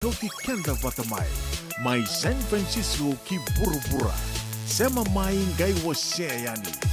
Roti Kenda Vatamai, Mai San Francisco ki Burubura, Sema Mai Ngai Waseyani.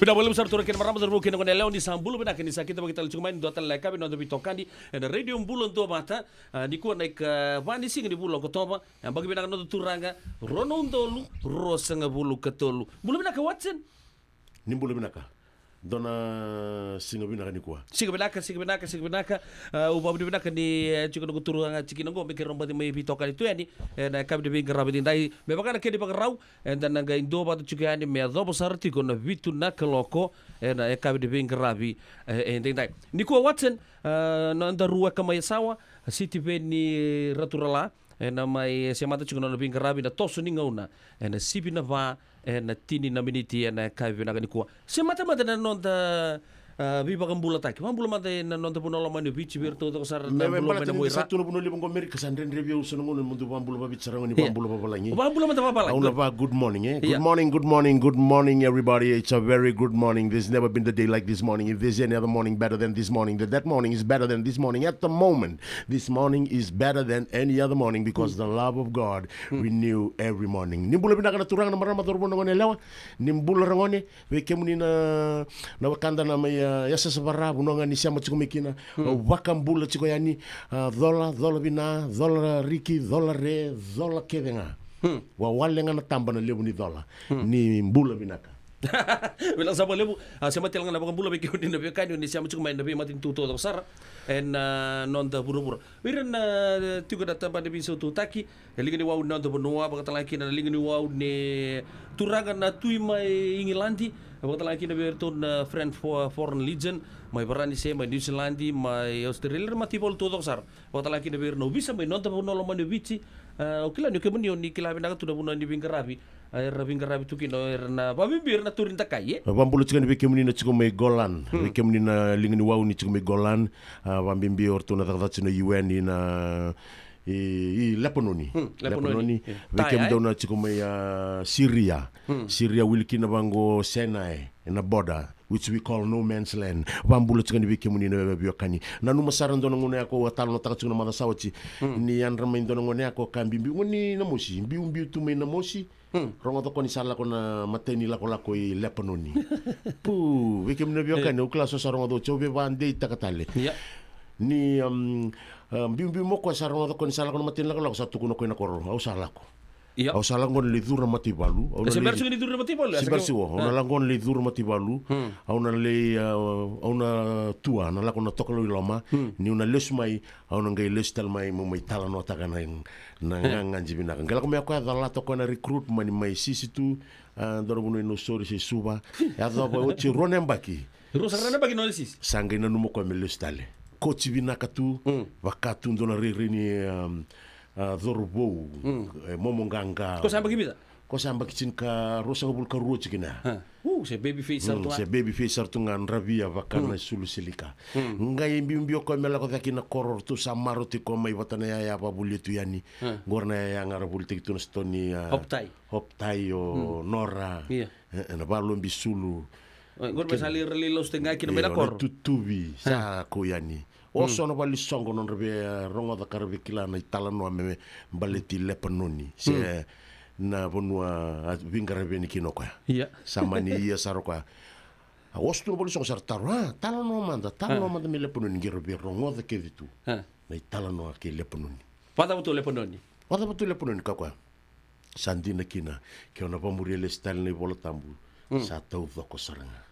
Pina boleh besar turun kena marama terbuka kena kena leon di sambul pina kena sakit bagi kita cuma dua tal leka pina untuk bitokandi dan radio bulan tua mata di kuat naik wani sing di bulan kotoba yang bagi pina kena turanga rono undolu rosanga bulu ketolu bulu pina ke Watson ni bulu pina ka dona singa bina ka ni kuah singa binaka ubah di binaka ni juga nunggu turanga ciki nunggu mikir romba di mai bitokandi tu yani na kami di bingkar rabi dindai memang kan kedi pakarau dan naga indo batu juga yani me adobo sarti kona vitu na keloko na kami di bingkar rabi dindai ni kuah Watson no anda rua kamai sawa siti ni raturala na mai semata juga no bingkar rabi na tosu ni ngauna na sibi na va na tini na miniti na kami na kuah semata mata na nonta biba kambula taki mambula mata na nonta punolo manu bici birto to sar na bula manu moira satu no punoli bongo meri kasandren review sono ngono mundu pambula babit sarang ni pambula babalangi pambula mata babalangi auna ba good morning good morning everybody. It's a very good morning. There's never been the day like this morning. If there's any other morning better than this morning, that morning is better than this morning. At the moment this morning is better than any other morning because the love of God renew every morning. Nimbula pinaka na turang na marama turbo ngone lewa nimbula rangone we kemuni na wakanda na may yasa sabara bunonga ni siama chikumikina wakambula chiko yani dola bina dola riki dola re dola kedenga wa walenga na tamba na lebu ni dola ni mbula binaka bilang sama lebu sama tilang na bakang bula beki undin na beka ni siama chikumai na matin tuto to sar en nonda buru wiran tiga data pada bisu tu taki lingani wau nonda bonua bakata laki na lingani wau ne turaga na tui mai ingilandi bakata laki na berton friend for foreign legion mai barani se mai New Zealand mai Australia mati bol tu to sar bakata laki na ber no bisa mai nonda bonolo manu bici okila ni kemunio ni kila bina tu da bono ni bingarabi Rabing-garabi tu kino na babibir na turin takai Bambulu chikan be kemuni na chiko me golan be kemuni na lingni wau ni chiko me golan bambimbi orto na takata chino UN i Lepanoni. Lepanoni. Wekem dona chiko mai Syria. Syria wilkina bango Sinai in a border which we call no man's land. Wambula chikani wekem ni na biokani. Na numa saran dona ngone ako watalo na takachuna mada sawachi. Ni andra mai dona ngone ako kambi ngoni na mosi. Mbiu tu mai na mosi. Rongo to koni sala kona mateni lako i Lepanoni. Pu wekem na biokani ukla so sarongo do chobe bande takatale. Ni mbiu moko sarongo to koni sala kona mateni lako satu kuno ko na koro au salako. Au salangon le dura matibalu. Se verso ni dura matibalu. Si verso ona langon le dura matibalu. Auna le auna tua na lako na tokolo iloma ni una lesmai auna ngai lestal mai mo mai tala no taka na nganga jibina. Ngala ko me ko dala to ko na recruit mani mai sisitu ndoro bunu no sori se suba. Ya do ba uchi ronembaki. Ronembaki no lesis. Sangai na numo ko me lestale. Ko chibina katu wakatu ndona rini Zorbo, Momonganga. Kau sampai kita? Kau sampai kicin ka rosa ngabul ka ruo cikina. Se baby face sartu. Se baby face sartu ngan rabia vakana sulu silika. Ngai mbio ko mela ko dakina koror tu samaro ti ko mai watana ya apa bulitu yani. Gorna ya ngara bulti tu stoni. Hoptai o Nora. Na ballo bisulu. Gorna salir lilos tengah kina mena kor. Tutubi sa ko yani. Oso no bali songo non rebe rongo da karbe kila na itala no ame baleti Lepanoni se na bonua vingara beni kinoko ya samani ia saroka osto no bali songo sartaro tala no manda mi Lepanoni gerbe rongo da kevitu na itala no ke Lepanoni pada betul Lepanoni kakwa sandina kina ke ona pamuri stal ni bola tambu sa tau ko saranga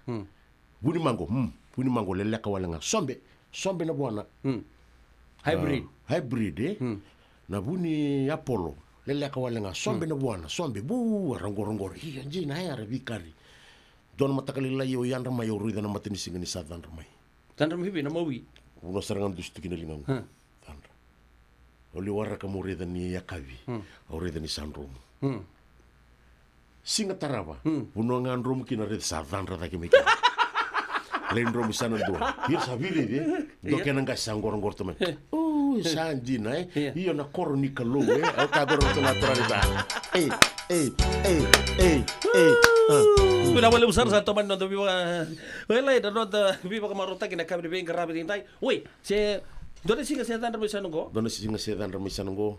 buni mango le leka walanga sombe na buana hybrid na buni Apollo lele ka walenga sombe na buana sombe bu rangorongor hi anjina ya vikari don matakali la yo yandra mai ruida na matini singani sa dandra mai hibi na mawi uno serangan dustu kina lingang dandra oli warra ka murida ni yakavi orida ni sandrom singa tarava uno ngandrom kina red sa dandra ta kimi Lendro misanan dua. Hier sabili dia. Doke nang sanggor-ngor teman. Sanjina iyo na koroni kalo au kagor to natural ba. Bila boleh usar sa teman no biwa. Wala da no da biwa kamarota kina kabri ben grabe dintai. Oi, se dona singa setan misanan go. Dona singa setan misanan go.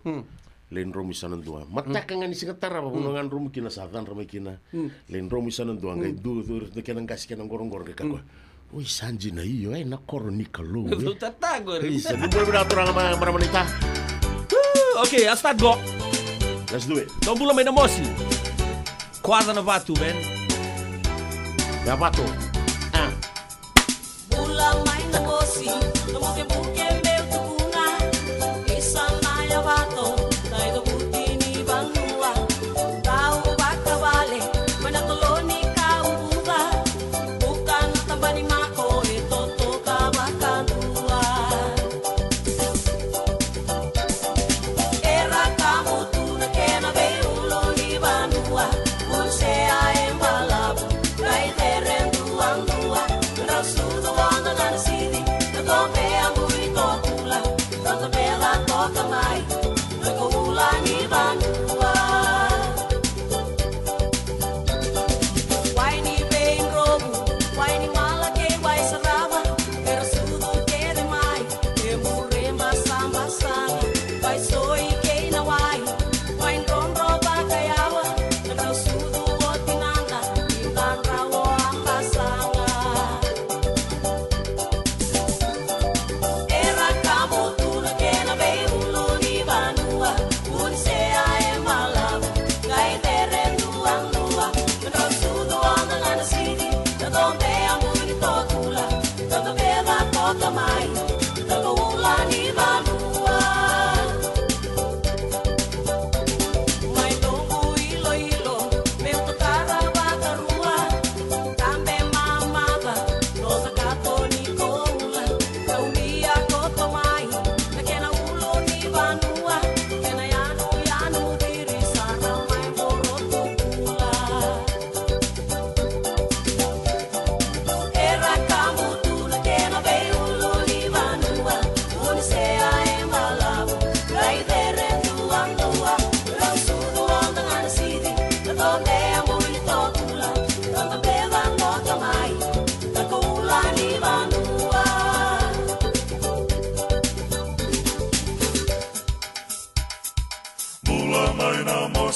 Lendro misanan dua. Mata kangan singa tara ba unangan rum kina satan ramai kina. Lendro misanan dua ngai du de kenang gas kenang gorong-gorong ke kakwa. Oi sanji na iyo na koroni kalo. Tu tatagor. Isa dulu beraturang sama menita. Okay, I start go. Let's do it. Don't pull me na mosi. Quase na batu, man. Ya batu. Pulang main na mosi, buke meu tukuna. Isang na ya bato, dai do buti ni bangua. Tau bakabale, manatuloni ka ubuga. Bukan tambani mako ito to ka bakadua. Era kamu tu na kena beulo ni banua. Unsea embalabu, kai terentua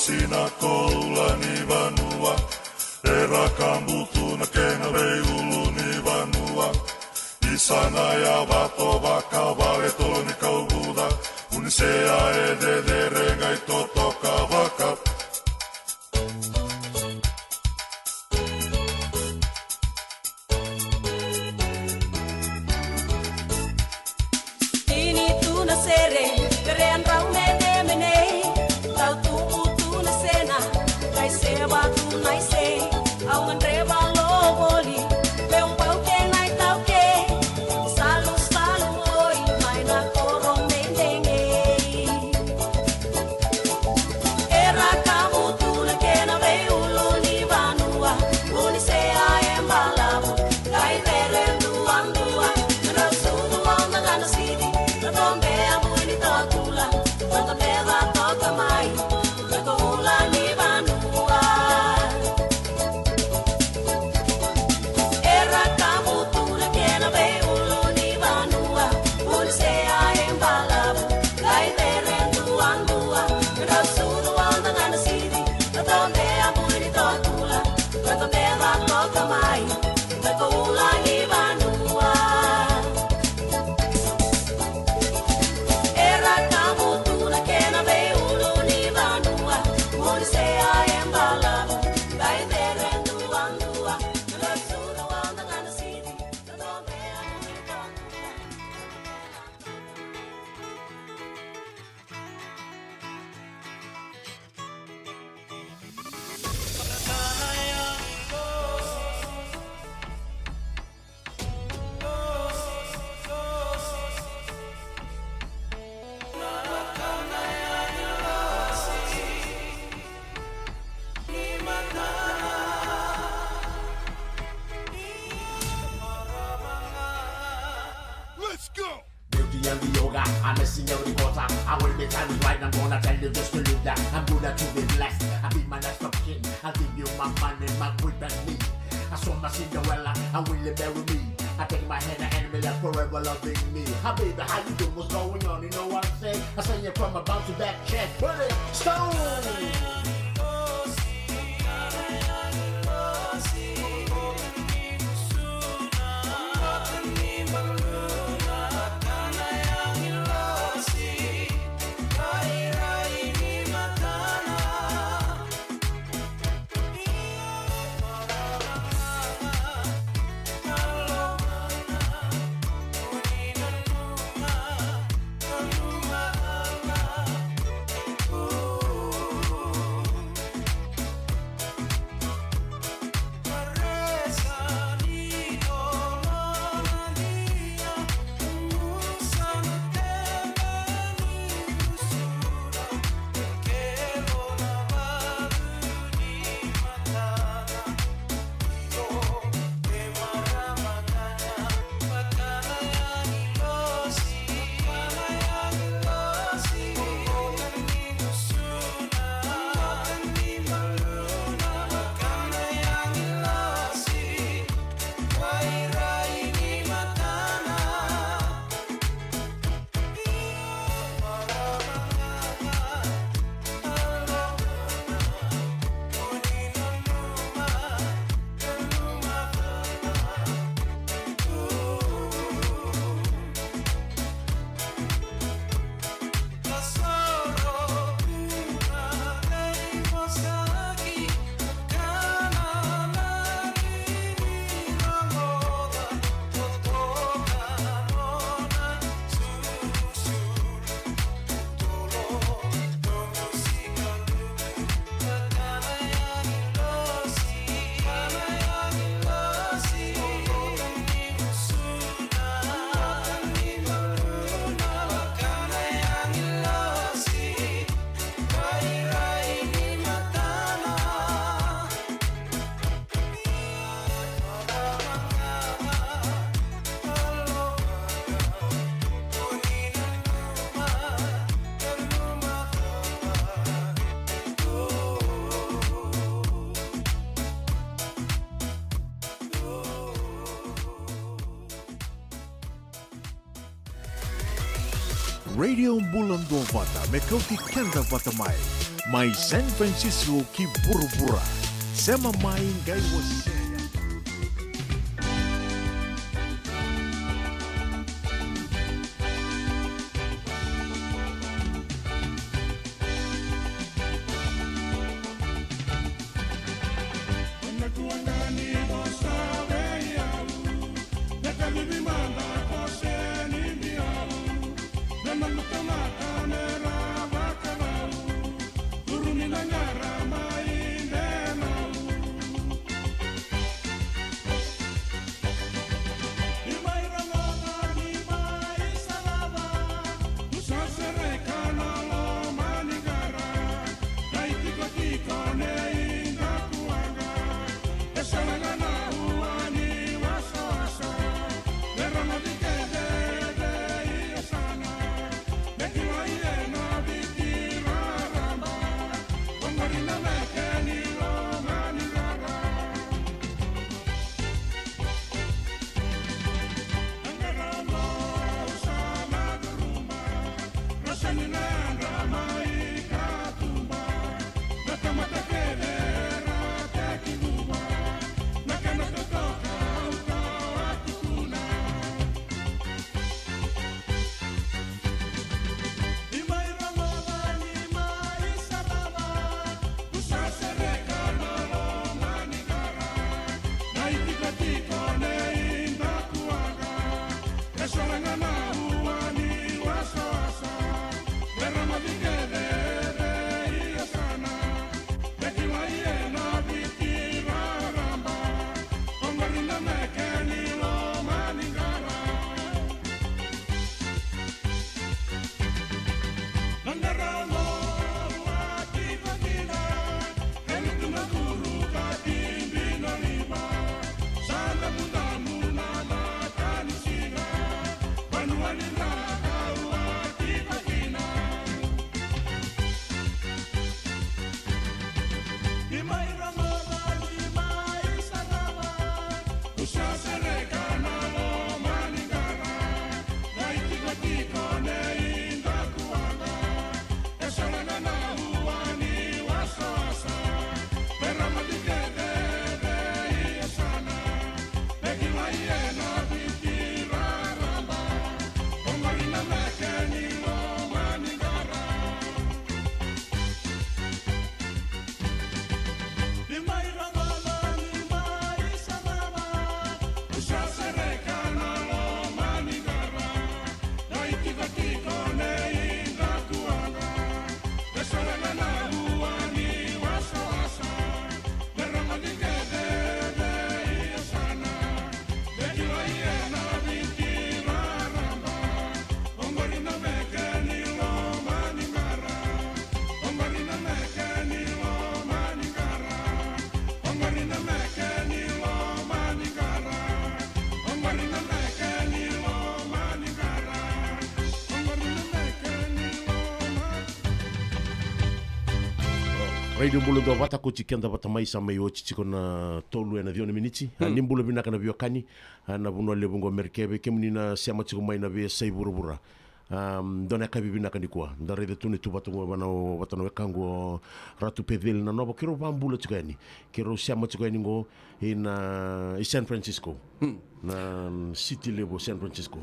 sina koulani vanua. Era kambutuna kena veuluni vanua. Isana ja vato vakavale toloni kauvuda. Unisea ededere ngai totoka vaka. Ini tuna sere, kerean rau me temene. Tau tu na sena, kai seba tu nai se. Au ngreba lo boli, peung pau ke nai tau ke. Salu salu oi, mai na korong mendenge. Era kamu tuna kena ve ulu ni vanua. Uni se ai embalabu, kai tere duang dua. Nau sudu ang nagana sidi. Natombe amuni tokula, natombe va toka mai, nakoula ni vanua. Era kamu tuna kena ve ulu ni vanua, uni se ai embalabu, kai tere duang dua, nau sudu ang nagana sidi, natombe amuni tokula, natombe va toka mai, nakoula ni vanua. Era kamu tuna kena ve ulu ni vanua. Moni se ai embalabu, kai tere duang dua. Nau sudu ang nagana sidi, natombe amuni tokula. Let's go! Beauty and the yoga, I'm a singer of the water. I will be time right, I'm gonna tell you just to live that. I'm gonna to be blessed, I'll be my next of king. I'll give you my money, my queen and me. I saw my Cinderella, and will you marry me? I take my hand and enemy left forever loving me. How baby, how you doing? What's going on? You know what I'm saying? I say you from about to back check. Put it, stone! Radio Bulan Dua Vata, me kauti kenda vata mai. Mai San Francisco ki bura-bura. Sema mai ngai wasia. Radio Mbula do wata ko chikenda wata mai sa mai o chichiko na tolu na viona miniti. Ni mbula binaka na viokani na vuno le bungo merkebe kemni na siama chiko mai na via sai burubura. Dona ka binaka ni kwa. Ndare de tuni tu watu wana wata no kango ratu pedel na nobo kiro bambula chiko ni. Kiro siama chiko ni ngo in San Francisco. Na city level San Francisco.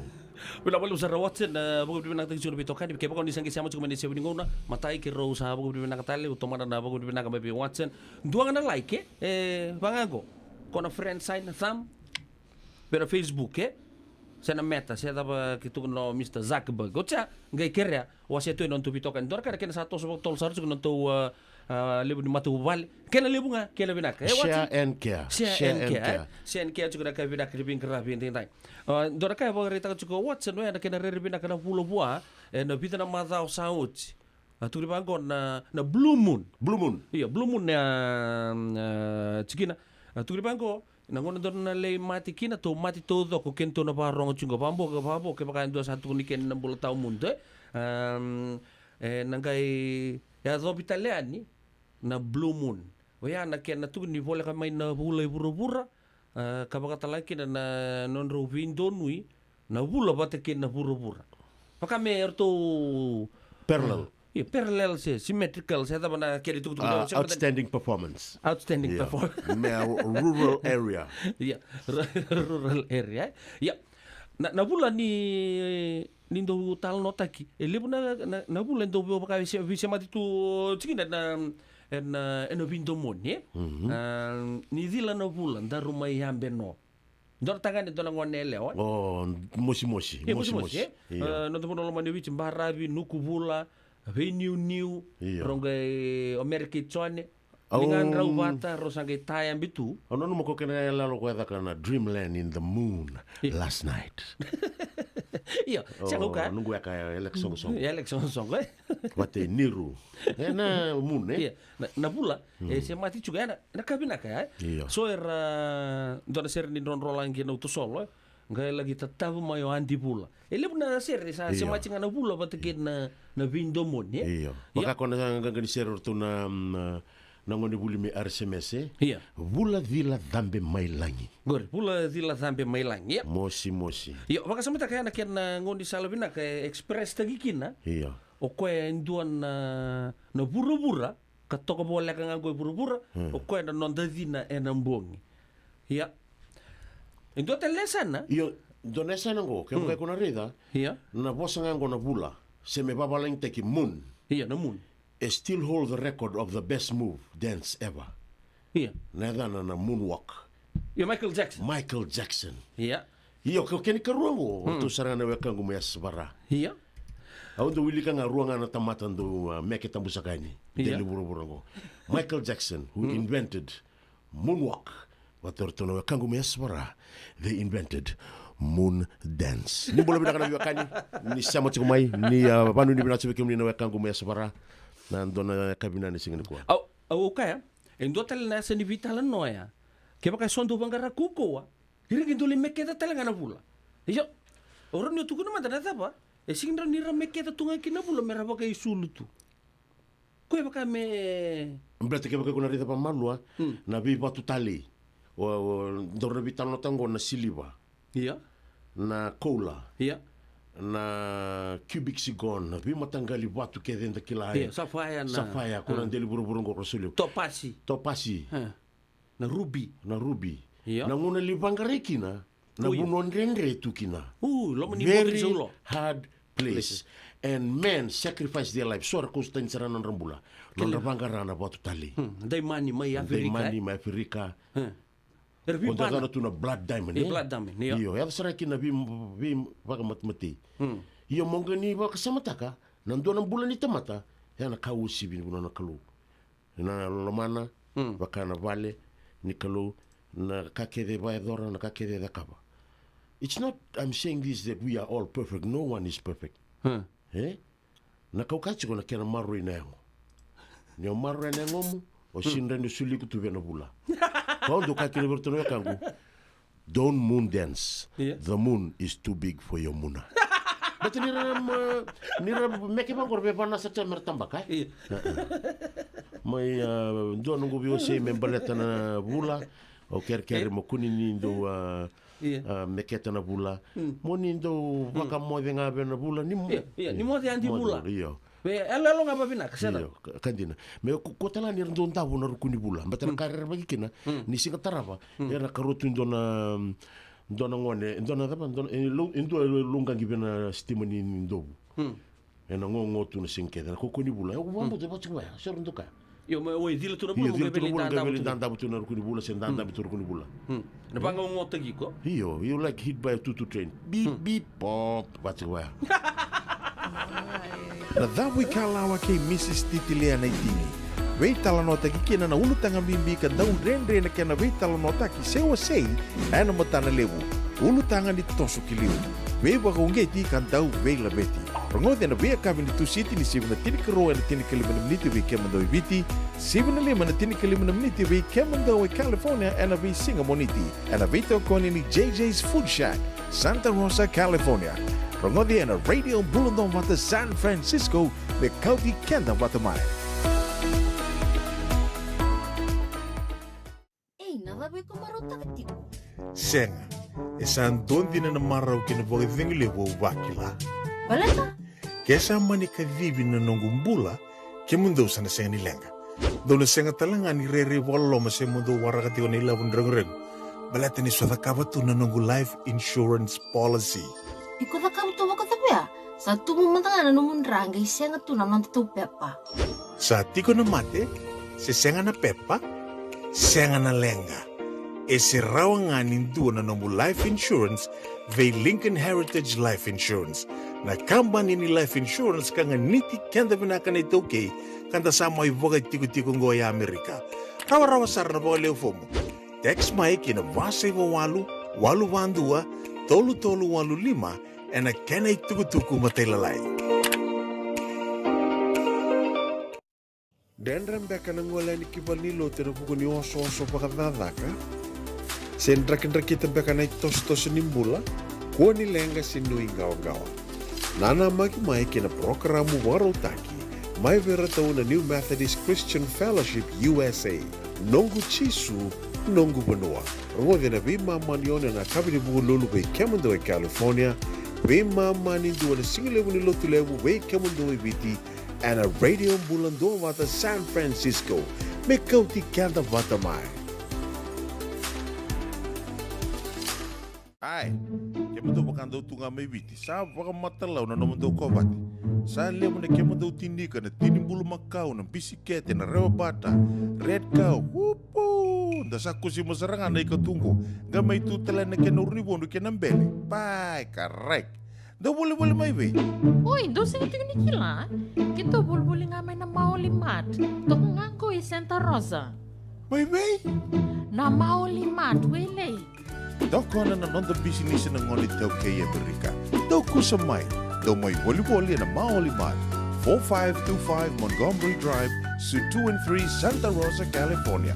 Bila boleh usah rawatsen bago bibina tagi suno bitokan di kepa kondisi yang sama cuma di sebening ngona matai kiro usaha bago bibina katale utomana na bago bibina kabe watsen dua ngana like bangago kona friend sign thumb pero Facebook sana meta saya tapa kitu no Mr. Zuckerberg gocha ngai kerja wase tu non tu bitokan dor kada kena satu sebab tol sarju non tu lebu di matu bal kena lebu nga kena binak share and care share and care juga ka binak ribing kerah bin tintai dora ka ba rita ko watsen no kena ribing kana pulo bua na bitana madau saut tu ribangon na blue moon iya blue moon na cikina tu ribango na ngono don na le mati kina to mati todo ko kento na parong chungo pambo ke baka ndo satu ni ken 60 taon mundo nangai ya do bitaleani na blue moon waya na ken na tu ni vola ka mai na bula bura ka baka talaki na non ro windo nui na bula bate ken na bura paka me erto parallel Yeah, parallel symmetrical saya tahu mana kiri tu Outstanding performance. outstanding Yeah. performance. Rural area. Iya, rural area. Ya. Na bulan ni ndo tal nota ki. Ele na bulan ndo baka visi mati tu cikina na vindo mone. Ni dila na bulan da rumai hambe no. Ndor tangan ito lang ngone leo. Oh, mosi. Ya mosi. No to no mani vici barabi nuku bula. New Iya. rongai Amerika chone. Oh. Dengan rau bata rosangai tayang bitu. Ano mo ko kena lalo ko kana dreamland in the moon last night. Iya, siya ka. Nunggu ka election song. Ya election song eh. Wate niru. Na moon Iya, na pula siya mati juga na kabina ka. Iya. So era dona ser ni don rolang kina uto solo. Ngai lagi tatavu mayo andi pula. Ele na ser sa siya mati na pula batakin na vindo mon ya. Iya. Baka ko na ngani ser to na ngoni buli mi RCMS. Iya. Vula vila dambe mai langi. Gor, pula dila sampai mailang ya. Mosi. Yo, baka sampai kaya na kena ngondi salabina ka express tagi kina. Iya. O ko enduan na bura-bura, katoko bola ka ngagoy bura-bura, o ko na nondadina enambongi. Ya. Endo telesan na. Iyo, donesa nango, ke mo ko na rida. Ya. Na bosa ngango na bula. Se me babalang teki moon. Iya, namun. Still hold the record of the best move dance ever. Iya. Nada na moonwalk. Ya Michael Jackson. Michael Jackson. Iya. Iyo ko keni karuango. Tu sarana weka ngumu ya sabara. Iya. Au ndo wili kanga ruanga na tamatan do meke tambusakani. Iya. Deli buru Michael Jackson, who invented moonwalk. Wator tono weka ngumu ya sabara. They invented moon dance. Ni bola bidaka na wekani. Ni sama tikumai. Ni panu ni binacho wekimni na weka ngumu ya sabara. Na ndona kabina ni singini kwa. Au kaya. Endo tel na seni vitala noya. Ke baka sondo bangara kuko wa. Hiri ndo le meketa talanga na pula. Iyo. Orang ni tukuna mata apa? Singindra nira meketa tunga kina pula mera baka isulu tu. Ko baka me Berarti ke baka kuna rita pamalua. Na bi batu tali. O ndora vitalo tango na siliva. Iya. Na cola. Iya. Na cubic sigon na bi matangali batu ke dentro daquela Iya, safaya na. safaya kuna ndeli buru ngo rosulio Topasi. topasi Na ruby. na ruby Iya. na nguna libangarekina na Oh, iya. bunon rendre tukina Lo mani very bokri ulo. hard place and men sacrifice their life sora kustan sarana rambula non bangarana batu tali Dai mani mai they Afrika. mani ma Afrika Erbi Onda pana. dana tuna blood diamond Iya, blood diamond, iya. Iyo, ya sara kina bi baka matmati. Iyo mongani baka samataka, nando ng bulan ni tamata, ya na kausi bin bulan na kalu. Na lomana, baka na vale ni kalu na kakede ba edora na kakede da kaba. It's not I'm saying this that we are all perfect. No one is perfect. Na kaukachi ko na kena maru ina yango. Ni o maru ina yango o shinra ni suliku tu vena bula. Quando kakele bertono ya kangu. Don't moon dance. Yeah. The moon is too big for your muna. But nira meke bangor be bana sa mer tambaka. Iya. Mai do nungu bio se membaleta na bula o ker mo kunini do meketa na bula. Moni do baka mo venga be na bula ni mo. Iya, ni mo andi bula. Iya. Be elo ngapa bina kesana. Iyo, kandina. Me ko tala ni ndo ndavu na rukuni bula. Mbata karer bagi kina. Ni singa tarava. Era karotu ndona ngone, ndona dapa ndona ndo lunga ngibena stimani ndobu. Ena ngongo tu na sinkeda. Ko kuni bula. Ko wambo de bachiwa. Sero ndoka. Yo me oi dila tu na Iyo mo dil tu beli bula tanda. ngabeli danda tu na rukuni bula sen danda tu rukuni bula. Na banga ngota giko. Iyo, you like hit by a tutu train. Beep beep pop bachiwa. Na dhawi kalawa kay Mrs. Titilea na itini. Wei talanota ki kina na ulutanga bimbi ka daw rendre na kena wei talanota ki sewa sei ana matana lewu. Ulutanga ni toso ki liu. Wei waka ungeti kan daw wei labeti. Rangode na wei akabin ni tu siti ni sivu na tinikaro na tinikaliman na miniti wei kemando ibiti. Sivu na lima na tinikaliman na miniti wei kemando California ana wei Singamoniti. Ana wei tokoni ni JJ's Food Shack, Santa Rosa, California. Rangodi na Radio Bulundong Wata San Francisco me kauti kenda Watamai. Ei, nada be ko marota katiku. Senga, esan dondi na marau kina boge vengile wo wakila. Balata? Kesa manika vivi na nongumbula ke mundo sana senga ni lenga. Dona senga talanga ni rere wallo ma se mundo warakati ni lavun reng. Balata ni swada kabatu na nongu life insurance policy. Iko na kamu tuwa ka tapia. Sa tumu mantanga na numun ranga isenga tu na non tu pepa. Sa tiko na mate, se senga na pepa, senga na lenga. E se rawa nga nindu na nongu life insurance ve Lincoln Heritage Life Insurance. Na kambani ni life insurance kanga niti kenda vinaka na itoke kanda sama ivoga tiko ngo ya Amerika. Rawa sar na boga leo fomo. Text mai kina vasaivo walu vandua, tolu walu lima, en a kena tuku matelalai. Dendram beka na ngola ni kibalilo tena puku ni oso pakadadaka. Sendra kita beka na tos nimbula, kuo ni lenga sinu ingawa. Nana magi mai kina programu warotaki, mai vera tau na New Methodist Christian Fellowship USA, nongu chisu, nongu benua. Rode na vima manione na kabini buku lulu bei kemundo e California, vima mani dua na singilewu ni lotu lewu bei kemundo e viti, and a radio bulando vata San Francisco, me kauti kanda vata mai. Ai, kemundo bakando tunga me viti, sa vaka matalau na nomundo kovati. Sa lemu na kemundo tinika na tinimbulu makau na bisikete na rewa bata, red cow, wupu, da sa kusi masaranga na ikatungo, gamay tutala na kenuribondo kenambele, pai, karek. Da boleh mai be. Oi, dosa itu ni kila. Kita boleh ngamai na mau limat. Tok nganggo i Santa Rosa. Mai be? Na mau limat wele. Dokona na nonda business na ngoni tau kaya Amerika. Doku samai. Do mai volleyball na mau limat. 4525 Montgomery Drive, Suite 2 and 3, Santa Rosa, California.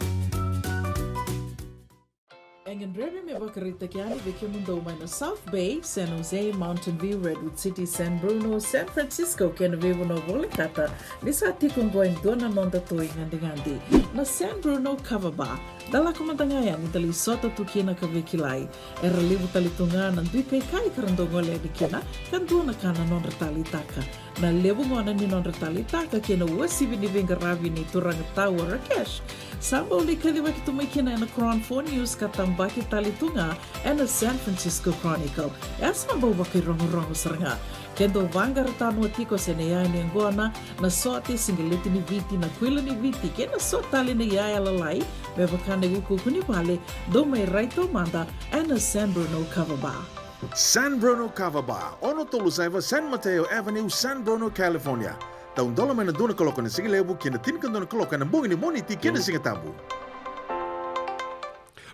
Engen rere me bakarita kiani veke mundo na South Bay, San Jose, Mountain View, Redwood City, San Bruno, San Francisco, kena vivo no volikata, nisa tikong goen dona nonda toi ngandi. Na San Bruno cover bar, dala kumantangayan ni tali sota tukina ka vekilai, era libu tali tunga nan dui kai karandongole di kena, kan dona kana non retali taka. Na lebu ngona ni non retali taka kena wasibi ni venga ravi ni turang tawa Rakesh. Samba uli kaliwa kitumay kina na Crown 4 News katambaki talitunga and the San Francisco Chronicle. Esa mbawa kay rongo saranga. Kendo vanga ratano atiko sa nayaya ni Angona na sote singiliti ni viti na kwila ni viti kena sotali ni yaya lalai bebakane guku kunibale do may raito manda and the San Bruno cover bar. San Bruno Cover Bar, ono Tolusaiva, San Mateo Avenue, San Bruno, California. Taun dola mana dona kalokan sige lebu kena tinkan dona kalokan na bungi ni moniti kena singa tambu.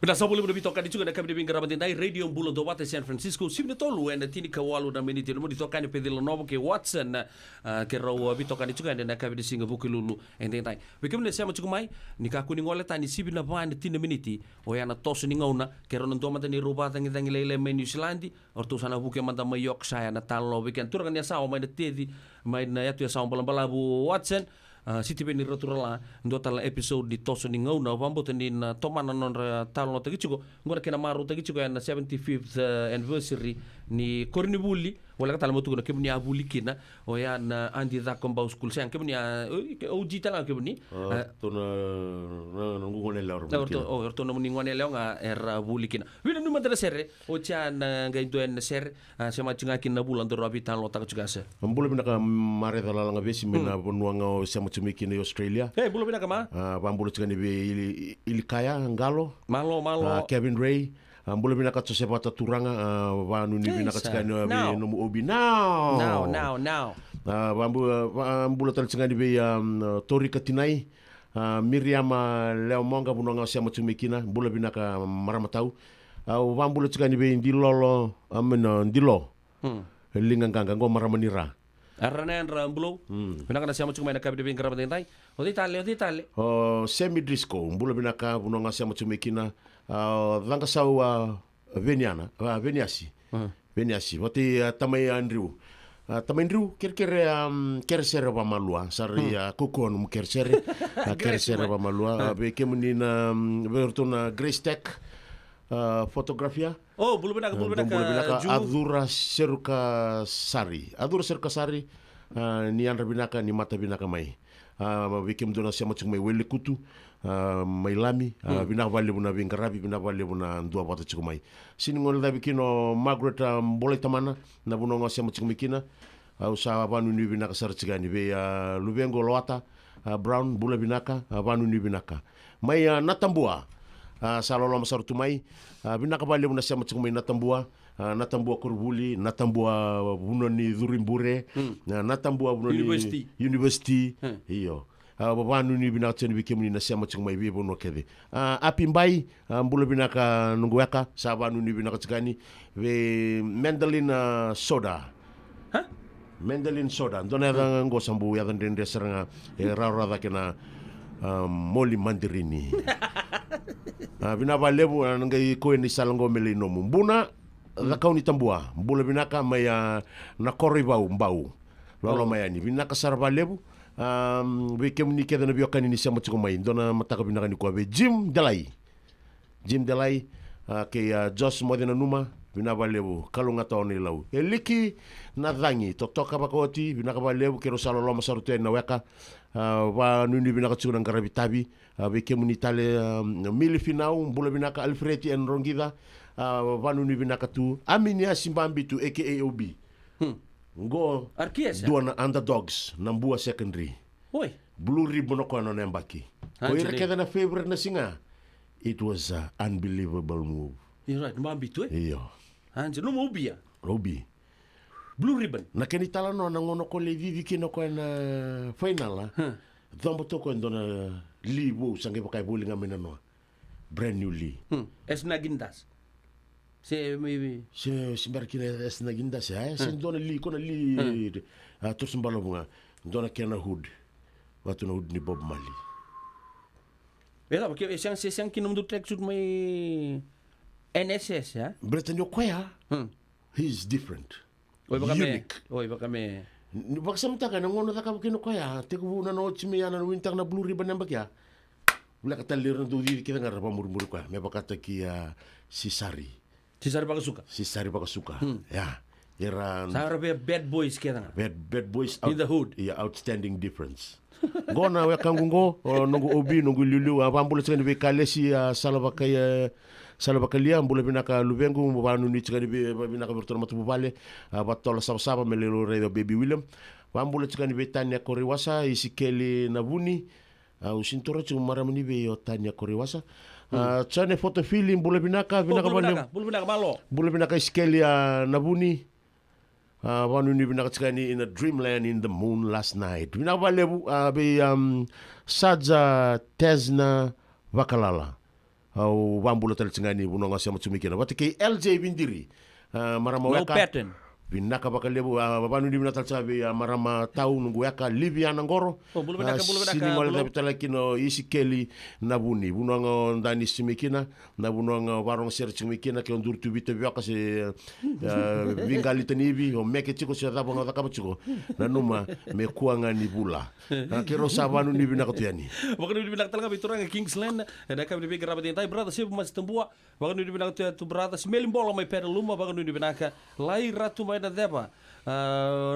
Bina sa boleh bitokan juga na kami di pinggir rabat indai radio bulan do wate San Francisco sibne tolu en tini kawalu na meniti no ditokan pedilo novo ke Watson ke rawa bitokan juga na kami di singa buki lulu endai. Bekem ne sama cukup mai nika kuning ngole tani sibna pa en tini meniti o yana tos ni ngauna ke ronon do matani ruba tangi lele men New Zealand orto sana buke manda mayok saya na talo weekend turkan ya sa mai de tedi mai na yatu ya sa balabu Watson. Siti beni roturala ndo tala episode di toso ni ngauna wambo tani na tomana non talo no tagichugo ngora kena maru tagichugo na 75th anniversary ni Kornibuli wala katala mo tugo kebni abuli kina o ya na andi da komba school sen kebni o jitala kebni to na ngone la orto no ngone la nga era buli kina wina numa dara serre o cha na ngai do en ser sema chinga kina bulan do rabi talo tagichugo se mbule bina ka mare dala nga besi mena bonuanga sema tumiki ni Australia bulo bina kama bambulo tsani be ilikaya ngalo malo Kevin Ray mbula bina ka tsose bata turanga vanu ni bina ka tsani no mu obi now mbula tal tsani be Tori Katinai Miriam Leomonga bunanga sia matumikina mbula bina ka maramatau vambula tsani be ndilolo amena ndilo linganga ngo maramanira Arana rambulo. Bina kana siamo chuma na kabi de bin karaba dentai. Odi tale. Semi disco mbula bina ka bunanga siamo chumekina vanga sau Veniana Veniasi. Veniasi. Wati tamai Andrew. Tamai Andrew kersere ba malua sari kokon mu kersere ba malua be kemunina bertona Grace Tech fotografia. Bulubina Adura Serka Sari. ni andra binaka ni mata binaka mai vikem dona siamo tsung mai wele kutu mai lami binaka vale buna vingarabi binaka vale buna ndua bata tsung mai sini ngol da bikino Margaret boleh tamana na buno ngo siamo tsung mikina usa vanu ni binaka sar tsigani ve luvengo loata brown bula binaka vanu ni binaka mai natambua salolo masar tumai binaka vale buna siamo tsung mai natambua natambua Korbuli, natambua bunoni Durimbure, natambua bunoni University. Iyo. Babanu ni binaka ni bikemu ni siamo tsung mai bibo no kede. Apimbai mbula binaka nunguaka sabanu ni binaka tsigani ve Mandolin soda. Mandolin soda. Ndona da ngosambu ya ndende seranga rara kena moli mandarini. Binaba lebu ngai ko ni salango mele no mumbuna lakau ni tambua mbula binaka mai na kori mbau lolo mai ani binaka sarva lebu we kemni keda na biokani ni siamo tsiko mai ndona mataka binaka ni kwa be Jim Delay ke Josh Modena Numa binaba lebu kalunga taoni lau eliki na dhangi totoka bakoti binaka ba lebu kero salolo masarutu na weka wa nuni binaka tsiko na garabitabi we kemni tale mili finau mbula binaka Alfredi en Rongida vanu ni binaka tu amini asimbambi tu AKAOB ngo duana underdogs nambua secondary blue ribbon ko no nembaki ko ira keda na favorite na singa it was an unbelievable move. You're right, mbambi tu iyo anje no mobia Robi blue ribbon na kenitala no na ngono ko le vivi kino ko na final dombo to ko ndona li wo sange pakai bowling amena no brand new li es nagindas se simbarkina es nagindas se ndona li kona li to simbalo bunga ndona kena hood watu na hood ni Bob Marley Vela porque siang kinum du track shoot mai NSS ya Breton Yokoya he's different unique baka me baksamta ka ngono taka kino koya te ku na no chimi yana winter na blue ribbon nambak ya wala ka talir na dudi kita ngarapa murmur ko me bakata ki Sisari baka suka ya era Sarabe bad boys kita bad boys in the hood outstanding difference gona we kangungo nungu obi nungu lulu abambula tsene be kalesi salabakalia mbula binaka luvengu mbanu ni tsene be binaka bertona matu bale batola saba melelo redo baby William bambula tsene be tanya koriwasa isikeli nabuni usintoro tsu maramani be yo tanya koriwasa tsane foto film mbula binaka mbula binaka isikeli nabuni Wanu ni binaka tsikani in a dreamland in the moon last night. Binaka balebu be Sadza Tesna Vakalala. Wambula tali tsingani bunonga siya matsumikina. Wati kay LJ Bindiri. Marama no weka. pattern. Binaka bakalebu wanu ni binaka tsabi marama tau nungu weka Livia Nangoro. Sini mwale tapitala kino isikeli nabuni. Bunonga ndani simikina. Na bunonga warong sir simikina ke ondur tubite biaka se vingali tanibi o meke chiko se dabo ngada kabachiko. Na numa me kuanga ni bula. Kero sabanu ni binaka tuyani. Wakanu ni binaka talaga bituranga Kingsland. Na kami ni binaka rabatin tay brada sibu mas tambua. Wakanu ni binaka tu brada simelimbola mai perluma wakanu ni binaka lai ratu mai na deba.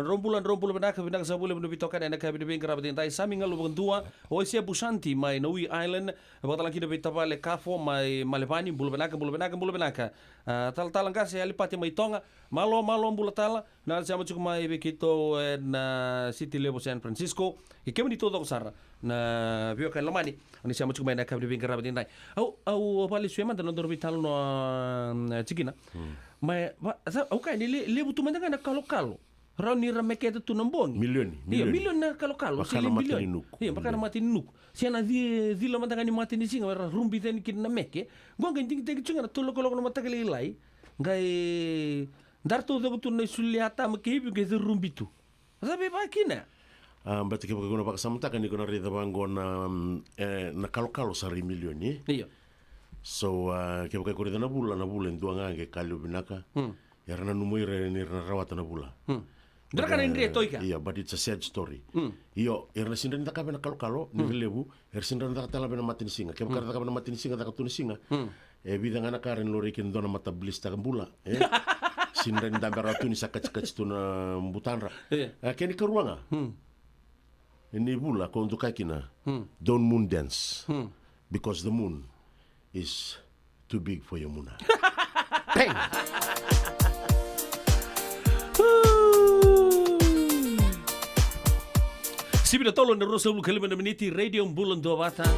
Rombulan binaka sabule menu bitokan na kami ni binaka rabatin tay saminga lubang dua. Oisia Busanti mai Naui Island. Wakala kita bitavale kafo mai Malevani bulu benaka. Tal kasi alipati mai tonga malo bulatala na sama cukup mai bekito na City Level San Francisco. Ikemi di todo sara na vio kan lamani ani sama cukup mai na kabdi bingkara badin dai. Au pali suema dan ndor vital no cikina. Mai au kai ni lebu tu mendanga na kalo. Rau ni rameke tu nambong. Milion na kalo. Sili milion. Iya, pakana mati nuk. Siana di la mantanga ni mati ni singa rumbi tani kin na meke. Gonga ting chunga tu loko na mataka lilai. Ngai darto da butu na suliata makibi ke rumbi tu. Sabi ba kina. Berarti kita guna pakai samta kan ikut nari bangun na kalo sari milion ni. Iya. So kita pakai kurita na bulan dua ngange kalu binaka. Ya rana numuire ni rana rawata na bula. Dara kan indri toika. Iya, but it's a sad story. Iyo, erna sindra ni takabe na kalo ni lebu, sindra ni takatala be na matin singa. Kaya kara takabe na matin singa takatun singa. Bidang anak karen lori kin dona mata blis takambula. Sinren dambara tu ni sakach tu na butanra. Keni karuanga. Ini bula ko untuk kakina. Don't moon dance. Because the moon is too big for your muna. Bang! Sibida tolo na rosa ulu kalima na miniti radio bulan do bata.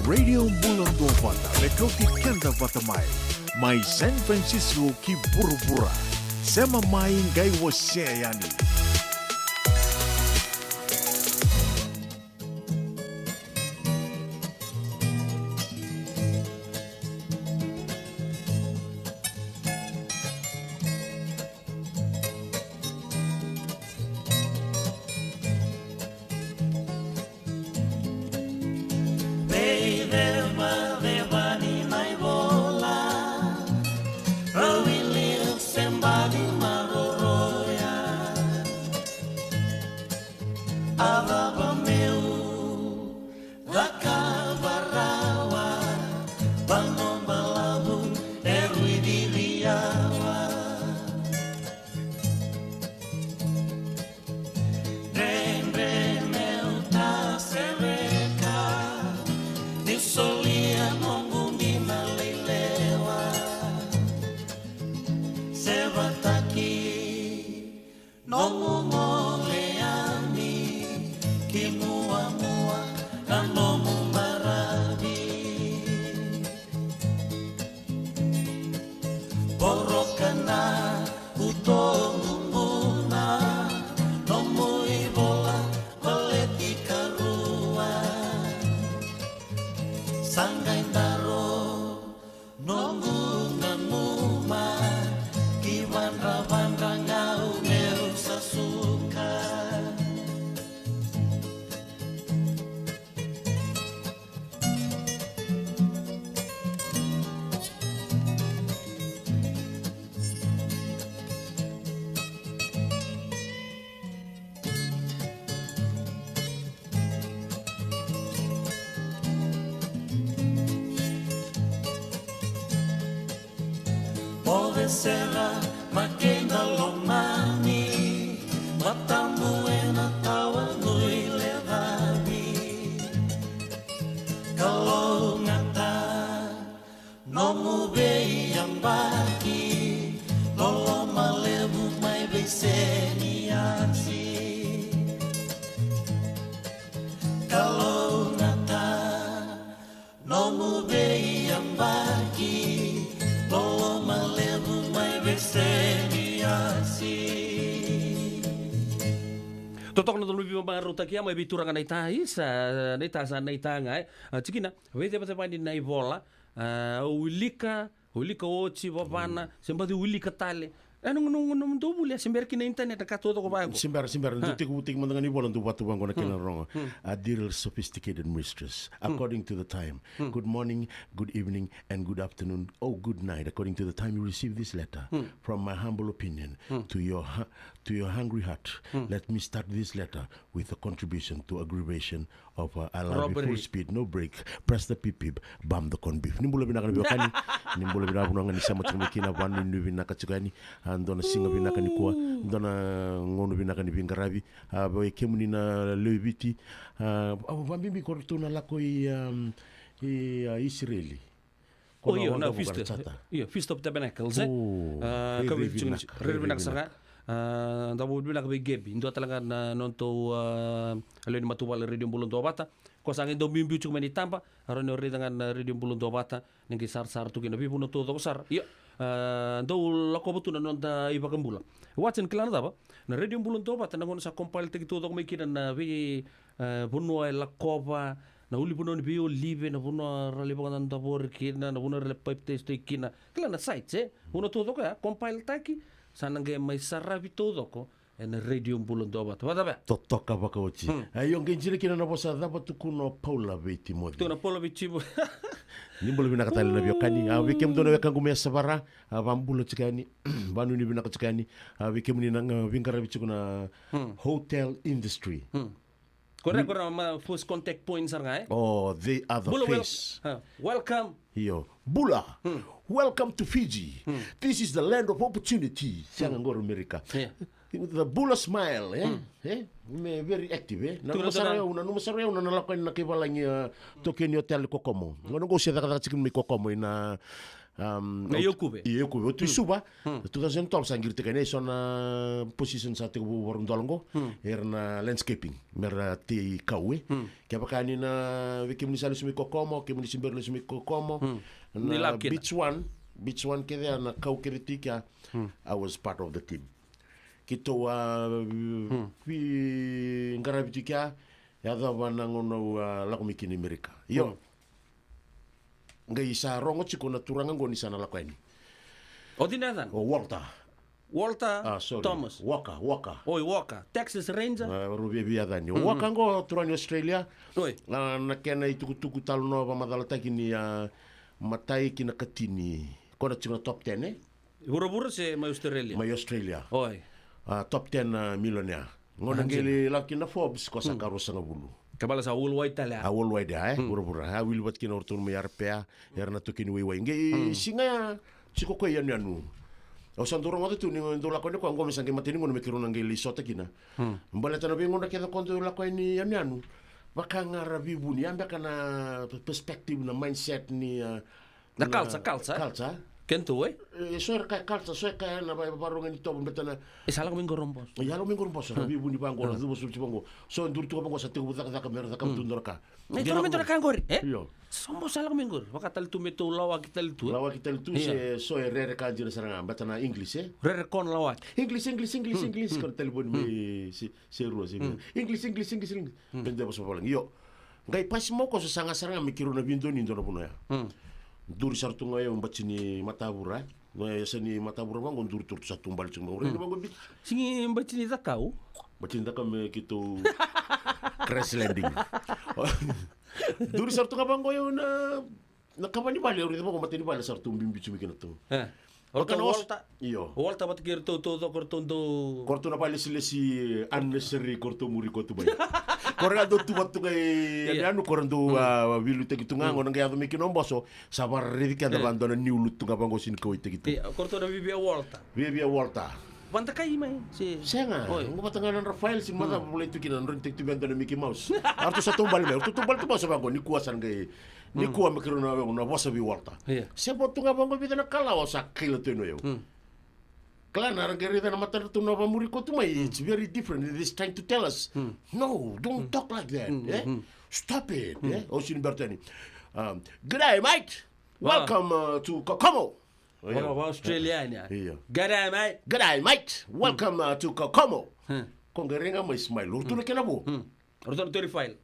Radio Bulan Dua Bata, Mekauti Kenda Bata Mai, Mai San Francisco ki Burubura, Sema Mai Ngai Waseayani. Serra, Makenda Lomani, Matamuena Tawa Nui Levabi, Kalongata, Nomu Bei Yambaki, Lolo Malebu Mai Beseni Aksi, Kalongata, Nomu Bei Yambaki, Lolo Malebu Totok na tulubi mga ruta kia may biturang na itahi sa naitanga cikina wete pate pani na ivola ulika ochi babana sembati ulika tale nung dobule sember kina internet ka todo ko bago Simber tutik mandangan ni bolan tu batu bang kona kena wrong. A dear sophisticated mistress, according to the time. Good morning, good evening, and good afternoon. Oh, good night. According to the time you receive this letter, from my humble opinion to your hungry heart. Let me start this letter with a contribution to aggravation of I love you full speed, no break. Press the pip, bam the corn beef. Nimbula binakan biokani, nimbula binakan ni sama tumikina wani nubi nakachukani. Andona singa binaka ni kuwa ndona ngono binaka ni bingarabi bawe kemuni na lewiti vambimbi kortuna lako Israeli na Feast of Tabernacles kami ribinak saka ndabu binak be gebi ndo talaga na nonto aleni matuwal Radio Bulan Dua Bata ko sangi do bimbi cuk meni tampa arone ori dengan Radio Bulan Dua Bata ningi sar tu kina bibu no to sar iya do lako butu na nonta iba kembula watchen klana daba na Radio Bulan Dua Bata nangon sa compile tegi to me kina na vi bunwa la kova na uli puno ni bio live na puno rale bangan tabor kina na puno rale pipe test kina klana site uno to ka compile taki sanangge mai sarabi todo ko en Radio Bulan Dua Bata wada ba totoka baka ochi ayo ngenjile kina na bosa daba tukuno Paula Beti modi tuna Paula Beti nimbolo bina katali na biokani wikem dona weka ngumia sabara bambulo chikani banu ni bina chikani wikem ni nang vinkara bichukuna hotel industry Correct, first contact points are oh, they are the face. Welcome. Yo, Bula. Welcome to Fiji. This is the land of opportunity. Siangangor America. The Bula smile, very active, Numasareo, Nalako, Nakivalang, Tokyo Hotel Kokomo. I'm going to go see the chicken Kokomo in Yokuve. Yokuve. Tu suba. 2012 sangir te kane sona position sa te warung dolongo. Erna landscaping. Mera te kawe. Kaya pakani na wiki munisali sumi kokomo, ke munisimberne sumi kokomo. Na beach one kede na kau kritika. I was part of the team. Kito vi ngarabitika ya da wanangono lakumikini Amerika. Yo. Ngai sa rongo chiko na turanga ngoni sana lakwaini. Odinadan. Walter Thomas. Walker. Oi, Walker. Texas Ranger. Rubia biadani. Walker ngo turani Australia. Oi. Na kena itukutuku talo no madalata kini matai kina katini. Kona tuna top 10 eh? Bura-bura se mai Australia. Oi. Top 10 millionaire. Ngona ngeli lakina Forbes ko sa karusa nga bulu. Kabala sa worldwide tala. Worldwide bura-bura. Will wat kina ortun mo yarpea, yarna to kini wiwi. Nge singa siko ko yan yanu. O sanduro mo tu ni ndola ko ni ko ngomi sangi matini ngono mekiro ngeli sota kina. Mbala tana bingo na keda konto la ko ni yan yanu. Baka ngarabi buni amba kana perspective na mindset ni na kalsa. Kento soer ka kalsa soer ka na baru ngani to betana. Isala ko rombos. Ya lo mingo rombos. Rabi buni bango na dubo sulti bango. So ndur to bango sa tigo buta ka merda ka tundor ka. Ito naman to na kangor. Yo. Sombo sala ko mingo. Wakatal tu meto lawa kital tu. Lawa kital tu so rere ka jira saranga betana English Rere kon lawa. English kon telepon mi si ruo si. English. Bende bos palang. Yo. Ngai pas mo ko sa sanga saranga mikiro na bindo ni ndoro puno ya. Duri sartu ngayo mbachini matabura. Ngayo sani matabura bango duri turtu satu mbali cuma ure bango bit. Singi mbachini zakau. Mbachini zakau me kito crash landing. Duri sartu ngabango yo na kabani bali ure bango matini bali sartu mbimbi cumi kena tu. Volta. Iyo. Volta bat kir to kortondo. Korto na bali si unnecessary korto muri kotu bay. Korang do tu batu kay anu korang do wilu te gitu ngango nang kaya mikino boso sabar ridika da bandona new lutu ngabango sin ko ite gitu. Korto na Vivia Volta. Banta kay mai si. Senga. Ngo patanganan Rafael sin mata mulai tu kinan rintik tu bandona Mickey Mouse. Artu sa tumbal me. Tu tumbal tu boso bango ni kuasan kay ni kuwa mikiro na boso bi Volta. Sebo tu ngabango bi na kala sa kilo tu no yo. Klan arang-gerita na mata tu nova muriko tu mai. It's very different. It is trying to tell us, no, don't talk like that. Stop it. Ocean Bertani. Good day, mate. Welcome to Kokomo. Australia. Good day, mate. Welcome to Kokomo. Kongeringa mo Ismail. Urto na kinabo. Urto na file.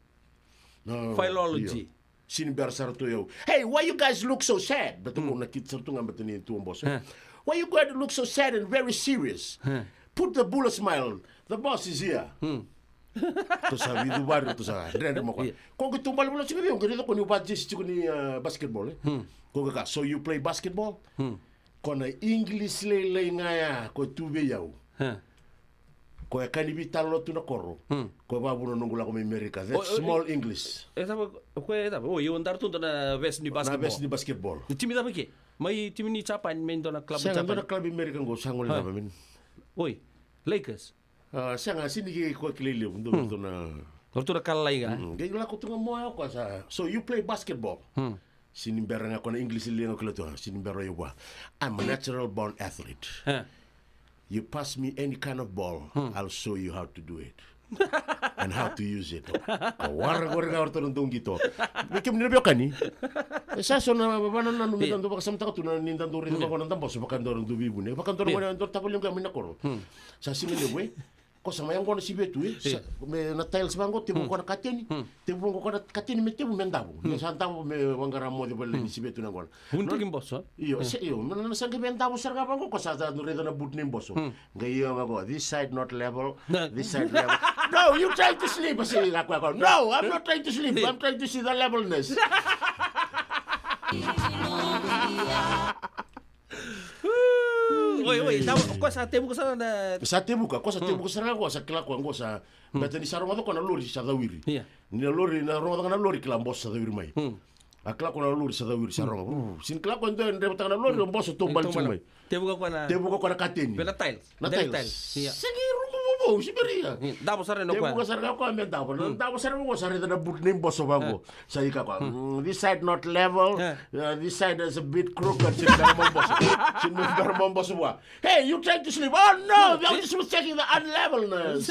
Philology. Sinimber sarto yo. Hey, why you guys look so sad? Betul mo nakit sarto nga betani tu boss. Why you going to look so sad and very serious? Put the bullet smile. The boss is here. Tu sabi du baru tu sa. Rene mo ko. Kung tumbal mo sige yung ganito ko ni budget ko ni basketball Kung ka so you play basketball? Kung na English le ngaya ko tube yaw. Ko ka ni bitalo tu na koro. Ko babu no ngula ko may America. That's small English. Yung andar tu na vest ni basketball. Na vest ni basketball. Timi da bagi. May timi ni Japan main do na club Japan. Sa na club American go sangol na min. Oi, Lakers. Sa nga sini ko kilili do na. Orto na kalay ga. Gay la ko tunga mo ko sa. So you play basketball. Sinimbera nga ko na English li nga ko to. Sinimbera yo ba. I'm a natural born athlete. You pass me any kind of ball, I'll show you how to do it. And how to use it. Warga orto nung gitu. Bikin ni kan ni. Sa so na babanan na numitan do bakasam ta to na nindan do rin ko nang tambo so bakan do du bibu ne. Bakan do mo na do tapol yung kami na koro. Sa sinile we. Ko sa mayang ko na si betu me na tiles bango tibu ko na kateni. Tibu ko na kateni me tibu mendabo. Ne santa me wangara mo de belle ni si betu na ko. Hunta kim boss. Iyo, na sa mendabo sarga bango ko sa no redo na but ni boss. Ngayo nga ko, this side not level, this side level. No, you trying to sleep. No, I'm not trying to sleep. I'm trying to see the levelness. Oi, ko sa tebu ko sa na sa tebu ko sa ko sa kila ko sa beta ni saroma ko na lori sa dawiri. Ni lori na roda na lori kila boss sa dawiri mai. Akla ko na lori sa dawiri sa ronga. Sin kila ko ndo ndre na lori boss tumbal chumai. Tebu ko na kateni. Bela tiles. Na tiles. Sige mo Siberia. Dabo sare no Dia kwa. buka sarga ko amen dabo. Dabo sarga mo sarga na but nim boso bango. Sa ika ko. This side not level. This side is a bit crooked. Sin mo boso wa. Hey, you trying to sleep? Oh no, I just was checking the unlevelness.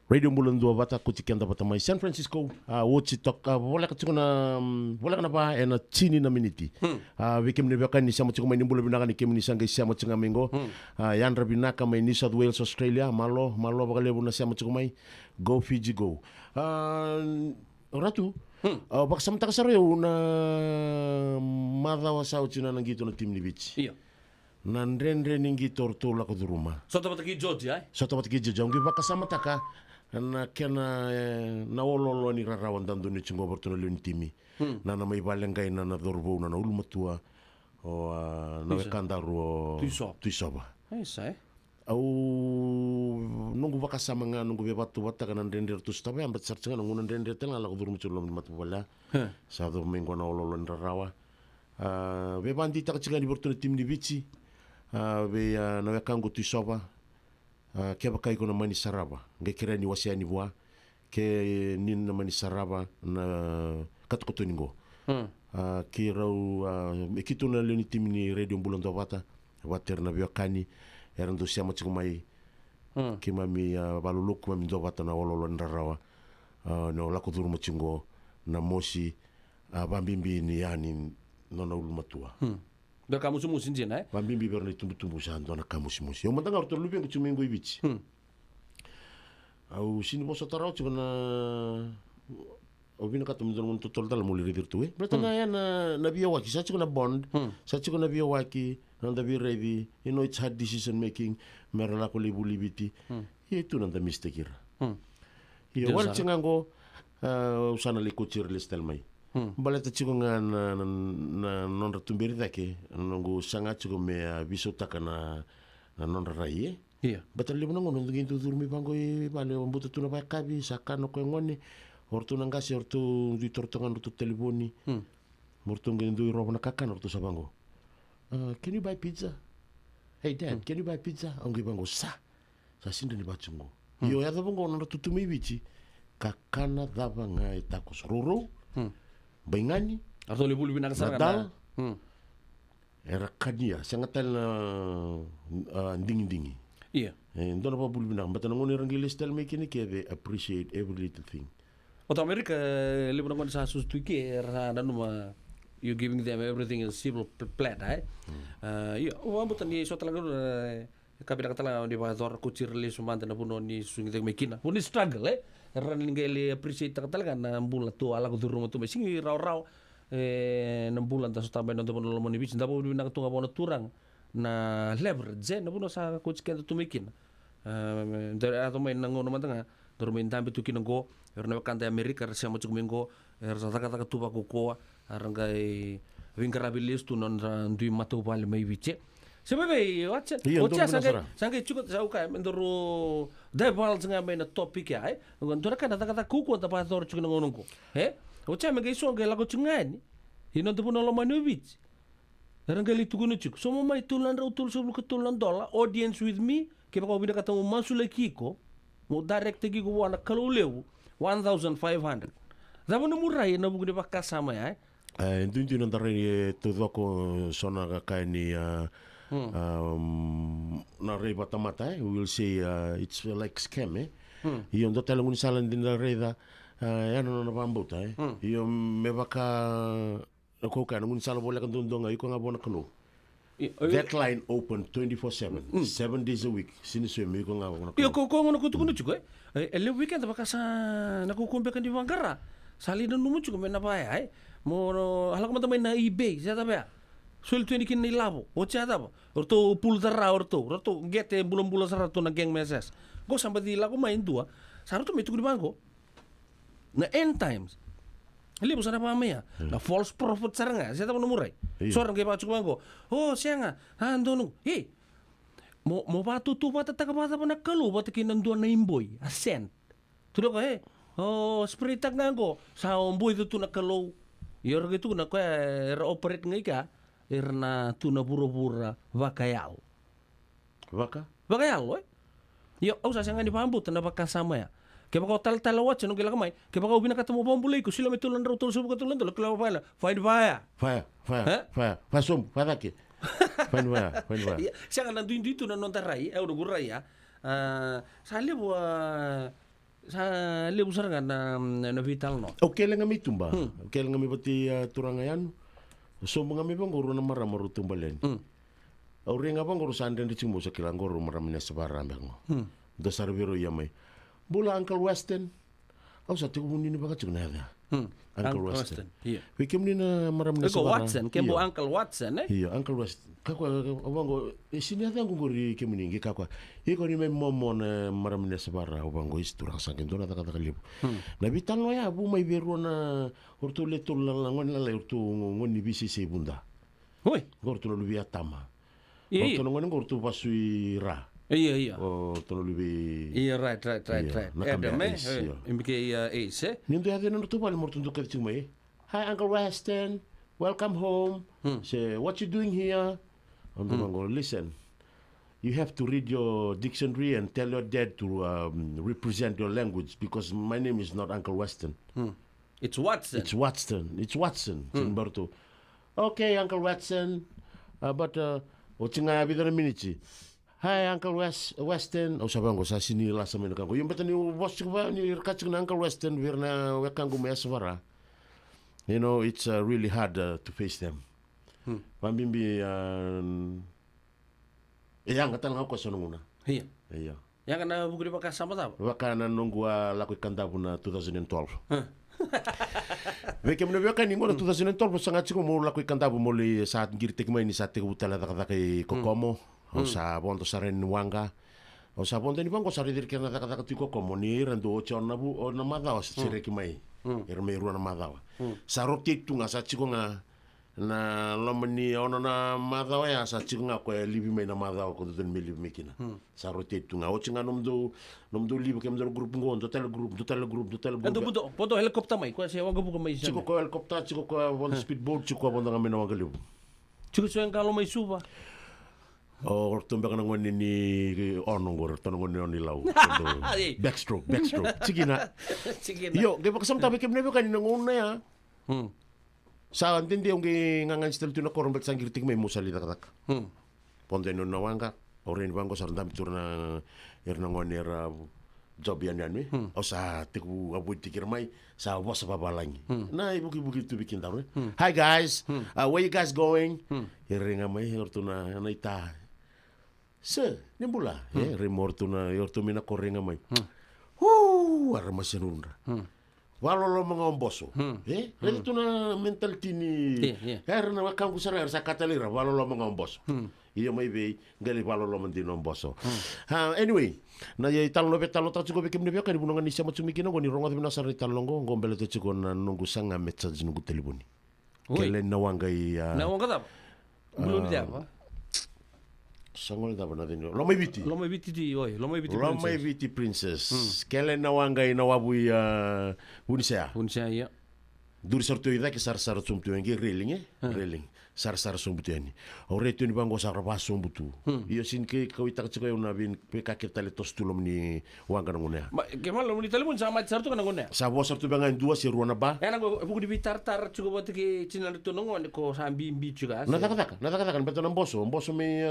Radio Bulan 2 Bata Kutikian dapat mai San Francisco wochi tok wala ka tsuna wala kana ba ena chini na miniti wikim ne bakan ni sama tsuma ni bulan binaka ni kim ni sanga sama tsanga mengo yan rabinaka mai New South Wales Australia malo bakale buna sama tsuma mai go Fiji go ratu bak samta ka sareo na madawa sa utsina nang gitu na tim ni beach Iya. nan rendre ningi tortola ko duruma So tapat ki George ai. so tapat ki jongi baka sama taka na kena na ololo ni rarawan tandu ni chungo bortono lun timi na mai balengay na dorbo na ulmatua o na kandaru o tuisoba Ai sai. au nunggu baka sama nga nunggu be batu bata kana render tu stabe ambat sarcanga nunggu render tela la durmu chulom ni matu bala sa do mengo na ololo ni rarawa be bandi tak chinga ni bortono tim ni bici be na kangu tuisoba ke bakai ko na mani saraba nge kira ni wasia ni voa ke nin na mani saraba na katkoto ningo ki rau ekitu na leni tim ni Radio Bulan 2 Bata water na biokani eran do sia machu mai ki mami baluluk mami 2 Bata na wololo ndarawa no la ko duru machingo na mosi bambimbi ni yani nona ulmatua Da kamu semua sinjin ai. bambimbi berni tumbu-tumbu sando na kamus yo mantanga orto lubi ko chumengo ibichi au sini boso tarau chuba na obina katum don totol dal mo lirir tu berarti na ya na biya waki sa chuba na bond sa chuba na biya waki nanda bi ready it's hard decision making merala ko libiti itu nanda mistake ira yo wal chingango usana li kuchir listel mai baleta chigo nga na nonra tumberi dake nongo sanga chigo me biso taka na nonra rai Iya. batal libo nango nongo gintu durmi bango bale mbuto tuna ba kabi sakano ko ngone orto nangasi orto di tortongan orto telefoni morto ngendu roba na kakan orto sabango can you buy pizza hey dad can you buy pizza ongi bango sa sinda ni bachungo yo ya bango nonra tutumi bichi kakana daba ngai takos roro Baingani Atau lebih nak Nadal era kania sangatal ding-dingi Iya. Don't apa bulu binang but ngoni rangilis tel making ke they appreciate every little thing Atau Amerika lebih nak sa sustuki era numa you giving them everything in civil plat ai. Iya, bukan ni so talaga kabila katala di bazar kucir li sumanda na puno ni sungi te mekina. Puni struggle ran ngeli appreciate katala na bulan tu ala ko durung tu mesingi raw na bulan ta so tambay na puno lo moni bich ndabo bi nak tunga bono turang na leverage na puno sa kucir tu mekina. Dari atau main nangono matanga dormin tambe tu kinango erna kanta Amerika sia mo chukmingo sa taka tuba ko ko arangai winkarabilis tu non ndui matu bal mai viche sebebe wacha sangai chukot sa ukai mendoro debal sanga mena topik ya ngontora kana taka kuku ta pa tor chukna ngononko wacha me gaiso ngai lago chungani hinon tu puno lo manovich arangai tukunu chuk somo mai tulan ra utul soblu ketulan dola audience with me ke bako bina kata masule kiko mo direct kiko wana kaluleu 1500 Zabu murai na buku di pakas sama ya. Intu nantare todo ko sona ka ni na rei batamata we will say it's like scam Io ndo tele ngun salan din la reda ya no na bambuta Io me baka ko ka ngun sala bola kan dondonga iko nga bona kano. That line open 24/7, 7 days a week. Siniswe me ko nga bona. Io ko ngono ko tukuno chuko ele weekend baka sa nakukumbe kan di Wangara. Sali na numu chuko me na ba ai. Mo halak mo tamay na eBay sa tabe. Suel 20 kin ni labo. O cha tabo. Orto pul dara orto gete bulon-bulon sarato na geng meses. Go sampai di lago main dua. Sarato me tuku di bangko. Na end times. Ili mo sana pa maya. Na false prophet saranga. Sa tabo numuray. Sorang kay pa chuko bangko. Oh, siya nga. Ando nung. Hey. Mo patutu pa tataka pa na kalu pati kinanduan na imboy. Ascent. Tulo ka Oh, spritak nga ko. Sa omboy tu na kalu. Yor gitu na ko operate ngai ka. Na tuna pura-pura vakayal. Vakayal, oi. Yo, usah sangan dipambut na bakasama ya. Kaya bako tal-tal watch nung kila kamay. Kaya bako binakata mo pambulay ko sila may tulan raw tulso katulon to. Kila pa find fire. Fire. Pasum, padaki. Find fire. Siya nga nanduin dito na nontaray, udah guray ya. Sali sa lebu sarangan na vital no. Okay lang kami tumba. Okay lang kami pati turangayan. So mga mi bang guru na maramaru tumbalen. Ori nga bang guru sanden di cimo sa kilang guru maramina sa barambang mo. Dasar biro yamay. Bula Uncle Weston. Au sa tiku muni ni baka cuna ya. Uncle Weston. Iya. Wikim ni na maramina sa Ko barambang. Watson, kembo Uncle Watson Iya, Uncle Weston. Kakwa abango sini ada guru kemini ngi kakwa. Iko ni me momo na maramina sa bara abango isturang sa kendo na kata kalib. Na bitan lo ya bu mai beru na urtu letul langon la urtu ngoni bisi se bunda. Oi. Gortu no lubia tama. Iya. Gortu no ngoni gortu pasui ra. Iya. Oh, tono lubi. Iya, right. Nakambia ace, iya. Imbike ace. Nindo hade no tupal mortun do kati mai. Hi Uncle Weston, welcome home. Say, what you doing here? And go listen. You have to read your dictionary and tell your dad to represent your language because my name is not Uncle Weston. It's Watson. It's Watson. Humberto. Okay, Uncle Watson. But otinga bidara minichi. Hi Uncle Weston. Sabi ko sa sinila sa mga ko. Yung bata ni boss ko ba ni kachik na Uncle Weston virna wekang gumeswara. You know, it's really hard to face them. Pambimbi yang kata lang ako sa nunguna. Iya. Iya. Yang kana bukuri pa kasama ta. Baka na nunggu lakoy kandabu na 2012. Veke mna veka ni ngora 2012 sanga chiko mo lakoy kandabu mo li saat ngirtek mai ni saat te utala ta kay kokomo. O sa bonto sa ren wanga. O sa bonto ni bango sa ridir kena ta kata tiko komo ni rendo chon na bu o na madaw sa sireki mai. Mai ruana madaw. Sa roti tu nga sa chiko nga na lomani ono na madaw ya sa chiko nga ko libi mai na madaw ko den mili mekina. Sa roti tu nga o chinga nomdo libi kem do grup ngon do tel grup. Ando bodo helikopter mai ko siya wanga buka mai siya. Chiko ko helikopter chiko ko one speedboat chiko ko bonda nga mena wanga libu. Chiko siya kalau mai suba. Oh, tumbe kana ngoni ni onongor tono ngoni oni lau. Backstroke. Cikina. Yo, ge pakasam tabe kem nebe kan ngona ya. Sa antindi yung ngangan stel tuna koron bet sangir tik may musali tak. Ponte no nawanga. Orin bango sarandam turna erna ngoni era job yan mi. O sa tiku abuit tikir mai sa was babalangi. Na ibuki tu bikin tahu. Hi guys. Where you guys going? Iringa mai ortuna anaita. Se, nimbula. Remortu na yortu mina korenga mai. Ara masenunda. Walolo mga omboso. Redo tu na mental tini. Era na wakang kusara sa katalira walolo mga omboso. Iyo mai be gali walolo mandino omboso. Anyway, na ye talo betalo ta chugo bekem nebya kani bunonga ni sama chumikino ngoni ronga bina sar talongo ngombele to chugo na nungu sanga message nungu telefoni. Kele nawanga ya. Nawanga ta. Belum dia apa? Sangol da bana dino. Lomai biti princess. Kele nawanga ina wabu ya Bunisia ya. Dur sartu ida ke sar sumtu ngi reling reling. Sar sumtu ni. Ore tu ni bango sar basum butu. Iyo sin ke kawita ka chiko na bin pe ka ketale tos tulom ni wanga ngone. Kemal lo ni telepon sama sartu kana ngone. Sa bo sartu bangan dua si ruana ba. Ena go buku di tar chugo bote ke chinan tu nongo ko sambi mbi chuga. Nata kan beto namboso me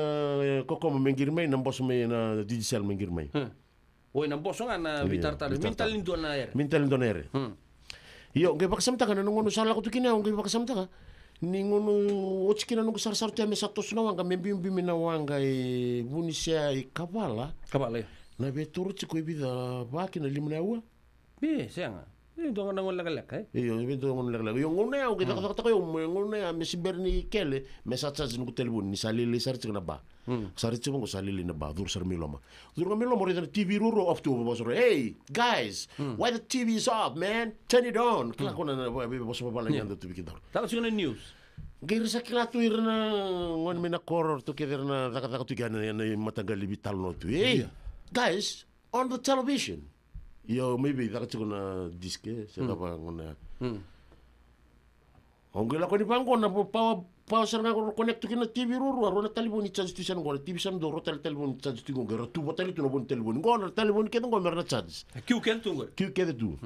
koko mengirmai namboso me na digital mengirmai. Oi namboso ngana bitar mintal indona ere. Iyo ge paksamta kana ngono sala ko tukina ge paksamta ka. Ni ngono ochikina nungu sar te me satos na wanga membi na wanga Bunisia Kavala. Na beturu chiko ibida baki na limna wa. Be senga. Ito nga nangon lagalak Iyo ito ngon lagalak. Yung ngone ako kita kata ko yung ngone me siberni kele me satsas nungu telefon ni salili sar chiko na ba. Sar chiko ko salili na ba dur sar miloma. Dur nga miloma rin TV ruro off to bosore. Hey guys, why the TV is off, man? Turn it on. Kala ko na boso pa pala niyan to bikin dar. Tapos yung news. Gair sa kilatu irna ngon mina koror to keder na takataka tu gana na matagal bital no tu. Hey guys, on the television. Yo maybe takatiko na diske sa pa ngona. Ongela ko ni bango na pa sar nga ko connect to kina TV ruro aro na telefon ni charge tu san ngona TV san do rotel telefon charge tu ngora tu botali tu no bon telefon ngona telefon ke ngona na charge. Kiu ke tu ngora. Kiu ke tu.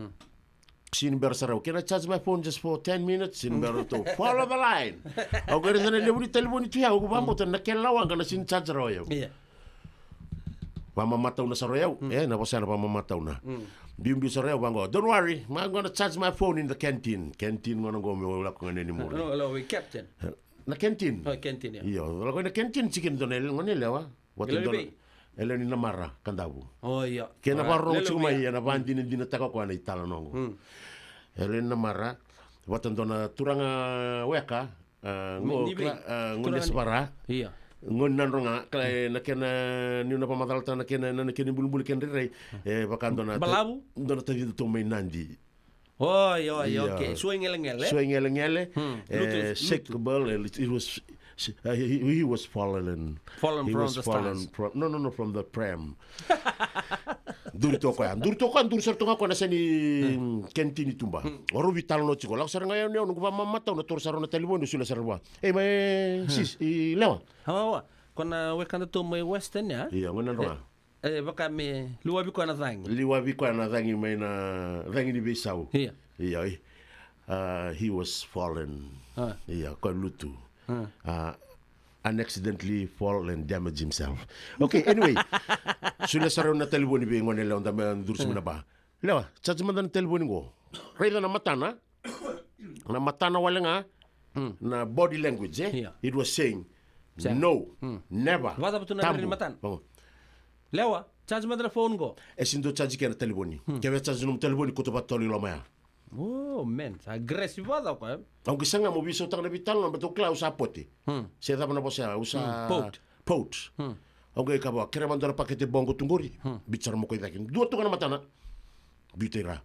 Sin bersarau. Can I charge my phone just for 10 minutes? Sin beroto. Follow the line. Aku kira sana lebih telefon itu ya. Aku bambu tu nak kelawang kalau sin charge rawa ya. Pamamatau na sarayau. Na pasana pamamatau na. Bimbi sarayau bango. Don't worry, I'm gonna charge my phone in the canteen. Canteen ngono go me wala ko ngani mo. No, we captain. Na canteen. Oh, canteen ya. Iyo, wala ko na canteen chicken donel ngoni lewa. Eleni na mara kandabu. Oh iya. Kena parro chuma ya na bandi ni dina taka ko na itala nongo. Eleni na mara watan dona turanga weka ngoni separa. Iya. Ngon nan ronga kala na kena ni na pamatalta na kena bulbul ken rei bakan dona Balabu dona tadi to mai nandi. Oh iya okay. Suengele. Shakable. He was fallen from the stars. No, from the pram. Dur serto ko na sani kentini tumba. Oro vital no chiko. Lak saranga yo no ko mamata no tor sarona telefon sula sarwa. Mai sis lewa. Hawa. Kona wekanda to mai western ya. Iya ngona ronga. Baka me luwa bi ko na thang. Mai na rangi ni besau. Iya. He was fallen. Iya ko lutu. Unaccidentally fall and damage himself. Okay, anyway. Sula saraw na telefon ni bingon nila on dami durus mo na ba? Lewa, sa man telefon ko. Reda na matana. Na matana wala nga na body language It was saying no, never. Wala ba to na rin matan? Lewa, charge mo na phone ko. Sindo charge ka na telefon ni. Kaya charge nung telefon ko to patoli lamaya. Oh, man. Aggressive wala ko. Ang gusto nga mo biso tang nabital na bato klaus apote. Siya tama na po siya usa pout. Okay ka ba kira mandara pakete bongo tungori. Bicara mo ko idakin. Dua to ka na matana. Bitira.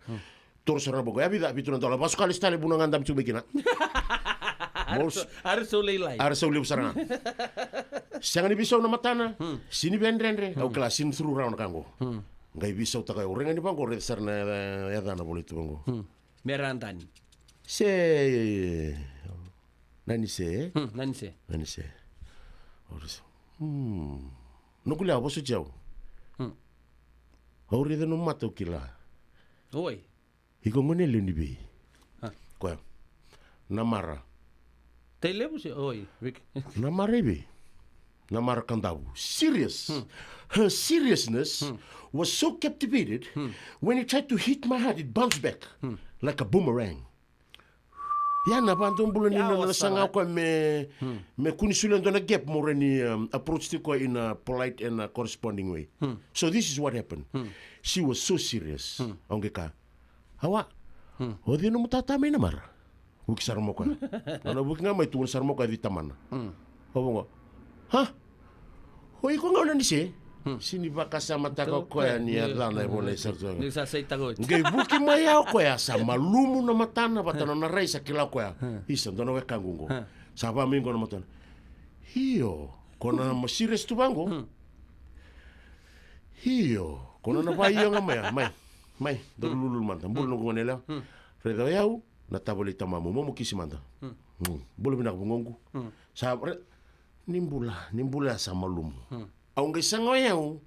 Torso na bogo. Abida bituna dola. Baso kalis tali bunang andam chubekina. Arso leilai. Arso leilai sarana. Siya nga ni biso na matana. Sini bendrendre. Au klasin through round kango. Ngai biso ta ka urenga ni bango red sarna ya dana boleh tu bango. Merantani. Nani se? Oris. Nukuli apa su jauh? Auri itu nummat tu kila. Oi. Iko ngone lendi be. Kau. Namara. Telebu se oi. Namara be. Namara kandabu. Serious. Her seriousness was so captivated when it tried to hit my heart, it bounced back like a boomerang. Ya na bantu bulan ni na sanga ko me kunisulan do na gap more ni approach ko in a polite and a corresponding way. So this is what happened. She was so serious. Onge ka. Hawa. Odi no mutata me na mar. Buki sarmo ko. Ana buki nga mai tuun sarmo ko di tamana. Obongo. Ha? Hoi ko nga ni se? Sini baka sama tako ko ya ni adana boleh serto. Ni sa sei tago. Ngai buki mai au ko ya sama lumu na matana batana na raisa kila ko ya. Isa ndo na kangungo. Sapa mingo na matana. Hiyo kona na masires tu bango. Hiyo kona na bai nga mai do lulul manta bulu ngo nela. Fredo yau na tabole tamamu mo kisi manta. Bulu binak bungongu. Sa nimbula sama lumu. Ang isang ngayon,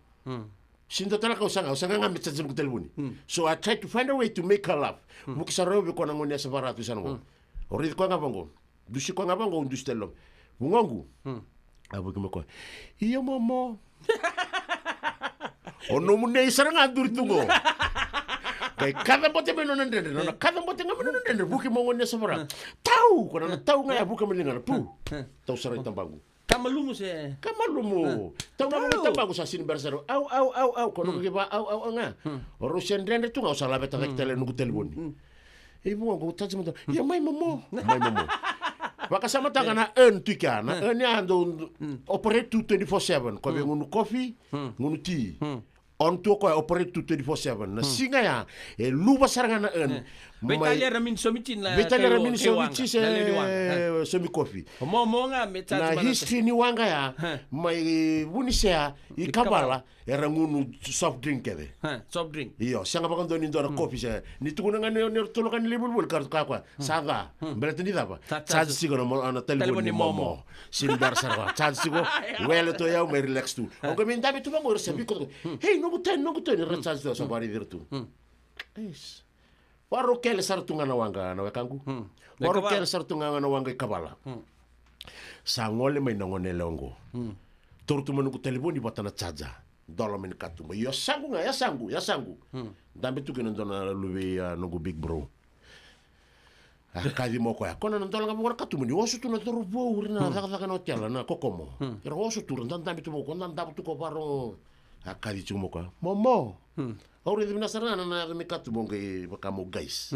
sinto talaga usang ngamit sa telefoni. So I tried to find a way to make her laugh. Mukisaraw ko nang ngunya sa barato sa ngo. Orit ko nga bango. Dusi ko nga bango dusi telo. Bungongu. Abu ko. Iyo momo. Ono mo ne isang adur tungo. Kay kada bote me non ndende, no kada bote nga non ndende. Buki mo ngunya sa barato. Tau ko na tau nga buka melinga pu. Tau saray tambangu. Kamalumu se. Kamalumu. Tahu nama kita bagus asin bersero. Au. Kono kiba au nga. Rusian rende tu nga usah labet tak tele nunggu telepon. Ibu aku tadi macam, ya mai momo. Baka sama tangana tika na nya ando operate 24/7. Ko be ngunu coffee, ngunu tea. On to ko operate 24/7. Na singa ya luba sarangana Betalia ramin somitin la. Betalia ramin somitin semi coffee. Mo nga meta na history ni wanga ya mai bunisea ikabala era ngunu soft drink kede. Soft drink. Iyo, siya nga bakang doon indora coffee siya. Nito ko na nga tulokan ni libul kakwa. Saga. Berarti hindi ba? Charge sigo na mo ano telefon ni Momo. Silver sarwa. Charge sigo. Well to yaw may relax tu. O kami dami tu bang or sabi ko. Hey, no guten. Recharge to sa bari dirtu. Yes. Waro kele sartunga na wanga na wakangu. Waro kele sartunga na wanga ikabala. Sa ngole may nangone longo. Tortu manuku telefon di batana charger. Dolo men katumba. Ya sangu nga, ya sangu. Dambe tu kena dona luwe nungu big bro. Kadi mo ko ya. Kona nandolo nga mo katumba ni osu tu na toro bo urina daka no tiala na kokomo. Era osu tu dambe tu mo ko dambe tu ko paro. Kadi tu mo ko. Momo. Ora de nasarana na me katumba ngai bakamo guys.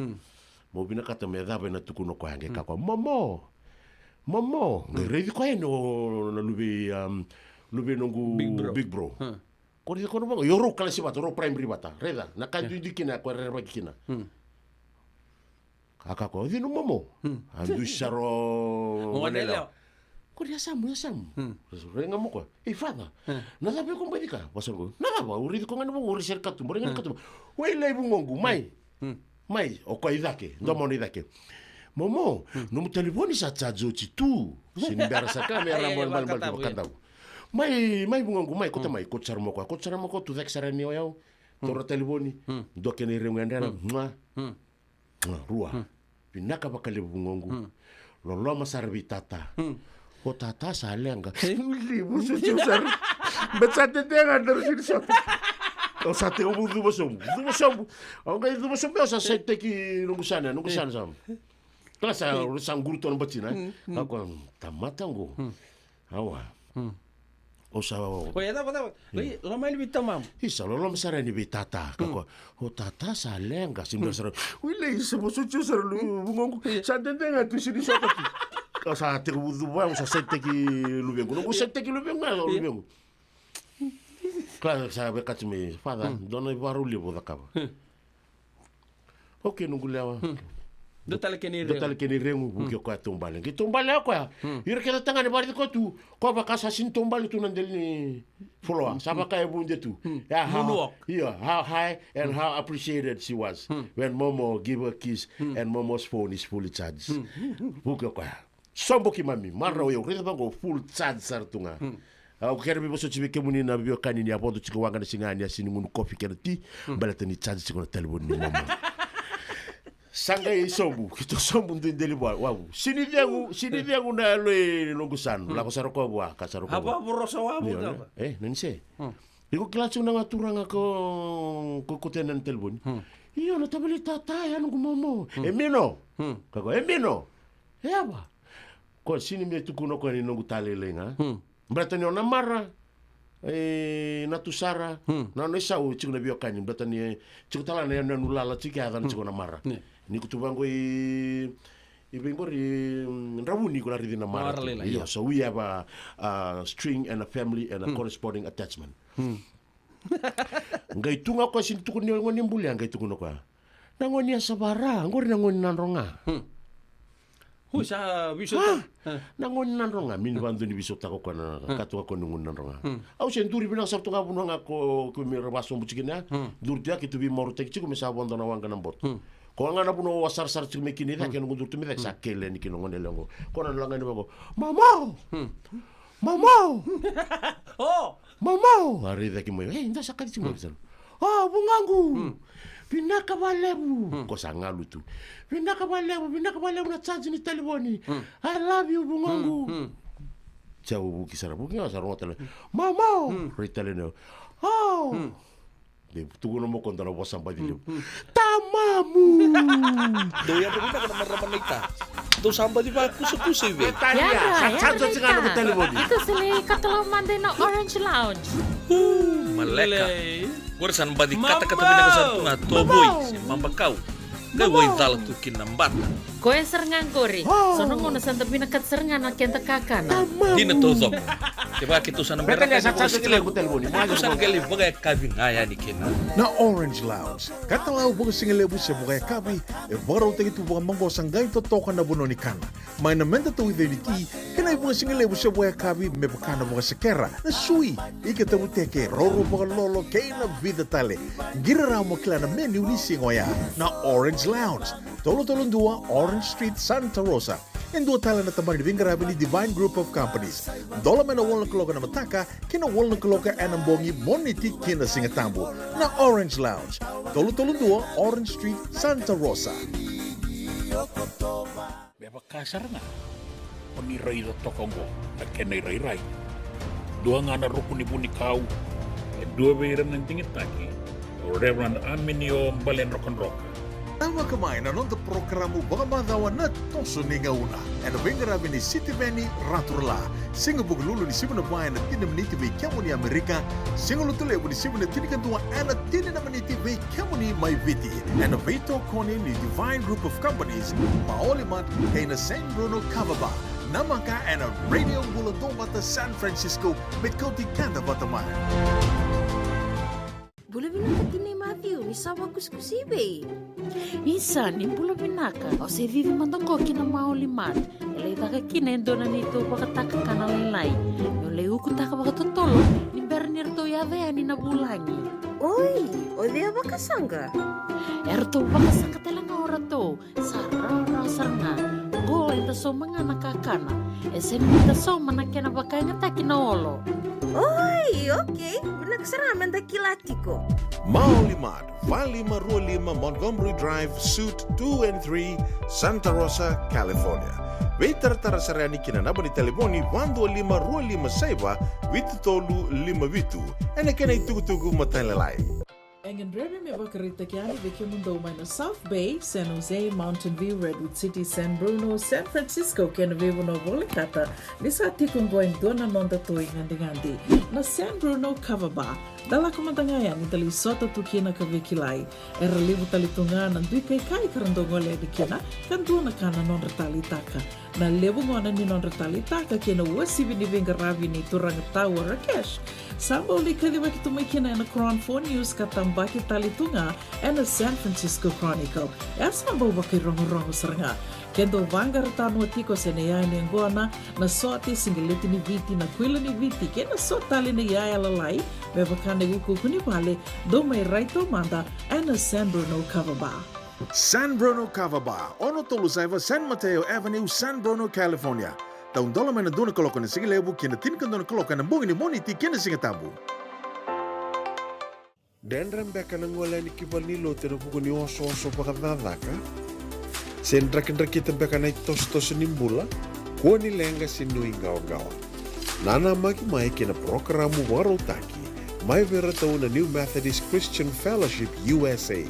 Mo bina kata me dava na tuku no ko hange ka ko. Momo. Ngai revi ko no na luwe nungu big bro. Kau dia kono bango, yoro kala si bata, ro primary bata, reda, na kanju dikina, kau reda kina. Kakak kau, dia no momo, andu saro manela. Kau dia samu. Renga mo ko, fada, nada be kau badika, pasal kau, nada ba, uri kau ngana bango, uri serkatu, morenga katu, wei lai bungongu, mai, o kau idake, domo idake. Momo, no telefoni sa chajo tu, sini biara saka, biara bal kandau. Mai bungongu mai kota mai kotsar mo ko tu dek sarani oyau tora telefoni do kene rengandana rua pinaka bakale bungongu lolo masarbi tata o tata salenga libu suci usar becate tenga dari sini o sate o budu bosom o ngai du bosom o sa sete ki nungu sana sam klasa sang guru ton batina aku tamatango awa Osawa. Ya dapat. Lama ini bita mam. Isa lo masara ni bitata. Kako. O tata sa lenga simba sara. Wile isa mo sucu sara lu bungongu. Sa tenga tu sini sota. Ka sa te budu ba sa sete ki lubengu. No sete ki lubengu na lubengu. Claro, sa be katme fada. Dona baru libo da kaba. Okay, nungu lewa. Dotale keni rengu buki ko tumbale. Ki tumbale ko ya. Ir ke tanga ni bari ko tu. Ko ba kasa sin tumbale tu nandel ni follow. Saba kay bunde tu. Yeah, how high and how appreciated she was when Momo give her kiss and Momo's phone is fully charged. Buki ko ya. Sombo ki mami, marra yo reda bango full charge sartunga. Au kere bi boso chibe kemuni na bio kanini apodo chiko wanga na singani asini ngunu coffee kere ti balata ni charge chiko na telefoni ni Momo. Sangai sombu, kita sombu ndeli wawu. Sini vyangu na loe nongusanu. La kasaroko bua, kasaroko. Apa borosa wabu apa? Nani se. Iko kilacu na ngaturanga ko tenan telefon. Iyo na tabeli tata ya nungu Momo. Emino. Kako emino. Apa? Ko sini me tukuno ko ni nungu talelenga. Berarti ni ona mara. Natusara. Na no isau chiko na biokani. Berarti ni chiko tala na nulala chiki adan chiko na mara. Ni kutubango ibengori rawuni ko lari na mara. Yeah, so we have a string and a family and a corresponding attachment. Ngai tunga ko sin tukuni ngoni mbuli ngai tukuno ko. Nangoni sabara, ngori nangoni nanronga. Husa bisota. Nangoni nanronga min bandu ni bisota ko kana katu ko nungun nanronga. Au senturi binang sabtu nga bunanga ko mi rabaso buchikina. Durtia kitu bi morute chiku mi sabondo na wanga nambot. Ko nga na puno wasar-sar chik mekini da kenu ngundur tumi da sakele ni kinu ngone lengo. Ko na langa ni bago. Mama. Oh, mama. Ari da kimo. Nda sakali chimo bisan. Bungangu. Pinaka balebu. Ko sangalu tu. Pinaka balebu na charge ni telefoni. I love you bungangu. Chau buki sara buki nga sara ngotele. Mama. Ritele no. Tugu no mo konta na wasang padilyo. Tamamu! Doya na kita kena marah-marah do samba di ba kusa-kusa ibe. Talia, sa tsaka na telefoni. Ito sila katulong mande na Orange Lounge. Maleka. Gurasan ba di kata-kata binagasan nga toboy si mambakaw. Gawin tala tu kinambat. Koe serengan kori. Sono ngono santa binakat serengan na kenta kakana. Di na tozok. Diba kito sa nambera ka sa telefoni. Ako sa ngali bagay kabin ngaya ni kina. Na Orange Lounge, katalaw buka singalebu siya buka kabi, baraw tayo ito buka manggo sanggay totokan na buno ni kana. May namenta to with ti, kanay buka singalebu siya buka kabi, may baka na buka sekera, na sui, ikatabu teke, roro buka lolo, kay na vida tale. Giraraw mo kila na menu ni singoya, na Orange Lounge, tolo-tolong dua, Orange Street, Santa Rosa. And dua tala na tamang nibingarabi ni Divine Group of Companies. Dola may na walang kaloka na mataka, kina walang kaloka anambongi moniti kina singatambo na Orange Lounge. Tolo-tolong dua, Orange Street, Santa Rosa. Beba kasar na. Paniray na tokongo na kenay ray-ray. Dua nga na rupuni-puni kau. dua beiram nantingit taki, Reverend Aminio Balen Rock. Tama kamain na nonton programu Bagamadhawa na toso ni ngauna. Ano bengarabi ni City Veni Raturla. Singa buglulu ni Simona Bayan na tinamniti may kiamo ni Amerika. Singa lutulewo ni Simona tinikantua ana tinanamaniti may kiamo ni Maiviti. Ano beito koni ni Divine Group of Companies. Maolimat kay na San Bruno Cavaba. Namaka ana Radio Buladong Bata San Francisco. Met kauti kanda Bataman. Bula binaka ni Matthew, ni sawa kuskusibe. Isa, ni bula binaka. O se vivi mandongo kina maolimat. Elay taka kinendo na nito pakataka kana lelay. Yung leu kutaka pakatotolo, ni bernir to yave ani na bulangi. Oi, o dia bakasanga. Erto bakasanga talaga ora to. Sarara saranga. Go enta so mga nakakana. Esen kita so manakena bakanya takina olo. Oi, okay. Nagsaraman dakilatiko. Maolimat, Valley Marua 5 Montgomery Drive, Suite 2 and 3, Santa Rosa, California. Veitartara sarani kinanaba ni telefoni 125 saiba 8358. Ene kena itugutugu matalalai. Engan Rebe me bakarita kiani veke mundo na South Bay, San Jose, Mountain View, Redwood City, San Bruno, San Francisco, kena vivo no volikata. Nisa tikong goeng dona nonda toi ngandi-ngandi. Na San Bruno Cavaba, dala kumantangayan ni tali sota tukina ka vekilai. Era libu tali tunga nandui kai karandongole di kena, kan dua kana non retali taka. Na lebu ngona ni non retali taka kena wasibi ni vengarabi ni turang tawa Rakesh. Sambo likali wakitu makina na Crown 4 News katambaki talitunga and the San Francisco Chronicle. Sambo baki rongo seranga. Kendo vangar tanu atiko senea ni ngona na soati singileti ni viti na kwila ni viti kena sotali ni yaya lalai bebakane uku kuni pale do may raito manda and the San Bruno Cavaba. San Bruno Cavaba, ono tolusaiva San Mateo Avenue, San Bruno, California. Taun dola mana dona koloka na sige lebu kena tinkan dona koloka na bungi ni moniti kena singa tabu. Dendram beka na ngola ni kibal ni lote na kuku ni oso pakadadaka. Sen drakin-drakin beka na itos ni mbula. Kuwa ni lenga sinu ingaw-gawa. Nana magi mai kena programu warotaki. Mai vera tau na New Methodist Christian Fellowship USA.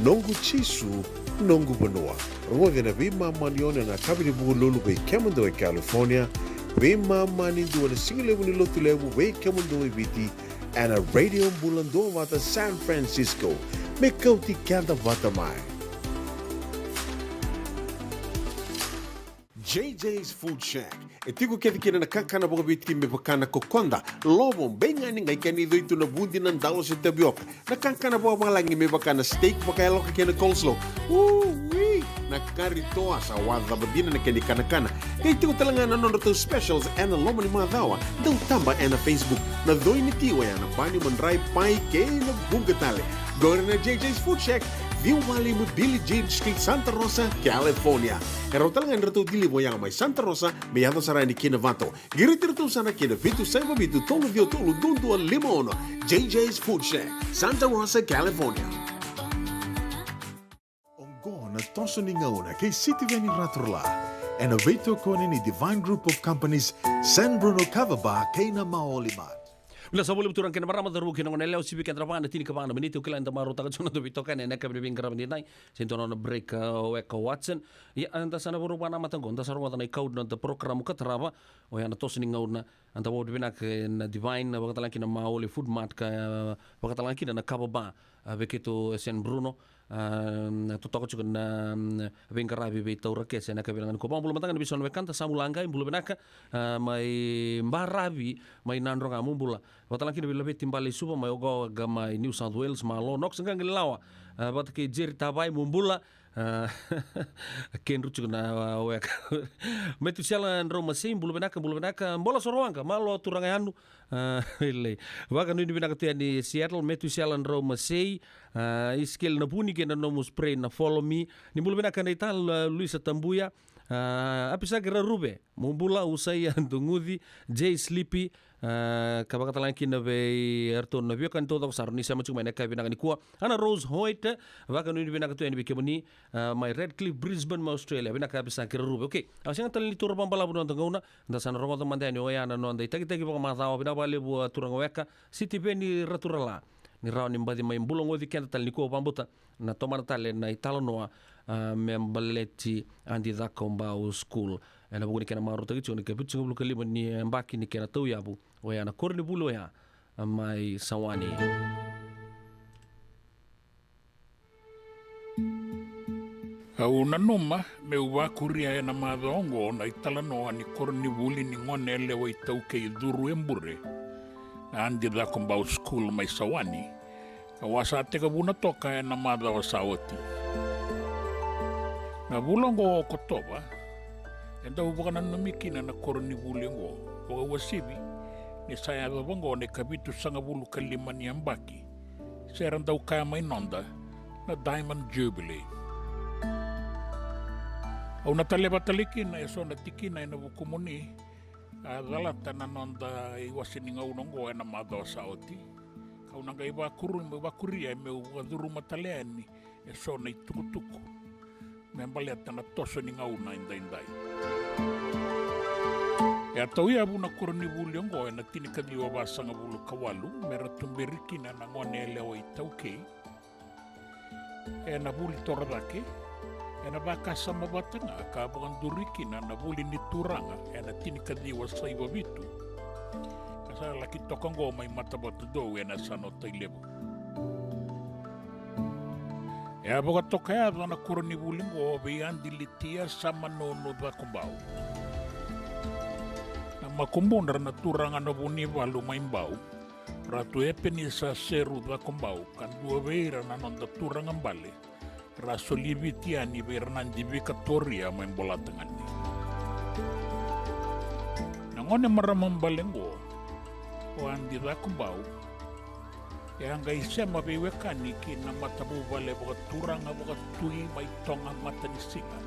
Nongu chisu, nongu benua. Ruwa na vima manione na kabini bugu lulu bei kemundo e California. Vima mani dua na singilewu ni lotu lewu bei kemundo e viti. And a radio bulando vata San Francisco. Me kauti kanda vata mai. JJ's Food Shack. E tigo kedi kena na kakana boga biti me bakana kokonda. Lobon benga ni ngai kani do itu na bundi nan dalos e tabioka. Na kakana boga malangi me bakana steak baka eloka kena coleslaw. Wee! Na karitoa sa wadha badina na keni kana. Kaya tigo talanga na nono specials and the lomani madawa. Daw tamba and na Facebook. Na doi ni tiwa ya na bani mandrai pai kaya na bunga tale. Gore na JJ's Food Shack. View Valley mo Billie Jean Street, Santa Rosa, California. Pero talagang rito dilibo yang may Santa Rosa, may ato sarani kinavato. Giritirito sana kinavitu sa mabitu tolo dio tolo dundo al limon. JJ's Food Shack, Santa Rosa, California. Ongo na toso ni ngauna kay City Veni Raturla. And a veto koni ni Divine Group of Companies, San Bruno Cavaba, kay na maolimat. Bila sa boleh beturang kena marama daru kena ngoneleo sibi kena rapang tini kapang menit ukila anda maru takat cuna tu bitokan ene kabri bingkara menit sento na break weka Watson ya anda sana baru pana matang anda sarwa tanai kau dan program katrava o ya na tos ni ngauna anda baru binak na Divine bakatalan kina maoli food mart ka bakatalan kina na Cavaba begitu San Bruno tu takut juga na bingkara bibi tau rakes ene kabilangan ko pang bulu matang bisa nwekan ta samulanga bulu benaka mai mbarabi mai nandro ngamu bula Watalan kina bila timbali supa mai ogo gama New South Wales malo nok senggang gelawa bat ke jeri tabai mumbula ken rucu na wek metu sialan Roma sim bulu benaka bola sorwanga malo turanga anu ile waka nu benaka tia di Seattle metu sialan Roma sei iskil na puni kena nomu spray na follow me ni bulu benaka na ital Luisa Tambuya apisa kira rube mumbula usai andungudi J Sleepy kabakatalan kina be erton na kan todo sarni sama cuma neka binaka ni kuwa ana Rose Hoyt vaka nu binaka tu NBK bani my Redcliffe Brisbane Australia binaka apisa kira rube okay asing tal ni tur pambala bu nonton ngauna nda sana rongo to mande ni oya na nonda itagi tagi pa matawa binaka bale bu turang weka city beni raturala ni rao ni mbadi mai mbulong odi kenta tal ni kuwa pambuta na tomar tale na italo noa membaleti andi da kombau school ena buguni kena maru tagi chuni ke pitching bulu kalima ni mbaki ni kena tau yabu oya na korni bulu ya mai sawani au nanoma me uwa kuria ena madongo na italanoa ni korni buli ni ngone lewa itauke iduru embure na andi da kombau school mai sawani kawasa teka buna toka ena madawa sawati na bulongo kotoba enda ubukana numikina na korni bulengo oga wasibi ni saya bongo ne kabitu sanga bulu kalima ni ambaki seranda ukaya mai nonda na Diamond Jubilee au na tale bataliki na eso na tiki na ina bukumuni galata na nonda iwasini ngaunongo ena madawa saoti kaunanga iba kuria me waduru mataleani eso na itukutuku membaliat na toso ni ngauna indai. Ya tau ya buna koroni buli ongo na tinikadi wa basanga bulu kawalu mera tumberiki na ngone lewa itauke. Na buli toradake na baka sama batanga ka banganduriki na buli ni turanga na tinikadi wa saiwa bitu. Kasa laki tokongo mai matabatu do na sano tailebu. Ya boga tokaya na koroni bulingo beyandi litia sama nono da kumbau. Na makumbondra na turanga na buni balu maimbau. Ratu epeni sa seru da kumbau kan dua beira na nonda turanga mbale. Raso libitiani beira nandi Victoria maimbola tengani. Nangone maramam balengo o andi da kumbau. Yang isema bewekani kina matabu vale boga turanga boga tui mai tonga matani singa.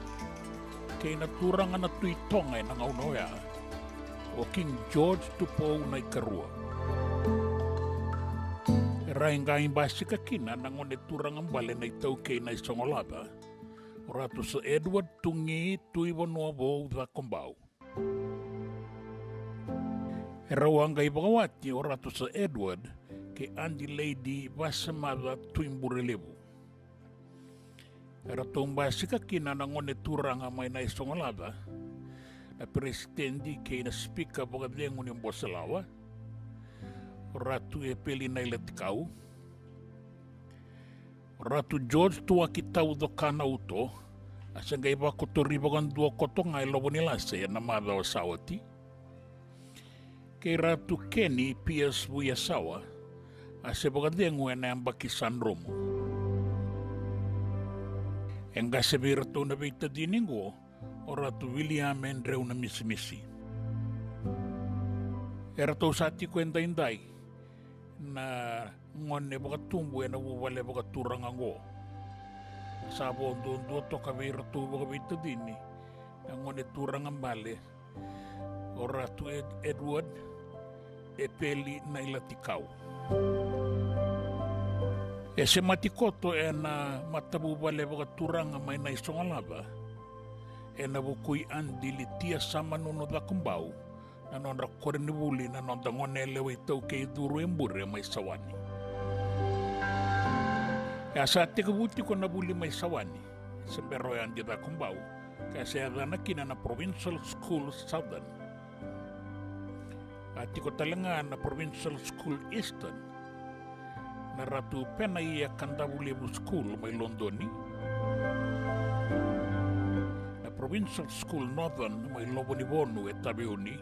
Kina turanga na tui tonga na ngaunoya. O King George tupo na ikarua. Rainga imbasika kina na ngone turanga mbale na itau kina isongolaba. Ratu sa Edward tungi tui wanua bo da kombau. Rawanga ibawati o ratu sa Edward ke andi lady basamada tuimburelebu. Era tomba sika kina na ngone turanga mai na isongolaba. Na presidenti ke na speaker boga dengu ni mbosalawa. Ratu e peli na iletikau. Ratu George tua kitau do kana uto. Asanga iba kotori bogan dua kotonga ilobo nilase na mada o sawati. Ke Ratu Kenny Pierce Buyasawa. Ase bogadengu ena ambaki Sanromo. Enga sebirto na beita diningo o Ratu William Andrew na misi-misi. Erato sati kwenda indai na ngone bogatumbu ena wale bogaturanga Sabo dondo toka beirto boga beita dini na ngone turanga mbale o Ratu Edward epeli na ilatikau. Se matikoto na matabu vale boga turanga mai na isongalaba na bukui andi litia sama nono da kumbau na nonda korni buli na nonda ngone lewe tau ke duru embure mai sawani. Sa te kebuti ko na buli mai sawani sembero andi da kumbau kasi adana kina na Provincial School Southern. Ati ko talenga na Provincial School Eastern. Na Ratu pena ia Kandabulebu School mai Londoni. Na Provincial School Northern mai Lobonibonu e Tabeuni.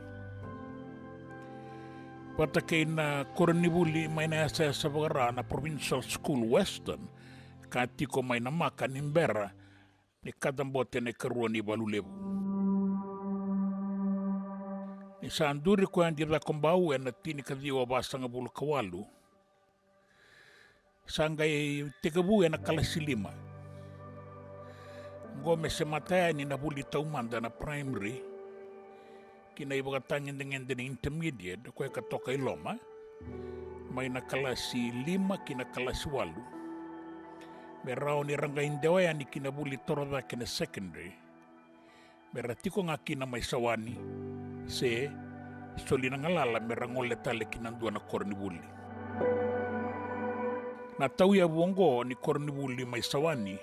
Pata kei na Koronibuli mai na asa sabagara na Provincial School Western. Katiko mai na maka nimbera ni kadambote ne karua ni Balulebu. Ni sanduri ko andi da kombau na tini kadiwa basanga bulu kawalu. Sanggai tegabu na kalasilima. Ngome se mataya ni na buli taumanda na primary. Kina iba katangin dengan intermediate. Ko katoka iloma. May na kalasi 5 kina kalasi 8. Merao ni ranga indewa ni kina buli toroda kina secondary. Meratiko nga kina may sawani. Se soli na ngalala merangole tale kinandua na kornibuli. Na tau ya buongo ni kornibuli may sawani.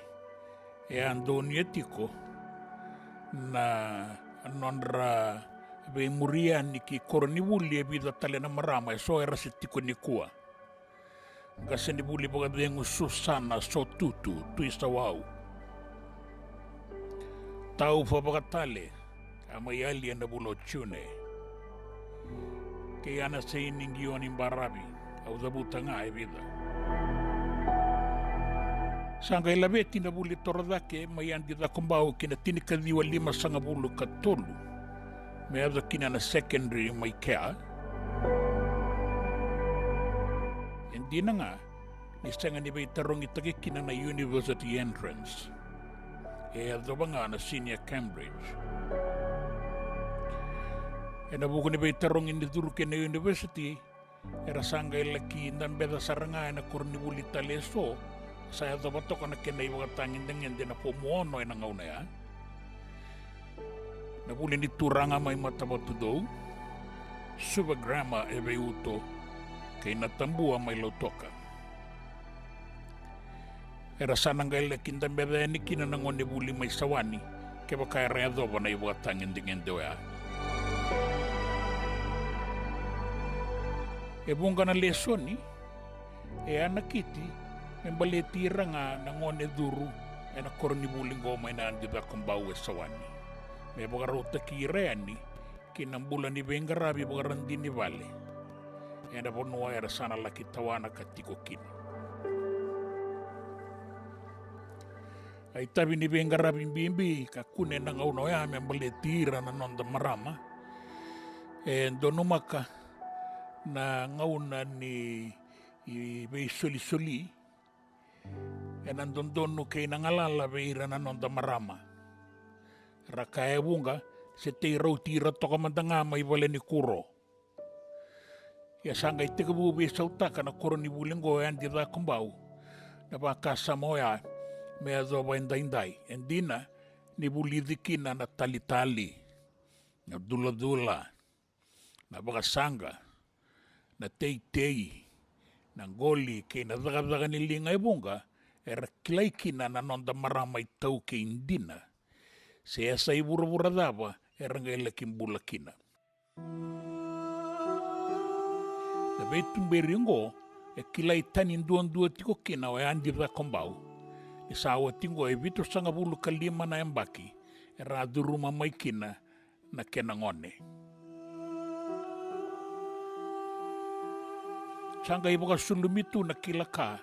E andoni etiko na nonra be muria ni ki kornibuli e bida tale na marama so era setiko ni kuwa. Kasi ni buli baga dengu susana so tutu tuisa wau. Tau fa baga tale ama yali na bulo chune. Ke ana se iningioni barabi au zabuta nga e bida. Sanga ilabeti na buli torodake mayandi da kumbao kina tinikadiwa 5 sanga bulu katolu. Meado kina na secondary may kea. Hindi na nga, nisanga ni Baitarong itagi kina na university entrance. E ado ba nga na senior Cambridge. E nabuko ni Baitarong iniduru kina university, era sanga ilaki indan beda saranga na kornibuli taleso, saya ado ba to ka na kina iwagatangin dengan din na pumuono na ngauna ya. Nabuli ni turanga may matabatu daw, suba grama ebe uto, kay natambua may lautoka. Era sanang gaila kindan beda ni kinanangon ni buli may sawani, kaya baka reado ba na iwagatangin dengan doya. Ebong ka na leson ni, anakiti, may baletira nga nangon duru, na kornibuling gomay na andida kong bawe sawani. May bagarota kirean ni, kinambulan ni Bengarabi bagarandi ni Vale. Na ponua era sana laki tawana katiko kin. Ay tabi ni Bengarabi bimbi, kakune na ngauno ya may baletira na nonda marama. Donumaka na ngauna ni Ibay soli-soli. Nandondonu kay nangalala beira na nonda marama. Rakaya bunga, se tira to kamandanga may wala ni kuro. Ya sangay tigabubi sa utaka na kuro ni bulingo yan dida kumbao. Nabakasa mo ya, may adoba inday-inday. Hindi na, nibulidikin na tali-tali, na dula-dula, na bakasanga, na tei-tei, ng goli kay nadagadaga nilingay bunga, era kilay kina na nonda maramay tau kay hindi na. Siya sa ibura-bura daba, era ngay laking bulakina. Nabay tumberinggo, kilay tanin duan-dua tiko kina o andi da kombao. Isawa tingo e vito sa nga bulu kalima na embaki, era duruma may kina na kenangone. Sangga iba ka sulumitu na kilaka,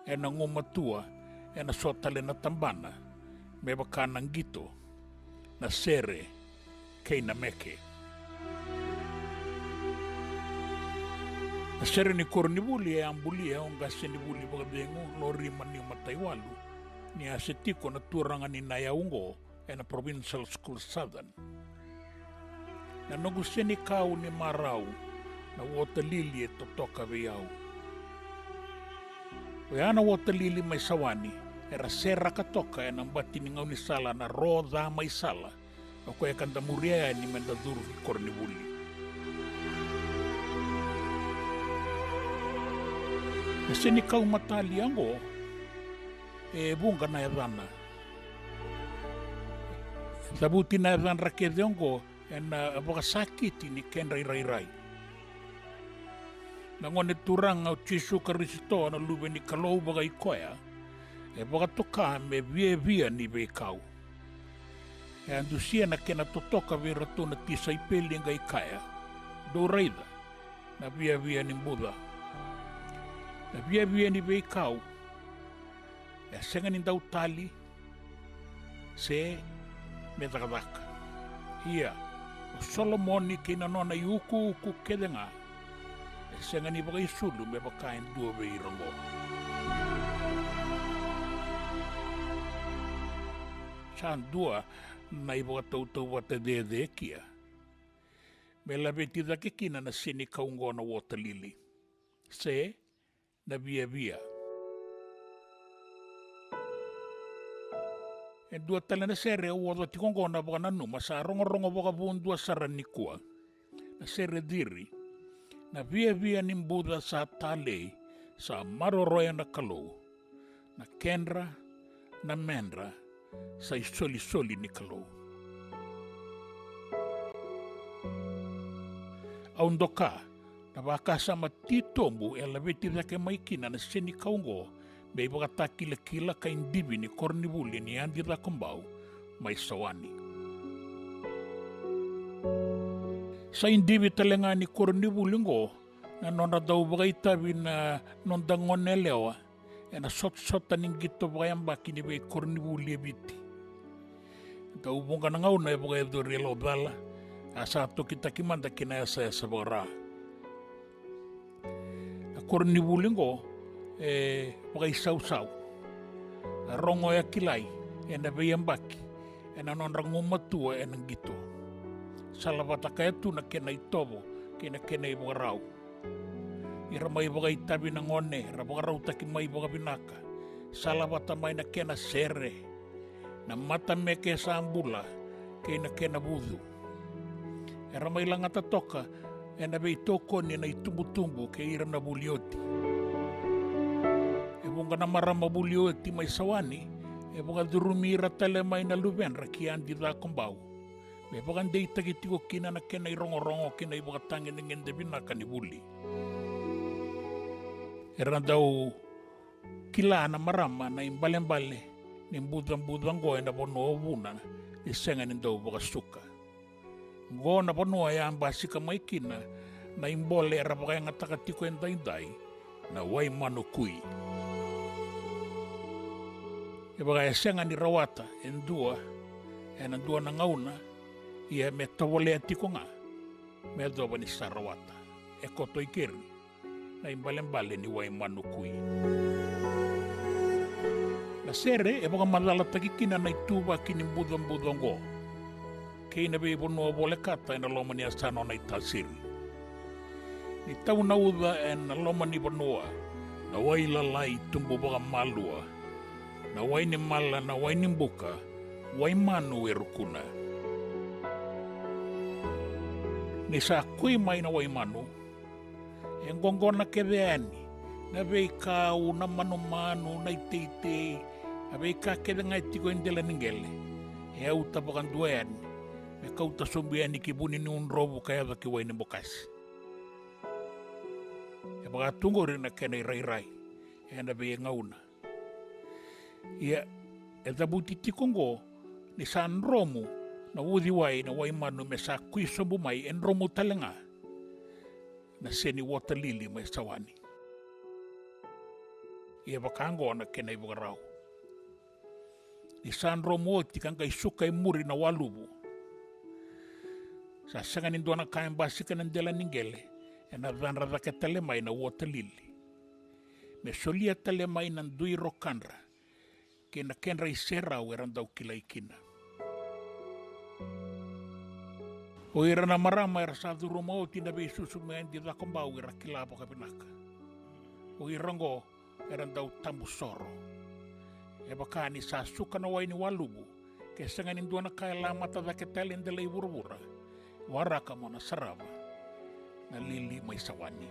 na ngumatua, na sotale na tambana, may baka nang gito, na sere, kay na meke. Na sere ni kornibuli ang bulia, ang gasi ni buli baka dengo, lori man yung mataywalu, ni asetiko na turangan ni Nayaungo, na Provincial School Southern. Na nagusya ni Kau ni Marau, na watalili ito toka viyaw. Kaya na watalili may sawani, era sera katoka yan ang batiningaw ni Sala na roda may sala, o kaya kandamuria ni Mendaduru ni Kornibuli. Kasi ni Kau matali ango, bunga na yadana. Sabuti na yadan rakede ango, na abakasakiti ni Ken Ray. Nangon turang au Jesu Kristo na lube ni kalau bagay koya, baka toka me via ni bekau. Andu siya na kena totoka virato na tisay peli ngay kaya, do raida, na via ni Buddha. Na via ni bekau, sengan daw tali, se metagdaka. Iya, Solomon ni kinanona yuku kede nga, sengan iba kay sulu may pagkain duwa bayirang mo. Saan dua na iba tau wata de kia. Me lawe tida ke kina na sini kaungo na water lily. Se na via. E dua tala na sere o wada tikongo na baka nanu masa rongo baka buon dua saranikua. Na sere diri na via nimbuda sa tale sa maroroya na kalou. Na kenra na menra sa isoli ni kalou. Aundoka na baka sama titombu e laveti dake maikina na seni kaungo me baka kila ka indivi ni kornibuli ni andi da kumbau mai sawani. Sa indivi talenga ni kornibuli ngo na nona dau baka itabi na nonda ngone lewa e na sot-sota ning gito baka yambaki ni bai kornibuli e biti. Dau bunga na ngauna e baka edo relo dala asa to kita kimanda kina asa sabara. A kornibuli ngo baka isau-sau. A rongo ya kilai e na bai yambaki e na nona ngumatua e nang gito. Salawata kaya tu na kena itobo kena i baka rau. Ira mai baka itabi na ngone, ra baka rau taki mai baka binaka. Salawata mai na kena sere, na mata meke sa ambula, kena budu. Ira mai langata toka, e na bei toko ni na itumbu-tumbu ke ira na bulioti. E bunga na marama bulioti mai sawani, e bunga durumi ira tale mai na lubenra ki andi da kumbau. Me baka ndei tagitiko kina na kena i rongo kena i baka tangi ngende binaka ni buli. Era dau kila na marama na imbale ni budang go na bono buna ni senga ni dau baka suka. Go na bono ya ambasi ka maikina na imbole era baka nga takatiko endai na wai manukui. E baka senga ni rawata endua na dua na ngauna ia me tawole atiko nga me doba ni sarawata e koto ikeri na imbale ni wai manukui. Na sere e baka malala takikina na ituba kini budang-budongo. Kei na bei bono bole kata na loma ni asano na itasiri. Ni tau na uda e na loma ni bonoa na wai lalai tumbu baka malua. Na wai ni mala na wai ni mbuka wai manu e rukuna. Ni sa kui mai na wai manu e ngongona keveani na bei kau na manu na iteite a bei ka kede ngai tiko indela ningele e au tapakan dueani me kau ta sombiani ki buni ni un robo kaya da ki wai ni bokasi e baka tungori na kena irai e na bei ngauna ia e tabuti tiko ngo ni san romu na udi wai na wai manu me sa kui sombu mai en romu talenga na seni water lily mai sawani. Ia bakango na kena i bukarau. Ni san romo tikanga isuka i muri na walubu. Sa sanga nindona kain basika nandela ningele e na dhanra dhaka tale mai na water lily. Me solia tale mai nan dui rokandra ke na kenra i serau e randau kila ikina. O ira na marama era sa durumo o tina bei susu me di da kombau ira kilabo ka pinaka. O irango era ndau tambu soro. E bakani sa suka na wai ni walubu ke sanga ni duana kaya lamata da ke tele ndele iburubura. Waraka mo na saraba na lili mai sawani.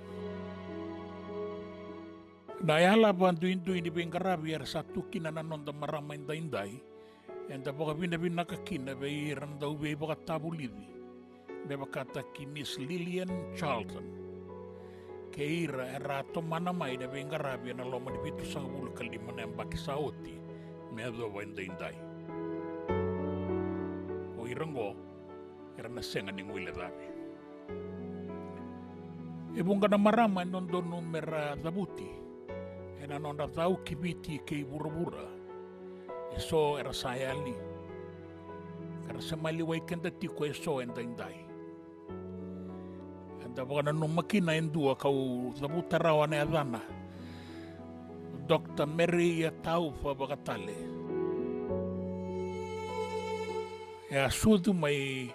Na yala bandu indu ini bengarabi era sa tukina na nonda marama indai enda baka bina kakina bei irandau bei baka tabulidi. Beba kata ki Miss Lillian Charlton. Keira era to mana mai na bengarabi na loma di bitu sa bulu kalima na mbaki saoti me do wende indai. O irango era na senga ni ngwile dabi. E bunga na marama non do numera dabuti. E na non da tau kibiti ke burubura. E so era sayali. Kara semali wai kenda tiko e so enda indai. Da baka na makina endua kau tabuta rawa na adana. Dr. Mary Taufa baka tale. E sudu mai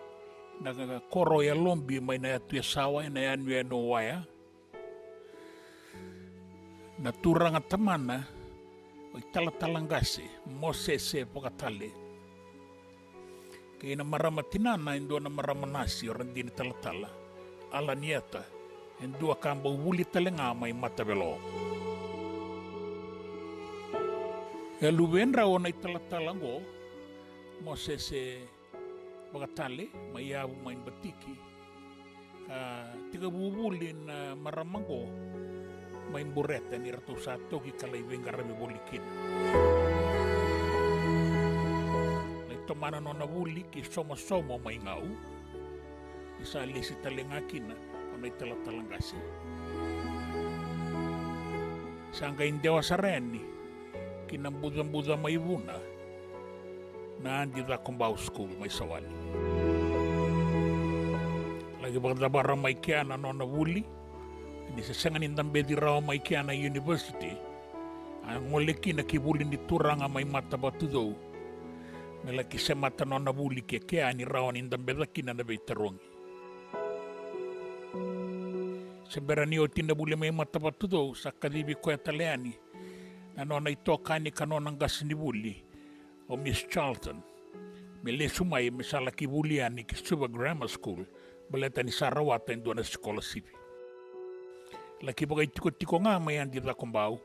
na koro ya lombi mai na atu sawa na anu ya no waya. Na turanga tamana o talatalangase mosese pokatale. Kaya na marama tinana indo na marama nasi orang dini talatala. Ala nieta indo akamba wuli talenga mai matabelo. E luwenra o na talatalango mosese pokatale mai abu mai batiki. Tiga bubulin maramango mai bureta ni ratu satu ki kalai wengarami bolikin. Lai tomana nona buli ki somo mai ngau. Isa lesi talengakina onai talatalangasi. Sangka indewa sareni kinambuza mai buna. Na andi da kumbau school mai sawali. Lagi berdabara mai kiana nona buli. Ni sesenganin tambe di rawa mai kiana university. Ngoleki na kibuli ni turanga mai mata batu dou. Melaki se mata nona buli ke ni rawa ni tambe lakina na beitarongi. Seberani o tinda buli mai mata batu dou sakadibi ko etaleani. Na nona itokani kanona ngasini buli. O Miss Charlton. Mele sumai misala kibuli ani ki Suba Grammar School. Baleta ni Sarawata in dona sekolah sipi. Laki bagai tiko nga mai andi da kumbau.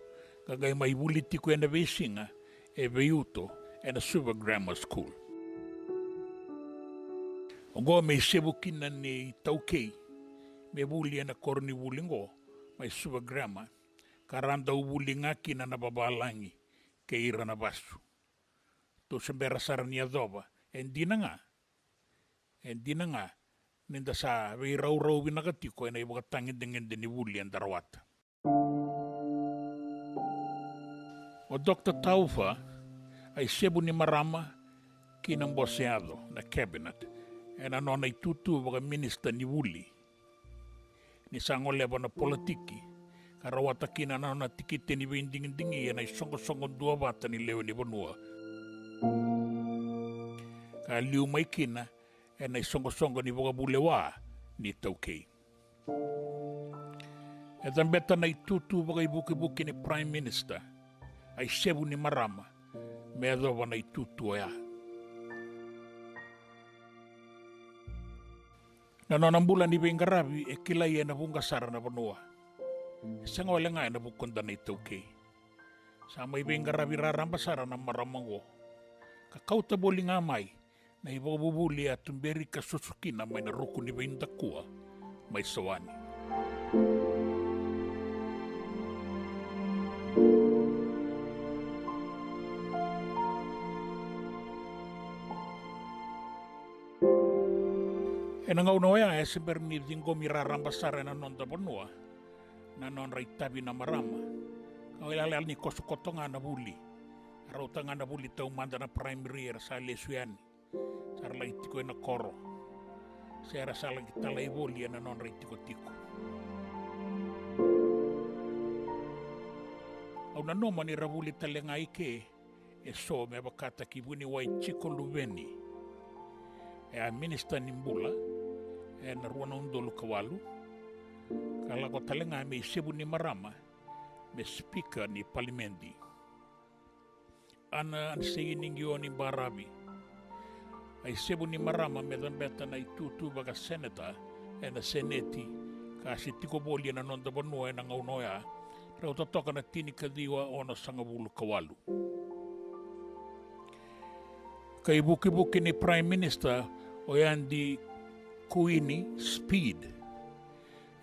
Gagai mai buli tiko ena vesinga. E veiuto ena Suba Grammar School. Ongo me sebukina ni taukei. Me buli ena korni bulingo. Mai Suba Grammar. Karanda ubuli ngaki na nababalangi. Keira na basu. To sembera sarani adoba. Endina nga. Ninda sa wei rau binakatiko ena iba katangin dengan deni buli ang darawata. O Dr. Taufa ay sebu ni marama kinamboseado na cabinet ena nona itutu baga minister ni buli. Ni sangoleba na politiki karawata kina nona tikite ni bindingin-dingi ena isongo-songo dua bata ni leo ni banua. Kaliu mai kina ena isongo-songo ni boga bulewa ni taukei. E tambeta na itutu boga ibuki-buki ni Prime Minister ay sebu ni marama me adoba na itutu ya. Nanonang bulan ni Bengarabi e kilay na bungasara na banua. Isang wala nga na bukonda na taukei. Sa may Bengarabi rarambasara na maramango. Kakauta boli nga may na ibabubuli at tumberi kasusuki na may naruko ni Baindakua, may sawani. E nangaunawaya seber ni dinggo mirarambasara na nonda banua na non raitabi na marama. Kawilalal ni kosukoto nga na buli. Arauta nga na buli tau manda na primary sa lesuyan. Sarla itiko na koro. Saya rasa lagi talai boli na non ritiko-tiko. Au na noma ni rabuli talenga ike e so me bakata kibuni wai chiko luveni. E a minister nimbula e na ruana undolu kawalu. Kala ko talenga me sebu ni marama me speaker ni parliamendi. Ana anseginingi ni barabi. Ay sebu ni marama me dambeta na itutu baga senata e na seneti kasi tiko boli na nonda banua e na ngaunoya rao totoka na tini kadiwa o na sangabulu kawalu. Kay buki-buki ni Prime Minister o yan di kuini speed.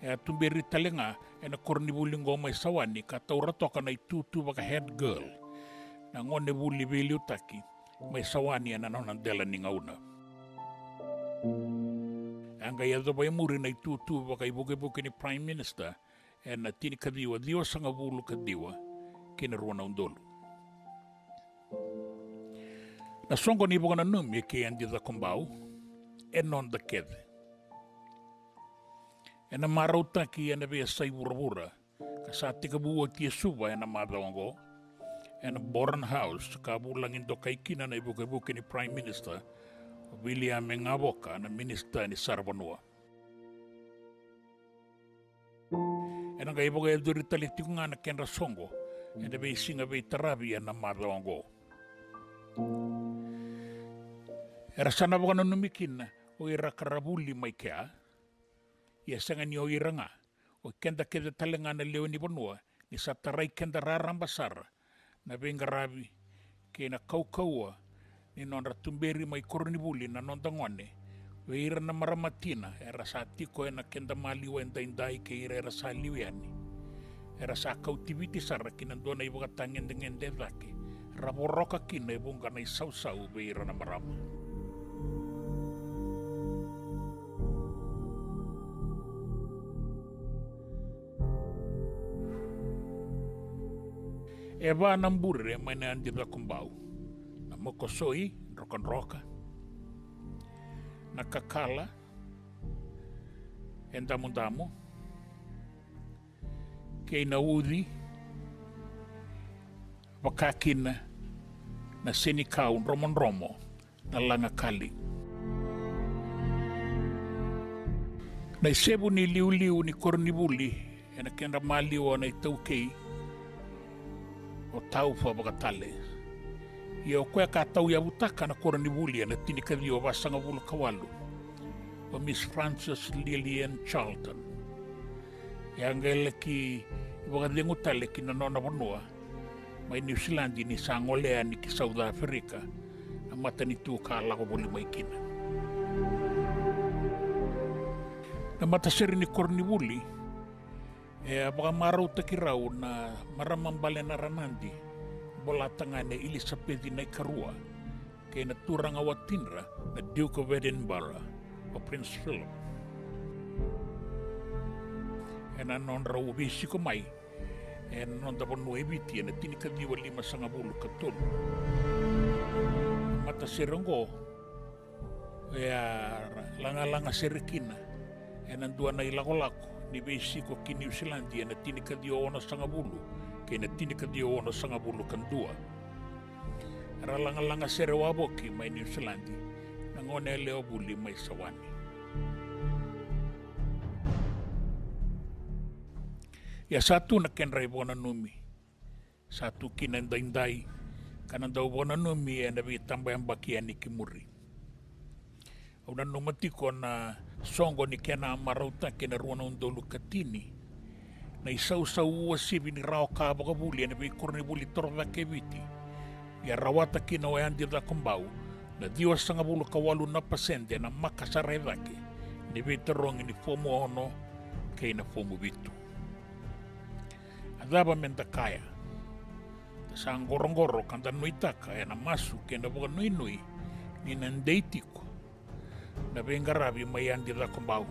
E atumberi talenga e na kornibulingo may sawani kataura toka na itutu baga head girl na ngone buli biliutaki may sawani na nanandela ni ngauna. Ang kaya ito ba yung muri na itutu baka ibuki-buki ni Prime Minister na tini kadiwa, diwa sa nga bulu kadiwa, kinaruan na undolo. Nasongko ni ibuka na numi kaya hindi da kumbao, non da kede. Na marauta ki na biya sa ibura-bura, kasati kabuwa ki suba na madawang na Boran House, kabulangin do kay kina na ibuki-buki ni Prime Minister, William Ngavoka na minister ni Sarvanua. Ena ga iboga eduri taliti nga na kenra songo, ena be singa be tarabi na madongo. Era sana boga na numikin o ira karabuli mai kea, ia sanga ni o ira nga, o kenda keda talenga na leo ni bonua, ni sa tarai kenda rarambasara, na bengarabi, ke na kaukaua, ni nonra tumberi mai koronibuli na nondangone, we ira na maramatina, era sa tiko na kenda maliwa endai ke ira sa liwiani. Era sa kautiviti sara kinandona iboga tangendengende vake, raboroka kina ibunga na isau-sau be ira na marama. Eva nambure maina andi da kumbau. Na mokosoi, roka. Na kakala, endamu-damu. Kei na udi, wakakina, na sinikau romon-romo, na langa kali. Na isebu ni liu-liu ni kornibuli, ena kenda maliwa na itaukei, o tau fa bakatale. Ia o koe ka tau ia butaka na koronibuli na tinikadi o wasanga bulu kawalu. O Miss Frances Lillian Charlton. Ia ngele ki ibagadengu tale ki na nona bonua. Mai New Zealand ni sangolea ni ki South Africa. Na mata ni tu ka lago boli mai kina. Na mata seri ni koronibuli. Baka marau takirau na maramambale na ranandi bola tangane Elizabeth na ikarua kaya naturang awatinra na Duke of Edinburgh o Prince Philip. Na non raw bisi ko mai non dabon no ebiti na tinikadiwa 5 katul. Mata seronggo langa serikina nandua na ilako-lako ni besi ko ki New Zealand na tinikadio ona sangabulu kay na tinikadio ona sangabulu kandua ralanga sere waboki mai New Zealand nangone leo buli mai sawani ya satu na kenrai bona numi satu kinandai kananda bona numi na bi tambayan bakian ni kimuri una numatiko na songo ni kena marauta kena ruana undolu katini na isau-sau sibi ni rao ka bakabuli na bi kornibuli torva keviti ya rawata kina o andi da kumbau na 2.5 na pasende na makasarevake ni bi terongi ni fomo ono kay na fomo bitu adaba menta kaya sa ngorongoro kanda nuitaka na masu kena buka nui ni nandeitiko na bengarabi mayandi da kumbau.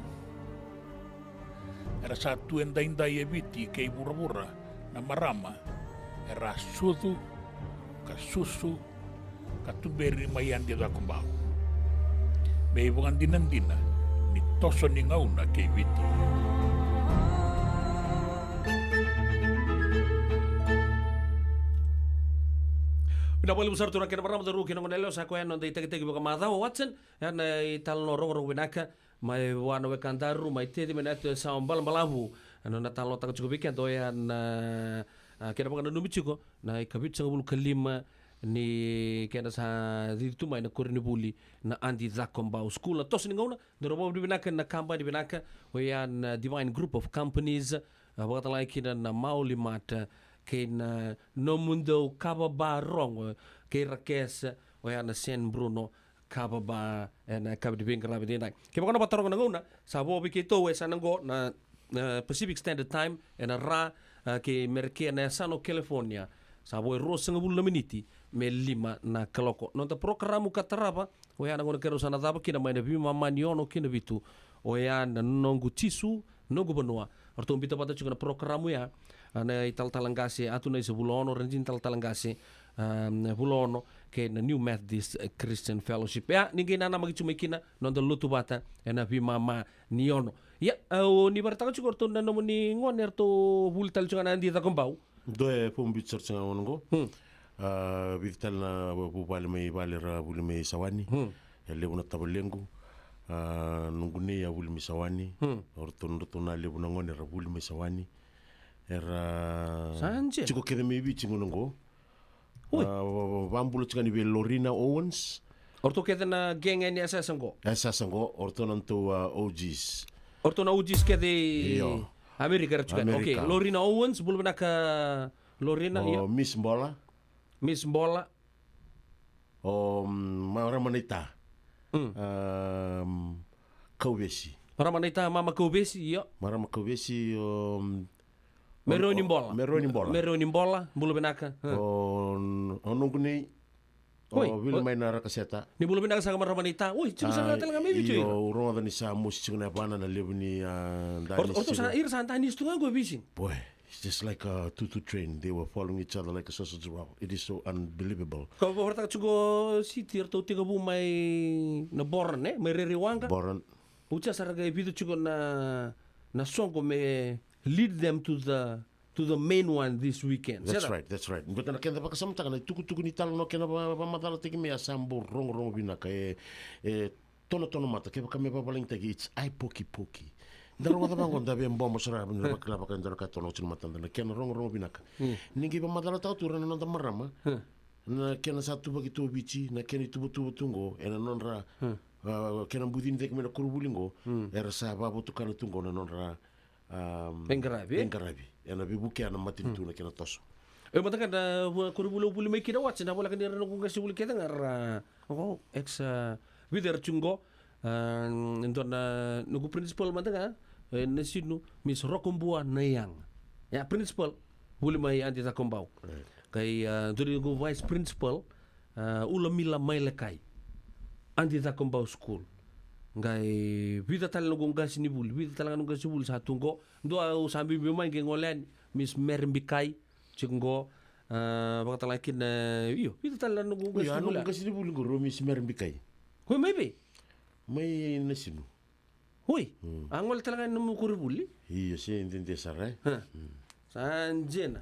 Era satu endai eviti kei bura-bura na marama era sudu kasusu katuberi mayandi da kumbau. Bei bukan dinandina ni toso ni ngauna kei viti. Pinapoli besar turun kena pernah berteru kena menelok saya kau yang nanti kita bukan mata Watson yang ital norong benaka mai wana wekandaru mai tedi menat sambal malabu anu natal tak cukup ikan tu yang kena bukan numi cukup na ikabit sangabul kelima ni kena sa itu mai na kurni buli na andi zakombau school tos ni ngona dorobo di benaka na kampanye di benaka yang Divine Group of Companies bukan lagi na mauli mata kena no mundo kababa rong ke rakes o yana San Bruno kababa na kabdi bing rabi dina ke bakona batarong nguna sabo bikito we sanango na Pacific Standard Time na ra ke merke na Sano California sabo ro sangabul na miniti me 5 na kaloko no ta programu kataraba o yana ngona kero sana daba kina mai na bi mama niono kina bitu o yana nongu tisu nongu banua orto bita pata chukuna programu ya na ital-talangasi atu na isabulono renjin tal-talangasi bulono ke na New Methodist Christian Fellowship ya ninguém nana magicumekina nonda lutu bata na bi mama niono ya o ni bartaka chukor to na no ni ngoner to bultal chukana andi ta kombau doe pombi churchinga ongo vital na bupale mai balera bulme sawani levu na tavalengu nungu nei a vuli misawani orto na levu na ngone ra vuli misawani era Sanje. chiko kede maybe chingunongo vambulu chikani ve Lorena Owens Orto keda na geng ni asasango. Sasango orto nanto OGs Orto na ujis kede Iyo. Amerika rachukan. Okay, Amerika. Lorena Owens bulu na ka Lorena o iyo. Miss Mbola Miss Mbola. o Maramanita Kauvesi Ramanita Mama Kobesi iyo. Marama Kauvesi Meroni Mbola. Meroni Mbola Meroni Mbola bulu benaka. o nungu nei Oi, o vile mai na rakaseta Ni bulu benaka sa Ramanita. Ui, cuma sa talaga mebi cuy. iyo ronga ni sa musi chingna bana na levu ni Orto sa ir sa antani stu ngo bisin. boy it's just like a tutu train they were following each other like a sausage roll it is so unbelievable Kau horta cugo city orto tiga bu mai na born mai reriwanga. Boran Ucha saraga epido cugo na songo me lead them to the main one this weekend. that's right but na kenda baka samta kana tuku ni talo no kena ba madala teki me asambo rongo binaka tono mata ke baka me babaling teki it's ai poki Ndaro wata bangon da bien bombo sara bin ba kala baka ndaro ka tono chin mata na kena rongo binaka ningi ba madala tau turana na marama na kena satu bagi tu bici na kena tu tungo ena nonra kena budin tek me na kurbulingo era sa babu tu kana tungo na nonra Engarabi. ena bibuke ana matin tu na kena toso Mata kada kurbulo bulu mai kira watch na bola kan dira nung kasi bulu kita ngar ex vider chungo ento na nugu principal mata ka na sinu Miss Rokumbua Nayang. Ya principal bulu mai anti ta kombau. Kai duri nugu vice principal ulamila mai lekai. Anti ta kombau school. Ngai vida tal nugu ngasi ni bulu, vida tal nugu ngasi bulu sa tunggo. Ndo sambi bimai ngengolen Miss Mermbikai Cinggo baka talakin iyo itu tala nunggu ya nunggu kasi ni bulu ngoro Miss Mermbikai hui maybe may nasinu hui angol talaga nunggu kuribuli iyo si intinte sarai sanjena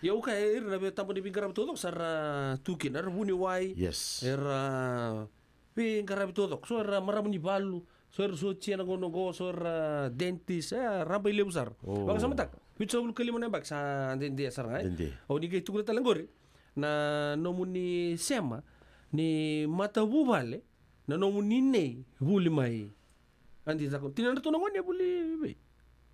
ya uka irna be tambo di bingara betodok sara tukin ar buni wai yes era bingara betodok so era maramuni balu so era so chena ngono so era dentist rampai lebusar baka samatak Pitso bulu kali mana bak sa dende sar ngai. O ni gitu kita langgori. Na nomuni sema ni mata bubale na nomuni nei buli mai. Andi takon tinan to ngone buli be.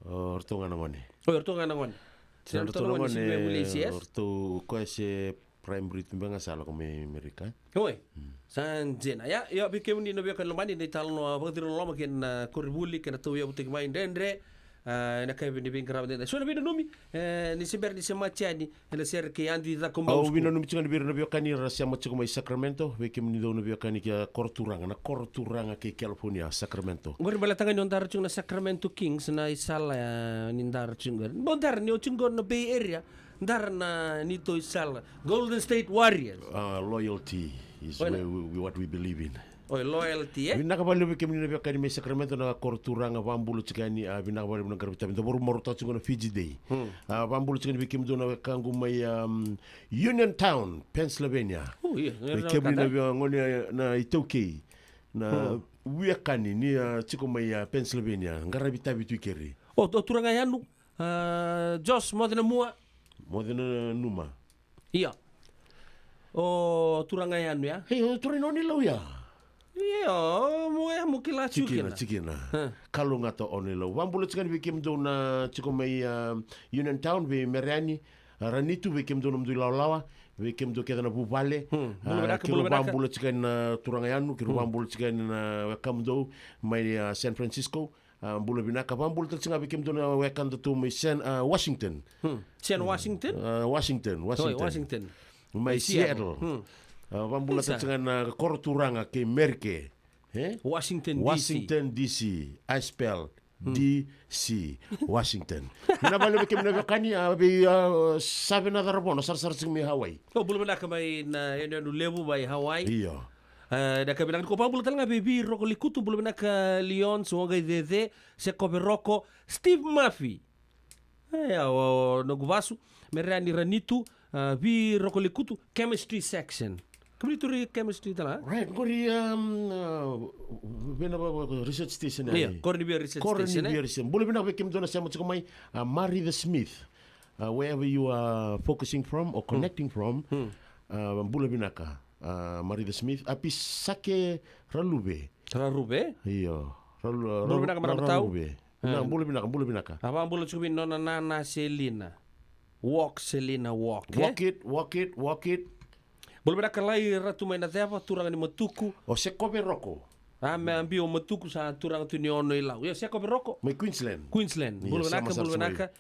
Orto ngone. Orto ngone. Tinan to ngone si buli sies. Orto ko ese primary timbanga sala ko me Amerika. Oi. San jena ya bikem ni no biakan lomani ni talno bagdiro loma ken koribuli ken to ya butik mai dendre. Na kai bini bin grave dentro. Sono bino numi ni sember ni semacani la ser che andi da combo. Au bino numi tsinga biro na biokani ra siamo tsiko mai Sacramento, we kim ni do na biokani kia korturanga ke California Sacramento. Ngor bala tangan yon dar na Sacramento Kings na isala ni dar tsinga. Bondar ni tsinga na Bay Area. Dar na nito isala Golden State Warriors. Loyalty is what we believe in. Oi loyalty Vinaka bali be kemni be kani me Sacramento na korturanga vambulu tsikani vinaka bali na garabita binda boru moruta tsingo Fiji Day. Vambulu tsikani be kemdo na kangu mai Uniontown, Pennsylvania. Be kemni na ngoni na Itoke na wiakani ni tsiko mai Pennsylvania garabita bitu keri. Oh turanga yanu Josh modena numa. Iya. Oh turanga yanu ya. Hey turino ni lo ya. Iya, mukila Cikina. Kalau ngata onelo. Wambulu tsikani bikim do na tsiko mai Uniontown be Meriani. Ranitu bikim do namdu lawa. Bikim do keda na bubale. Kilo wambulu tsikani na Turangayanu, kilo wambulu tsikani na Wakamdo mai San Francisco. Bulu binaka wambulu tsikanga bikim do na Wakanda to mai Washington. San Washington? Washington. Mai Seattle. Wambula tsikanga korturanga ke Merke. Washington DC. I spell DC Washington. Na balo be kemna be kani be sabe na darbono sar sing Hawaii. Oh bulu na kamay na yun lebu by Hawaii. Iyo. Da kabilang ko pa bulu talaga baby roko likutu bulu na ka Leon so gay dede se kobe roko Steve Murphy. No guvasu merani ranitu bi roko likutu chemistry section. Kami itu chemistry tala. Right, ko ri research station Iya, Cornibia Research Station. Cornibia Research. Boleh bina ke kim dona sa mo mai Mary the Smith. Wherever you are focusing from or connecting from, boleh bina ka Mary the Smith. Api sake Ralube. Ralube? Iya. Boleh bina ka marang tahu. Boleh bina ka. Apa boleh cubi nona Nana Selina. Walk Selina walk. Walk it. Boleh bina ka lai ratu mai na teapa turang ni matuku. O se kobe roko. Me ambi o matuku sa turang tu ni ono ilau. Ya se kobe roko. Mai Queensland. Boleh bina ka.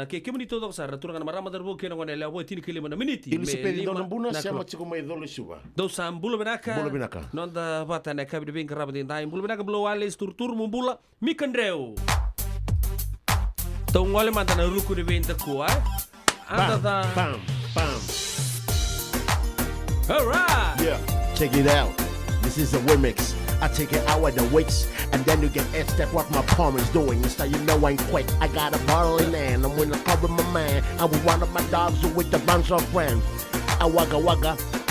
Ke mani todo sa turang na marama darbo ke ngone la bo tini kelima na miniti. Ili se pedi dona buna se ma chiko mai dole suba. Do sam bulu benaka. Nonda bata na kabi de bin karaba din dai bulu benaka blo wale struktur mumbula mikandreu. Tong wale mantana ruku de bin takua. Anda da Bam. All right. Yeah, check it out. This is a remix. I take it out of the wicks, and then you get asked at what my palm is doing. So you know I'm quick. I got a bottle in hand. I'm gonna cover my man. I'm with one of my dogs with a bunch of friends. I wagga,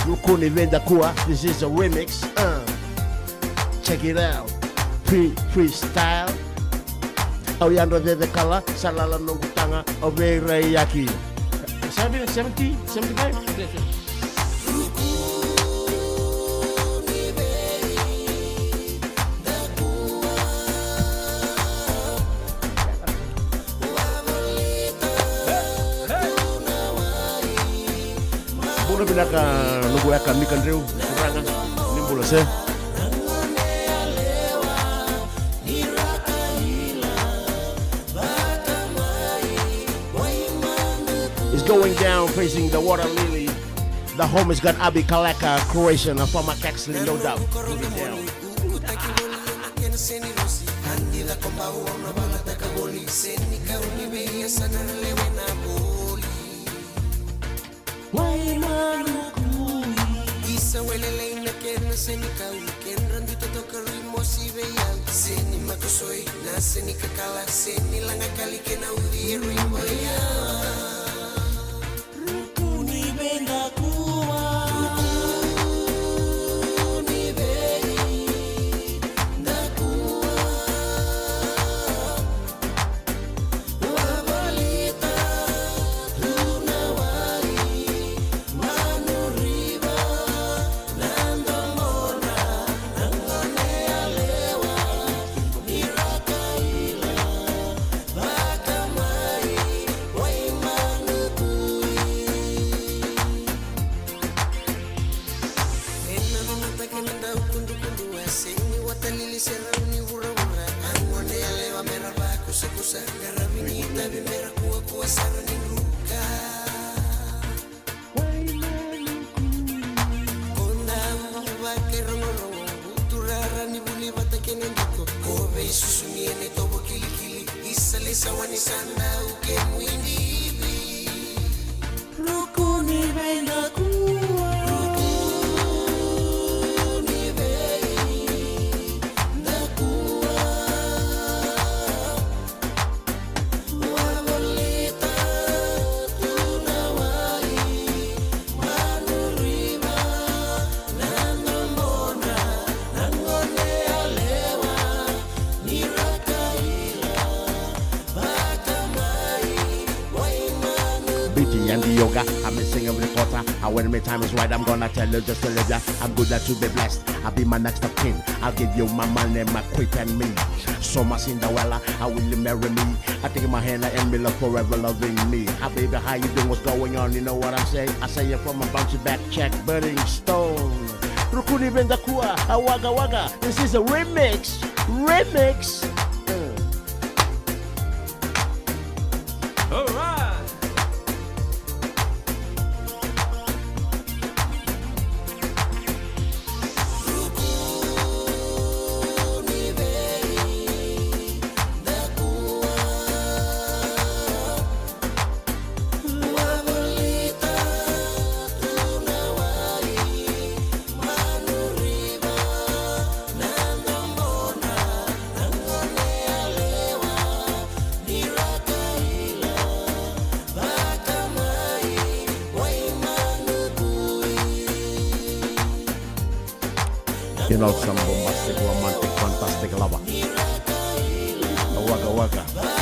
Rukuni Venda Kua. This is a remix. Check it out. Freestyle. Oriando de color. Salala no tanga. Overe yaki. 70, 75? Boleh pindah nunggu akan ni kan Riu kurangan ni boleh sih. It's going down facing the water lily. The home has got Abi Kaleka, Croatian, and former Caxley, no doubt. Moving down. Isa welele na kena seni kau ken randu toto karimo si beyal seni makusoi na seni kakala seni langa kali kena udi riboya rukuni benda kuwa rukuni beri da kuwa wabalita lunawari manuriba Yoga, I'm a singer with a quarter. And when my time is right, I'm gonna tell you just to live ya. I'm good at to be blessed. I'll be my next of kin. I'll give you my money, my quick and me. So my Cinderella, I will you marry me? I take my hand and be love forever loving me. Hi baby, how you doing? What's going on? You know what I'm saying? I say it from a bouncy back check, burning stone. Rukuni Bendakua, Awaga Waga. This is a remix. Remix. All right. original, some bombastic, romantic, fantastic lover. Waka waka.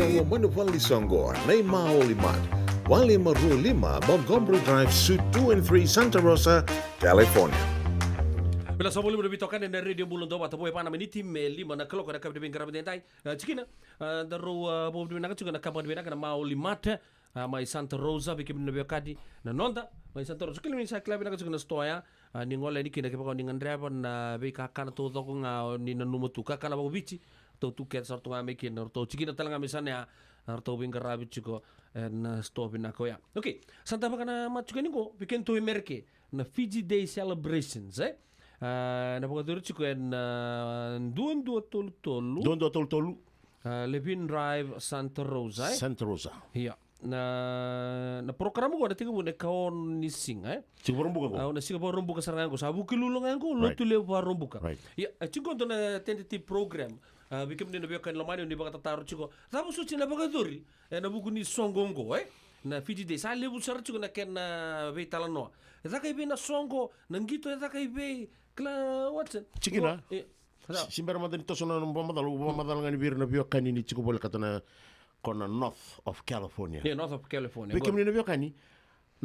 Songo, Manuvali Songo, Neymar Olimat, Wali Maru Lima, Montgomery Drive, Suite 2 and 3, Santa Rosa, California. Bila sa muli mo nabitokan na radio bulong daw at apoy pa namin itim lima na kaloko na kabit ng karapit tayo. Chikina, daro po na kachuga na kapag na Maulimat, may Santa Rosa, bikim na biyakadi na nonda, may Santa Rosa. Kailan sa klabi na kachuga na stoya, ni ngola ni kinakipako ni Andrea na bika kana to ko nga ni nanumutuka kana bago bici, to tuket sa tunga may kin to chikina talaga misalnya arto bing karabit chiko na stop na ko ya. Okay, Santa ba kana machuga ni ko, bikin to Amerike na Fiji Day celebrations, napakaduro chiko duan dua tolu Levin Drive Santa Rosa Santa Rosa iya na programa ko na tiga mo na kaon ni sing siguro rumbuka ko na siguro rumbuka sarangan ko sabu kilulungan ko lotu le pa rumbuka iya chiko to na tentative program bikim ni nabiyo kan lamani ni baka tataro chiko tapos suci na bakaduri na buku ni songongo na Fiji Day sa lebu sar chiko na ken na be talano esa kai be na songo nangito esa kai be kla Watson Chikina simbara madani toso na madalo ngani bir na biyo kanini chiko bol katana kona North of California. Yeah, North of California. Beke mni na biyo kani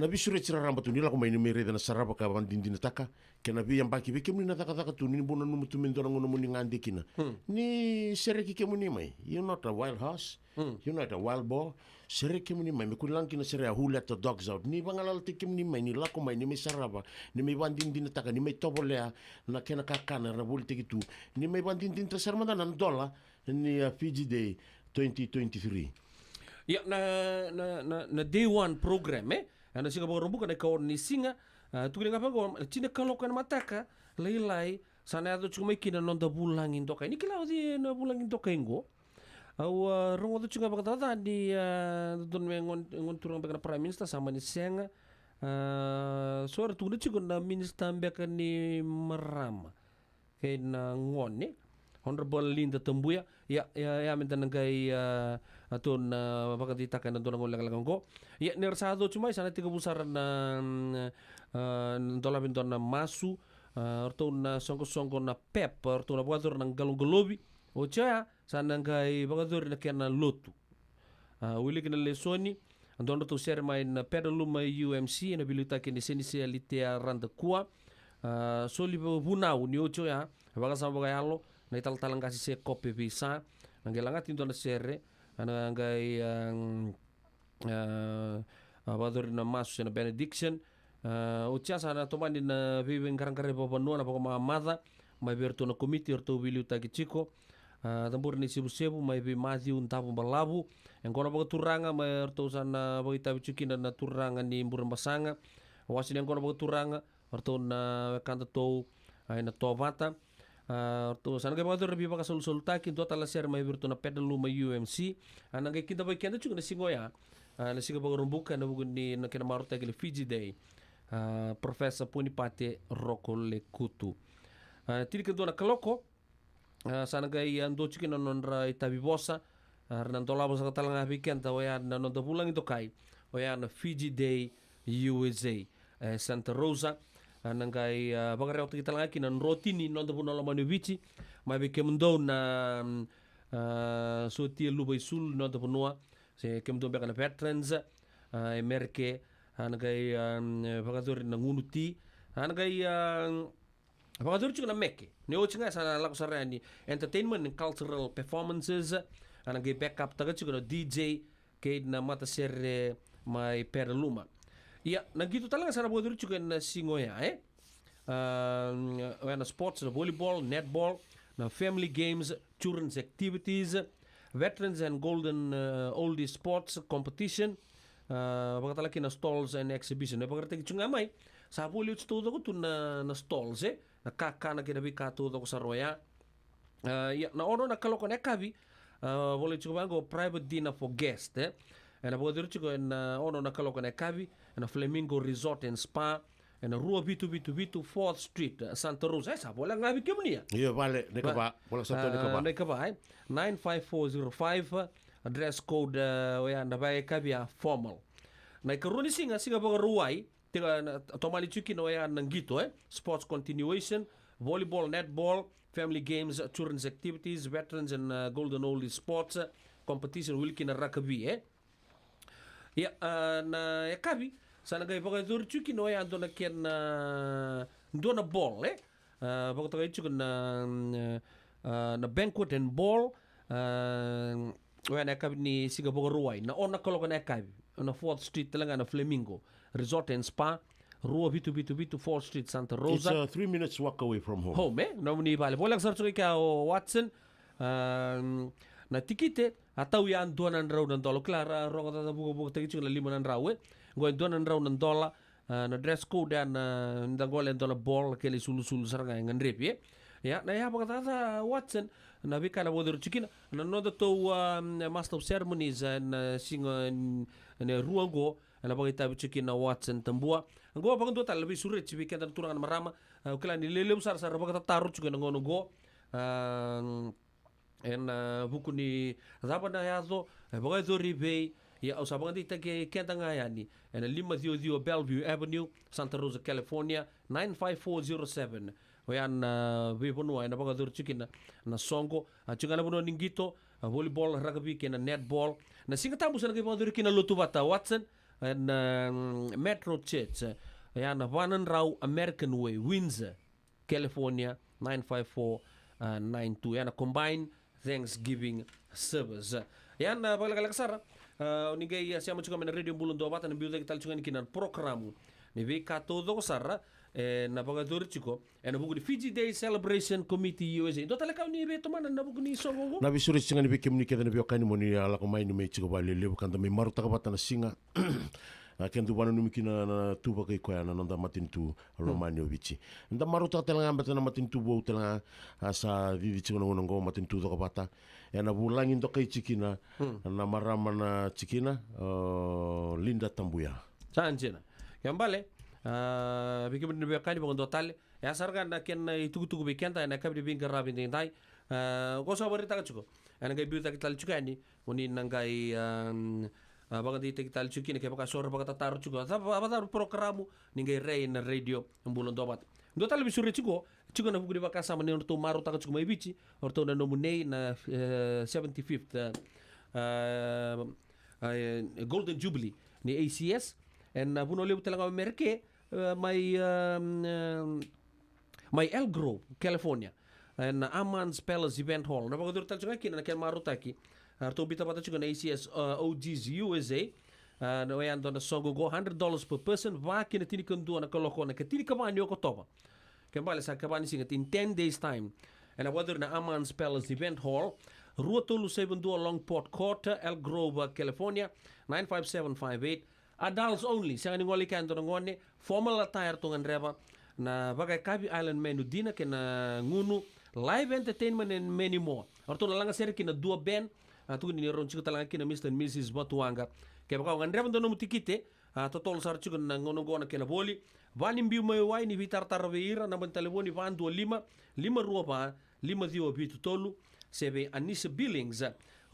na bisure chira ramba tu nila kumaini mere na saraba ka bandindi na taka kena biyo yambaki beke mni na taka tu ni bona numu tumendo ngono muni ngande kina. Ni sereki ke muni mai. You're not a wild horse. You're not a wild boar. Sereki muni mai mekulang kina sere who let the dogs out. Ni bangalal tiki muni mai ni lako mai ni mai saraba ni mai bandindi na taka ni mai tobolea na kena kakana na boli tiki tu ni mai bandindi na sarmada na dola ni Fiji Day 2023. Ya na day one program ana singa bago rumbuka na kaon ni singa tukile ngapa ko chine kalokan mataka lai sana ado chuma kina nonda bulangin doka ni kila di na bulangin doka ngo au rongo do chunga bakata di don ngon turang bakana prime minister sama ni senga suara tu chigo na minister mbeka ni marama kay na ngone Honorable Linda Tambuya ya minta nangkai atun bakatitakan na dolang ulang ko ya nersado cuma sana 3 besar na dola binton na masu atau na songko na pep atau na bagadur nang galong-galobi o cha sana nangkai bagadur na kena lotu wili kena lesoni andon to share main pedaluma UMC na bilita kini senisi alitea randa kuwa soli bunau ni ocho ya baga sama baga yalo na ital-talang kasi se kopi bisa nanggelangat tinto na sere nangay badur na masu na benediction ucia sana toman na bibing karang-karang papanua na pakamamada may berto na komite orto biliu tagi chiko tambur ni sibu-sibu may bi Matthew untapu balabu yang kono baga turanga may orto sana bagita bicukin na turanga ni mburang basanga wasin yang kono baga turanga orto na kanta to ay na tovata to sana kay bago rebi baka sul-sultakin to tala share may virtu na pedaluma UMC anang kay kinta bagyan to na singoya na siga bago rumbuka na bugun ni na kinamaruta kay Fiji Day Professor Punipate Rocco Lekutu tili ka do na kaloko sana kay ando chikin nonra itabibosa nan tolabo sa katalang abiken ta waya na non pulang ito kay waya na Fiji Day USA Santa Rosa nangkai bagareo kita lagi nan rotini non da puno lamani vici mai be kemdo na soti lubai sul non da puno se kemdo be kana veterans emerke nangkai bagadur na ngunuti nangkai bagadur chuna meke ne ochinga sana lako sarani entertainment and cultural performances nangkai backup taga chuna DJ ke na mata serre mai perluma ya nagitu talaga sana bago juga na singoya na sports na volleyball, netball, na family games, children's activities, veterans and golden oldies sports competition, pagkatalaki na stalls and exhibition. Pagkatagi chunga may sa puli ustudo ko tu na stalls na kaka na kinabi katudo ko sa roya. Ya na ono na kaloko na kabi boleh juga go private dinner for guests na pagkatiro juga na ono na kaloko na kabi na Flamingo Resort and Spa na Rua Bitu 4th Street Santa Rosa sa bola ngabi kemnia iya vale nekaba bola satu nekaba 95405 address code ya na bay kabia formal na karuni singa baga ruai tiga tomali chuki no ya nangito sports continuation volleyball netball family games children's activities veterans and golden oldies sports competition wilkina rugby ya na ya kabi sana gai bagai dur chuki no ya andona ken ndona ball bagai tagai chuki na banquet and ball na kabi ni siga bagai ruai na ona kaloka na kabi na 4th Street talanga na Flamingo Resort and Spa Rua bitu 4th Street Santa Rosa. It's 3 minutes walk away from home. Home na muni bale bolang sar chuki ka Watson na tikite atau yan $200 klara ronga tata buku tagi chuki na $500 goin $200 na dress code dan ndangole dola ball kele sulu saranga nganrep ya na ya bakata Watson na bika na bodur chikin na no to master of ceremonies na singa na ruago na bagita chikin na Watson tambua go bagan do tal lebih surit chibi kan turangan marama kala ni lele besar sar bagata taru chikin ngono go en buku ni zaba na yazo bagay ribe ya usabangan di take kenta ngayani en 500 Bellevue Avenue Santa Rosa California 95407 Wayan bibunua na baga dur chikin na songo chingana buno ningito volleyball rugby kena netball na singatabu sana ke baga dur kina lutu bata Watson na Metro Church ya na Vanan Rau American Way Windsor California 95492 ya na combined Thanksgiving service ya na bagalak sara ningay siamo chuka na radio bulun do bata na biuda kita chungan kinan programu ni vi kato do sara na bagador chiko na buku di Fiji Day Celebration Committee USA do talaka ni beto man na buku ni songo na bisuri singa ni bikim ni keda na biokani mo ni ala ko mai ni me chiko bale lebu kan me maru takabata na singa ken tu banu mi kina na tu ba kai ko na nda matin tu Romano Vici nda maru ta telanga bata na matin tu bo telanga asa di chiko no ngo matin tu do kabata na bulangin do kai chikina na marama na chikina Linda Tambuya sanjena yambale bikin ni bekani bangun total ya sarga na ken itu bikenta na kabri bin garabin dai ko so bari ta chuko ana gai biuta kital chukani muni nangai baga di kital chukini ke baka sor baga tatar chuko apa programu ningai rei na radio mbulon dobat do tal bi suri chuko na buku di baka sama ni orto maru ta chuko mai bici orto na nominate na 75th Golden Jubilee ni ACS en puno lebu talanga merke my El Grove California en Aman's Palace Event Hall na bago tal chunga kina na ken marutaki arto bita pata chunga na ACS OGs USA na wayan don songo go $100 per person va kina tini kandu na koloko na katini kamani ko toba kembali sa kabani singa in 10 days time en wadur na Aman's Palace Event Hall Ruotolu 72 Longport Court El Grove California 95758 adults only sa ngoli kanto ngone formal attire tungan reba na bagay Kabi Island menu dina kena ngunu live entertainment and many more orto na lang seri kina dua band tu ni ron chiko talanga kina Mr. and Mrs. Batuanga ke baka ngan reba dono mutikite totol sar chiko na ngono gona kena boli vanim biu mai wai ni vitar tarveira na ban telefoni van 25 rua pa 5 diwa bitu tolu sebe Anissa Billings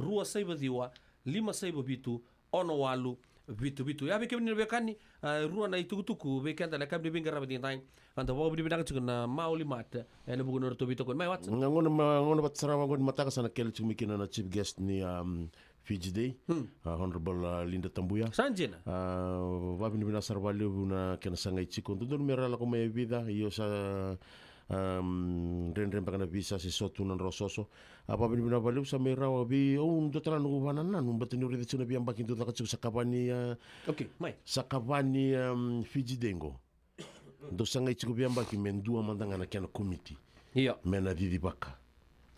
rua saiba diwa 5 saiba bitu ono walu bitu ya bikin ni bekani rua na itukutuku bekan tala kam di bingar rabatin tain anta bawa di bidang chukuna mauli mat ene bugun orto bitu kon mai wat ngono bat sarama gon mataka sana kel chumikina na chief guest ni Fiji Day Honorable Linda Tambuya sanjena babi ni bina sarvali na kena sangai chiko ndon mera la ko mai vida iyo sa ren pakana visa si sotu nan rososo apa bin bina balu sa mera bi do tala no banana no batini uri de chuna bi ambakin do taka sakabani okay mai sakabani Fiji Dengo do sanga ichigo bi ambaki mendua mandanga na kana committee iya mena didi baka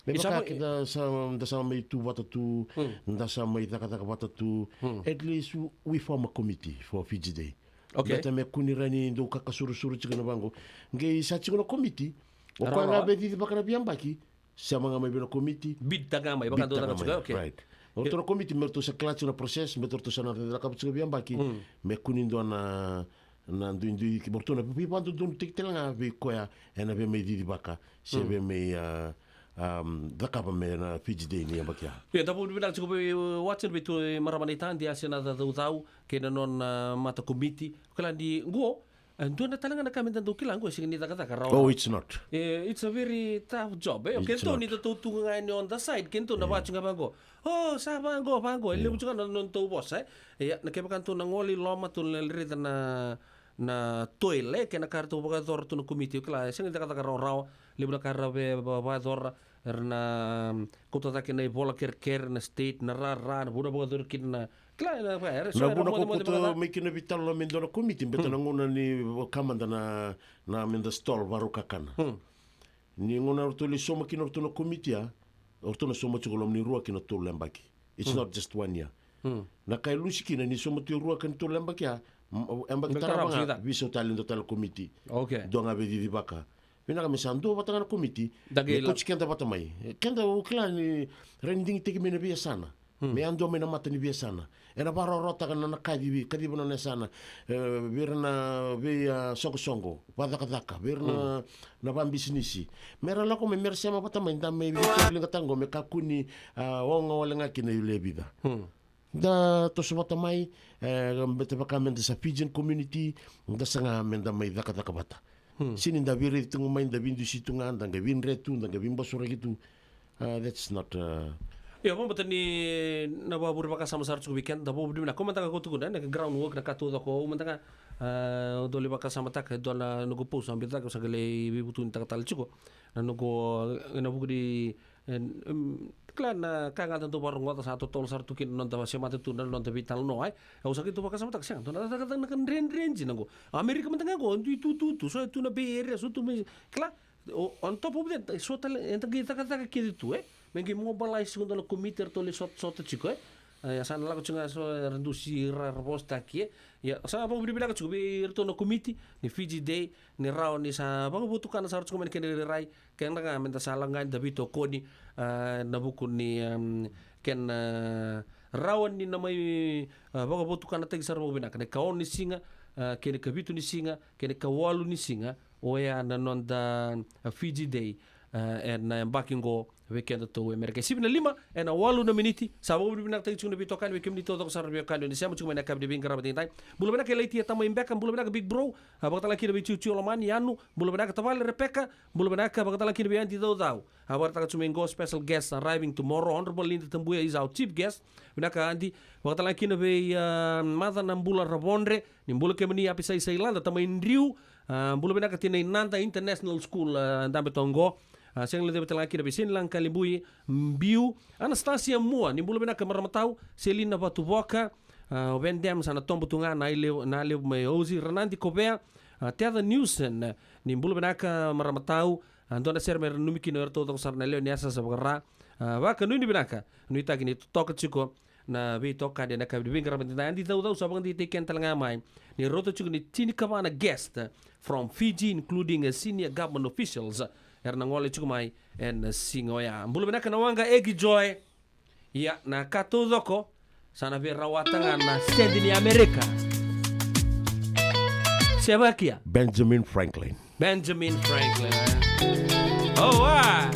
baka kita sa mai tu watatu ndasa mai taka watatu at least we form a committee for Fiji Day. Okay. Bata me kunirani ndo kakasuru-suru chikana bango. Nge sa chikana committee. Wakanga bedi bakana biambaki. Sama nga may bina committee. Bid taga may baka do na chika. Okay. Right. Orto committee merto sa clutch na process merto sa na ka chika biambaki. Me kunindo na ndu ki bortona pi pandu dun tiktel nga be koya ena be me di baka. Sebe me dakapa me na Fiji Day ni ambakia. Ya tapu bidang cukup watcher bitu maramanitan dia sena tau ke non mata committee kala di go Andua na talaga na kami tanto kilang ko sing nita kata karaw. Oh, it's not. It's a very tough job. Kento not. ni tutungan ngayon on the side. Kento na watch nga bago. Oh, sa bago. Ili mo juga non to boss nakipakan to nangoli loma to lirita na toile kena kartu baga dor to no committee kala sing nita kata karaw libra karabe baba dor na kota ta kena bola ker na state na ra na buda baga dor kina Na buna ko kuto may kinabital na mendo na committee beto nanguna ni kamanda na menda stall baru kakana. Ni nguna ortuli soma kina ortuna committee ortuna soma chukolom ni rua kina to lembaki. It's not just 1 year. Na kai lusi kina ni soma ti rua kina to lembaki embaki tarabanga viso talento tal committee. Okay. Donga be di baka. Pina kami sando batanga committee. Coach kenda batamai. Kenda ukla ni rending tiki mena biasana. Me ando me na mata ni biasana. Ena baro rota kana na kadi bona nesana. Birna be songo wadaka birna na ban bisnisi. Mera lako me mersema batamai nda me linga tango me kakuni wonga walenga kina yulebida. Da to so batamai bete bakamenda sa Fijian community da sanga menda mai daka bata. Sini nda biri tungu mai nda bindu situnga nda ngabin retu nda ngabin basura gitu. That's not Ya, mo batani na babur baka sama sar weekend da bobu na komanta ka kutu na ground work na katu da ko manta ka doli baka sama tak do na nugo pus ambil tak sa gale bibutun tak tal chuko na nugo na bugdi klan na kanga tanto barong wata satu tol sar tukin non ta sema tu na non ta vital no ai au sakit tu baka sama tak siang to na tak na kan range na go Amerika manta go tu so tu na be area so tu me kla on top of that so tal enta kita kata kiri tu mengi mobilize segundo no committee to le sot chico ya sana la kucunga so redusi raposta kia ya sa apa bibila ka chubi to no committee ni Fiji Day ni rao ni sa bang butukan sa harus komen kene rai ken nga menta sala nga dabito koni na buku ni ken rawan ni na may bang butukan na tag sa ro bina kene kaon ni singa kene kabito ni singa kene kawalu ni singa oya na nonda Fiji Day na embarking go weekend to Amerika. Sibina 5 na 8 miniti. Sababu binak tayo chung nabito kan weekend dito to sa review kan ni siya mo chung manakab di bingkara batin tay. Bulo bina kay late tama imbek bulo bina big bro. Bakta laki na chuchu laman yanu. Bulo bina tawal Rebecca. Bulo bina bakta laki na anti daw daw. Bakta chumingo special guest arriving tomorrow. Honorable Linda Tambuya is our chief guest. Bina ka anti bakta laki na mata nambula rabondre. Nimbulo kay mani apisa sa Ilanda tama indriu. Bulo bina ka tinay Nanta International School dambe tongo. Siyang lede betul lagi dari sini lang kalibui Biu Anastasia Mua ni bulu bena kamaramatau Selina Batuboka Wendem sana tombutunga na ileu mai Ozi Renandi Kobea Tiada Newsen ni bulu bena kamaramatau Antona sermer numiki no erto tong sarna leo niasa sabagara Waka nuni bena ka nui tagi ni toka chiko na bi toka dia nak di bingkar bentina andi tahu sabang di teken talanga mai ni roto chiko ni tini kamana guest from Fiji including senior government officials ngole chukumai en singoya mbulu bena kana wanga egi joy ya na katu doko sana vera watanga na stendi ni Amerika siapa kia Benjamin Franklin oh wow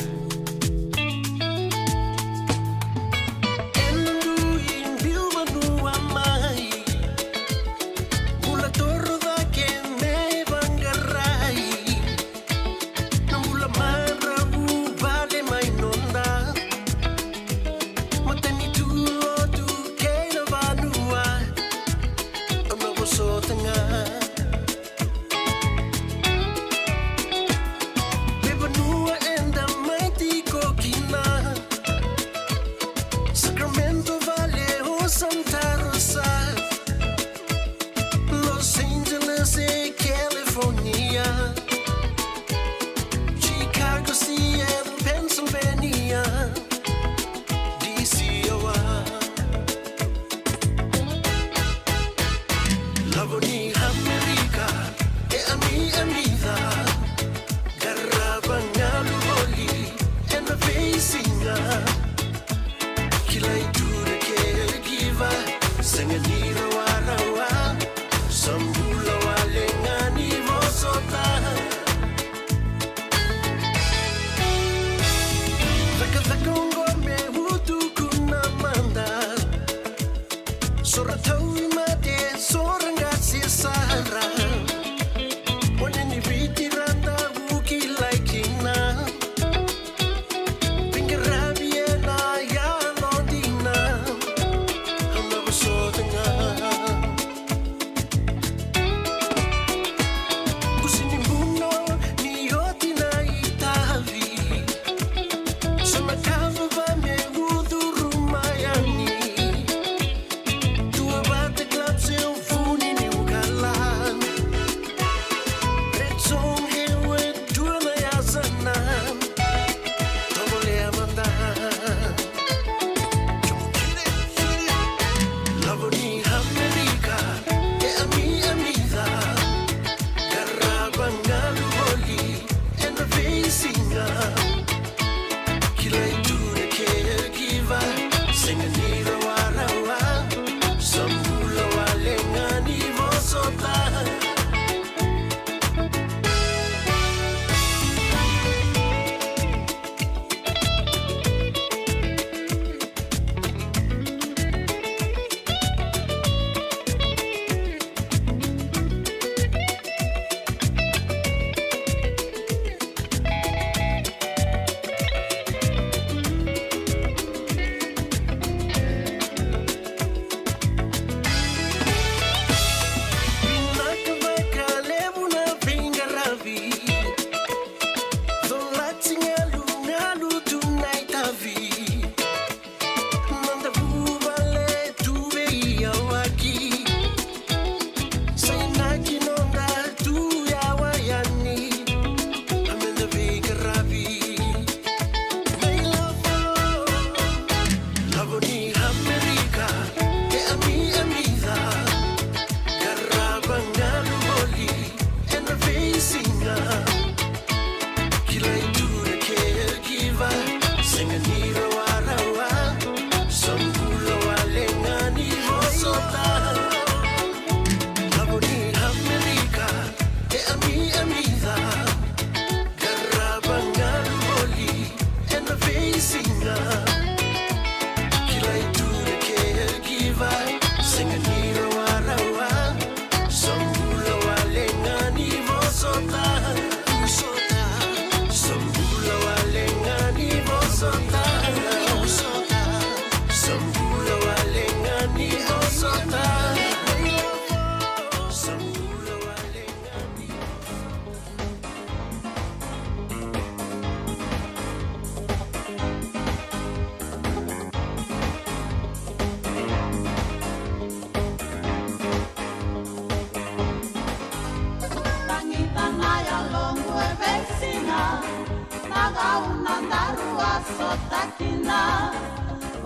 sotakina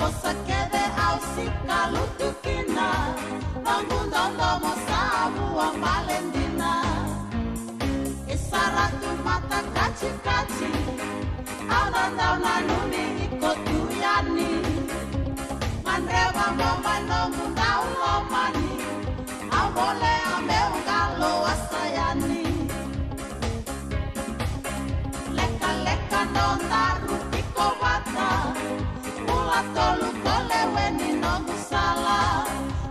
Osa kede au sikalutukina Bangundondo mosabu ang malendina Isaratu mata kaci-kaci Aunandau nanuni ikotuyani Manrewa momano mundau lomani Abole ameu galo asayani Leka-leka nondaru piko bata Mula tolu koleweni nogu sala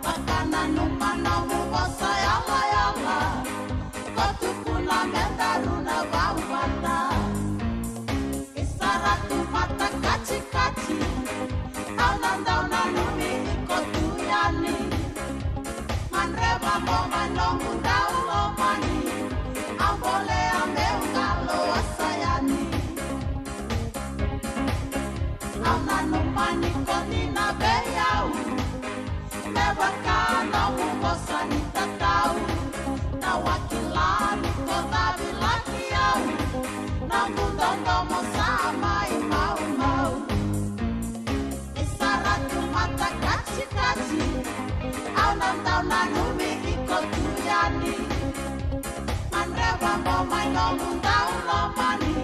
Makana numa nogu bosa yala-yala Kotukuna mendaruna bau bata Isaratu mata kaci-kaci Aunandau nanumi ikotuyani Manreba momano mundau lomani Ambole ameu galo asayani Aunanu mani konina beyau Mebaka nomu bosani tatau Nawakilani kodabi laki au Namundondo mosama imau-mau Isaratu mata kaci-kaci Aunandau nanumi ikotuyani Manreba momai nomundau lomani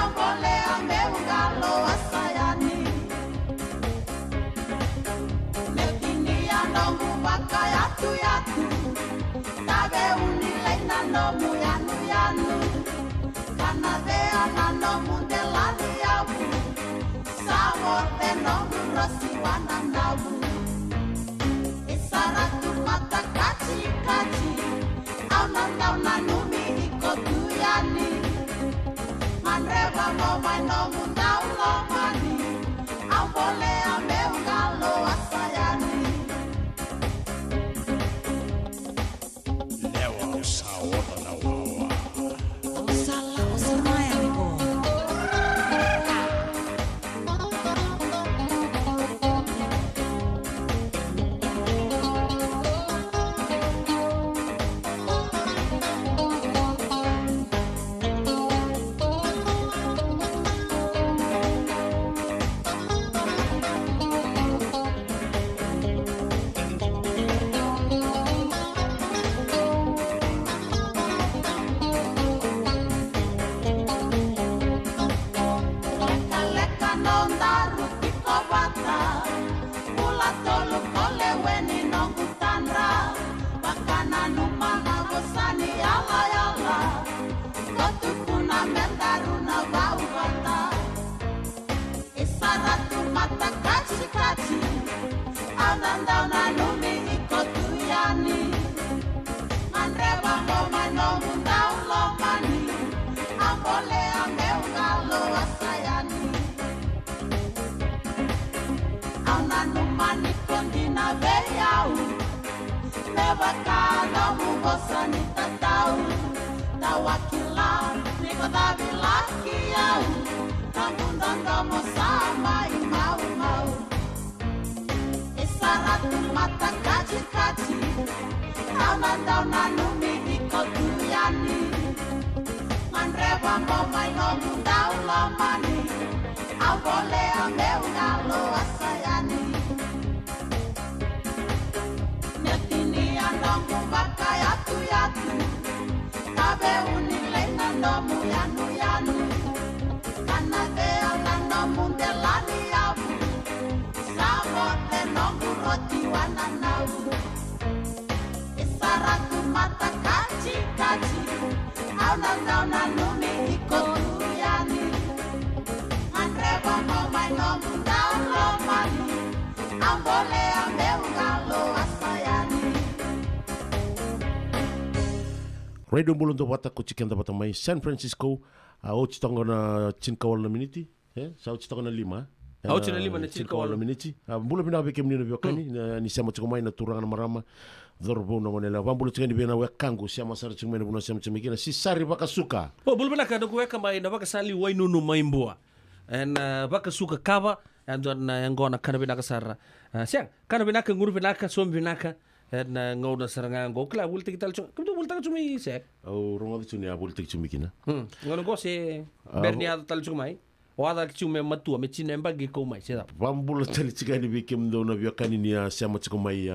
Ambole ameu galo asayani Meutinia nomu bakai atu-atu Tabe unilei na nomu yanu-yanu Kanadea na nomu delani yabu Sawote nomu rosi wananabu Isaratu mata kaci-kaci Aunandau nanumi ikotuyani Manreba momai nomundau lomani Ambole ameu galo asayani Lewa usawa na wawa. Osala osamaya nipo Leka-leka nondaru piko bata Mula tolu koleweni nongu tanra Bakana numana bosani yala-yala Kotukuna mendaruna bau bata Isaratu mata kaci-kaci Aunandau nanumi ikotuyani Manreba momai nomundau lomani Ambole ameu galo asayani Aunanu mani kondina beyau Mebaka nomu bosani tatau Tawakila niko dabi laki yau Namundondo mosama imau-mau Isaratu mata kaci-kaci Aunandau nanumi ikotuyani Manreba momai nomundau lomani Ambole ameu galo asayani Meutinia nomu bakai atu-atu Tabe unilei na nomu yanu-yanu Kanadea na nomu delani yabu Sawote nomu roti wananau Isaratu mata kaci-kaci Aunandau nanumi ikotuyani Manreba momai nomundau lomani Ambole ameu galo asayani Radio Mbulunto wata ko chicken tapata mai San Francisco o chitongo na chinkawal na miniti sa o chitongo na lima Au china lima na chinkawal na miniti mbula bina beke mnino biokani ni sama chiko mai na turanga na marama dhorbo na wanela wambulu chikani bina wekangu siama sara chimene buna siama chimikina si sari baka suka bulu bina ka doku weka mai na baka sali wainunu maimbua en baka suka kava and yang gona kana bina ka sarra siang kana bina ka nguru bina ka som bina ka na ngau na saranga ngo kla bulti kita chung kumtu bulta chumi se au rongo chuni a bulti chumi kina ngono go se bernia tal chumai Wada kichume matua me chine mbagi ko mai sida. Vambula tali tigani bikim do na viakani ni sema tikomai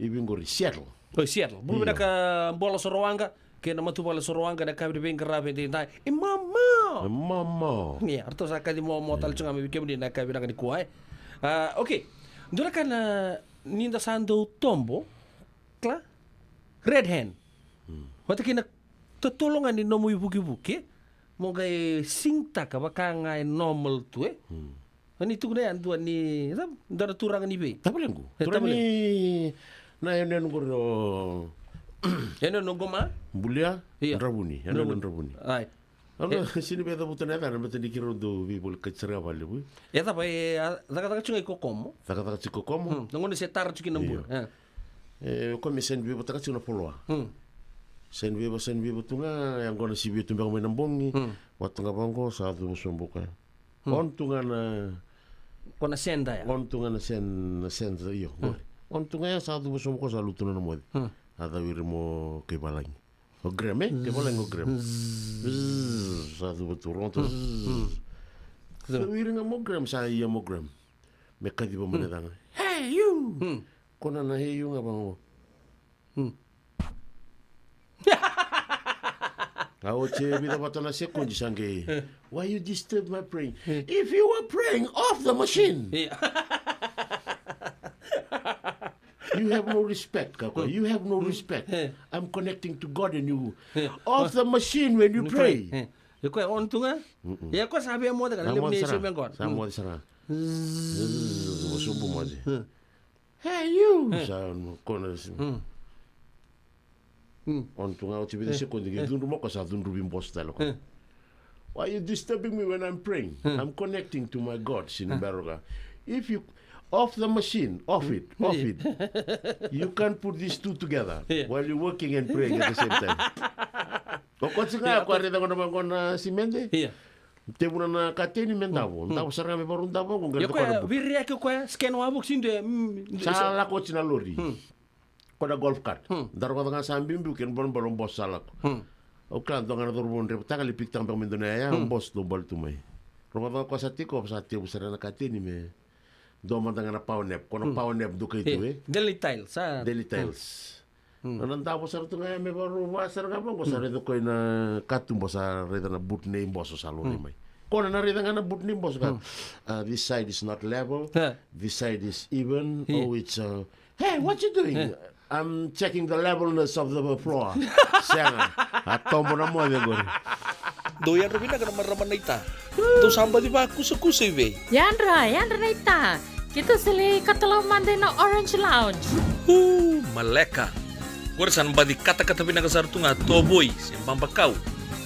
ibingori Seattle. Oh Seattle. Bulu ka bola Sorowanga ke na matu bola Sorowanga na kabri ben grabe de dai. Mama. Ni arto sa kadi mo tal chunga me bikim ni na kabri na kuai. Okay. Dura kana ninda sando tombo kla red hand. Wata kina tutulungan ni nomu buki-buki. Mo gay singta ka baka nga normal tu Ani tu na yan tuan ni dara turang ni be. Tabalengu. Turang ni na yan ngoro. Yan ngoma? Bulia Rabuni. Yan Rabuni. Right. Ano sini beta butan na na beta dikiro do people kachara vale bu. Eta pa daga chunga kokomo. Daga chiko komo. Ngone setar chuki nambu. Kami sen bi bota kachuna poloa. Sen vivo tunga yang gona si vitu mbang menambongi watunga bango satu musumbuka ontunga na kona senda ya ontunga na sen iyo ontunga ya satu musumbuka salu tuna na mod ada wirimo ke balangi o gram ke balangi o gram satu betul onto wiringa mo gram sa iya mo gram me kadi bo menedanga hey you kona na hey you ngabango Why you disturb my praying? If you were praying off the machine, you have no respect, Kakwa. You have no respect. I'm connecting to God and you off the machine when you pray. You kau ontunga? Ya kau sabi mo daga lemu ni sumeng kon. Samo sana. Subu mo di. Hey you. Sa kona. Ontunga o tibi se kondi ke dundu mo ko sa dundu bim bostalo. Why are you disturbing me when I'm praying? I'm connecting to my God, Sinibaroga. If you off the machine, off it. You can't put these two together while you're working and praying at the same time. Kok singa ko ari dago naman kon simende? Tebuna na kateni mendavo. Ndavo saranga me baru ndavo ko ngado ko. Yo ko viria ko scan wa book sinde. Sala ko china lori. Koda golf cart. Dar ko nga sambim bu ken bon bolom boss salak. O kan do nga dorbon re tagali piktang pang mendonaya boss do bal tumay. Roma ko sa tiko sa tiyo sa na kateni me. Do man nga na power nap. Kono power nap do kay tuwe. Daily tiles sa. Daily tiles. Nananda po sa ito nga may baru master nga po sa redo ko na katum sa redo na boot name boss sa lori may. Kono na redo nga na boot name boss ka. This side is not level. This side is even. Oh it's hey, what you doing? I'm checking the levelness of the floor. Siya atombo na mo yan gori. Doyan rin na raman na ita. To samba di ba kusa-kusa iwe? Yanra na ita. Kita sili katalaw mande na Orange Lounge. Maleka. Warasan ba di kata-kata pinakasar tunga toboy siyang pambakaw.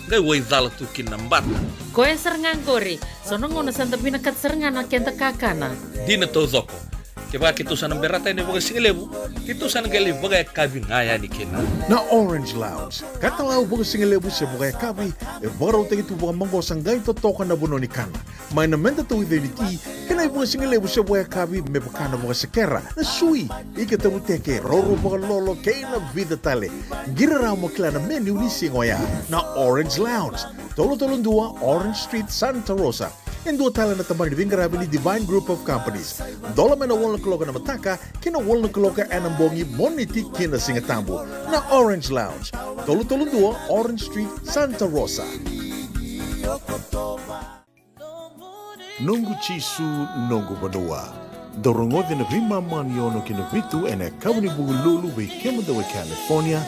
Gay way dala tu kinambat. Koe serengan gori. Sono ngono santa pinakat serengan na kenta kakana. Di na to zoko. Kaya kitusan ng berata ni baga singalebu, kitusan ng gali baga kabi ngaya ni kina. Na Orange Lounge, katalaw baga singalebu siya baga kabi, baraw tayo ito baga manggosang gayon totokan na buno ni kana. May namenda to identity, kanay baga singalebu siya baga kabi, may baka na baga sakera, na sui, ikatabuteke, roro baga lolo, kaya na vida tale. Giraraw mo kila na menu ni singoya. Na Orange Lounge, tolo-tolong dua, Orange Street, Santa Rosa. En dua tala na taman ni Vingarabi ni Divine Group of Companies. Dola man na wala kaloka na mataka, kina wala kaloka anambongi moniti kina singatambo na Orange Lounge. Tolo-tolong dua, Orange Street, Santa Rosa. Nungu chisu nungu banua. Dorongo de na vima maniono kina vitu ene kabuni bugululu be kemadawa California.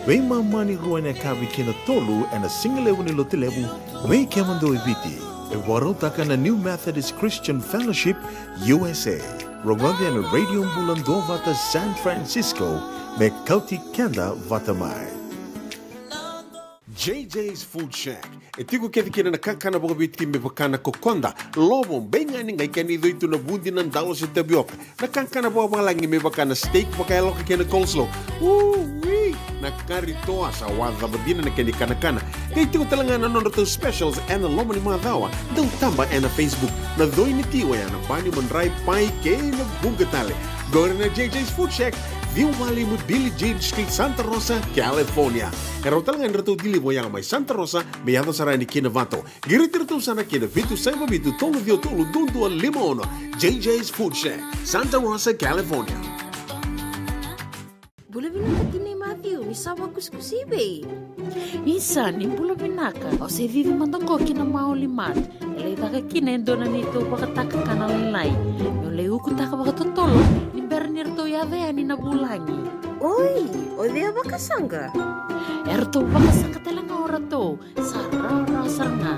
Be mamani ruane kabi kina tolu ene singalewu ni lotilewu be kemando viti. Ewarotaka na New Methodist Christian Fellowship, USA. Rongode na Radio Bulando Vata San Francisco, me kauti kenda vatamai. JJ's Food Shack. Etigo kena na kakana boga bitki me bakana kokonda. Lobong benga ni ngai kani itu na bundi nan dalos sa tapioca. Na kakana boga langi me bakana steak baka loka kena coleslaw. Wee! Na karitoa sa wadha badina na kani kana. Kaya itigo talaga na nono specials and lomo ni mga dawa. Daw tamba na Facebook. Na doy ni tiwa yan. Na banyo man rai pai kaya na bugatale. Go na JJ's Food Shack. View Valley mo Billie Jean Street, Santa Rosa, California. Erotal nga nito dilibo yang may Santa Rosa, may ato sarani kinavato. Giritirto sana kinavitu sa mabitu tolo dio tolo duntua limono. JJ's Food Shack, Santa Rosa, California. Boleh bilang ke ni Matthew, misa bagus kusibe. Isa ni pula pinaka. O se vive mandoko kina mau limat. Elay taka kina endona nito pakataka kana laylay. Yung layu kutaka pakatotolo. Nimber to yave ani na bulangi. Oi, o dia bakasanga. Erto bakasanga talanga orato. Sarara saranga.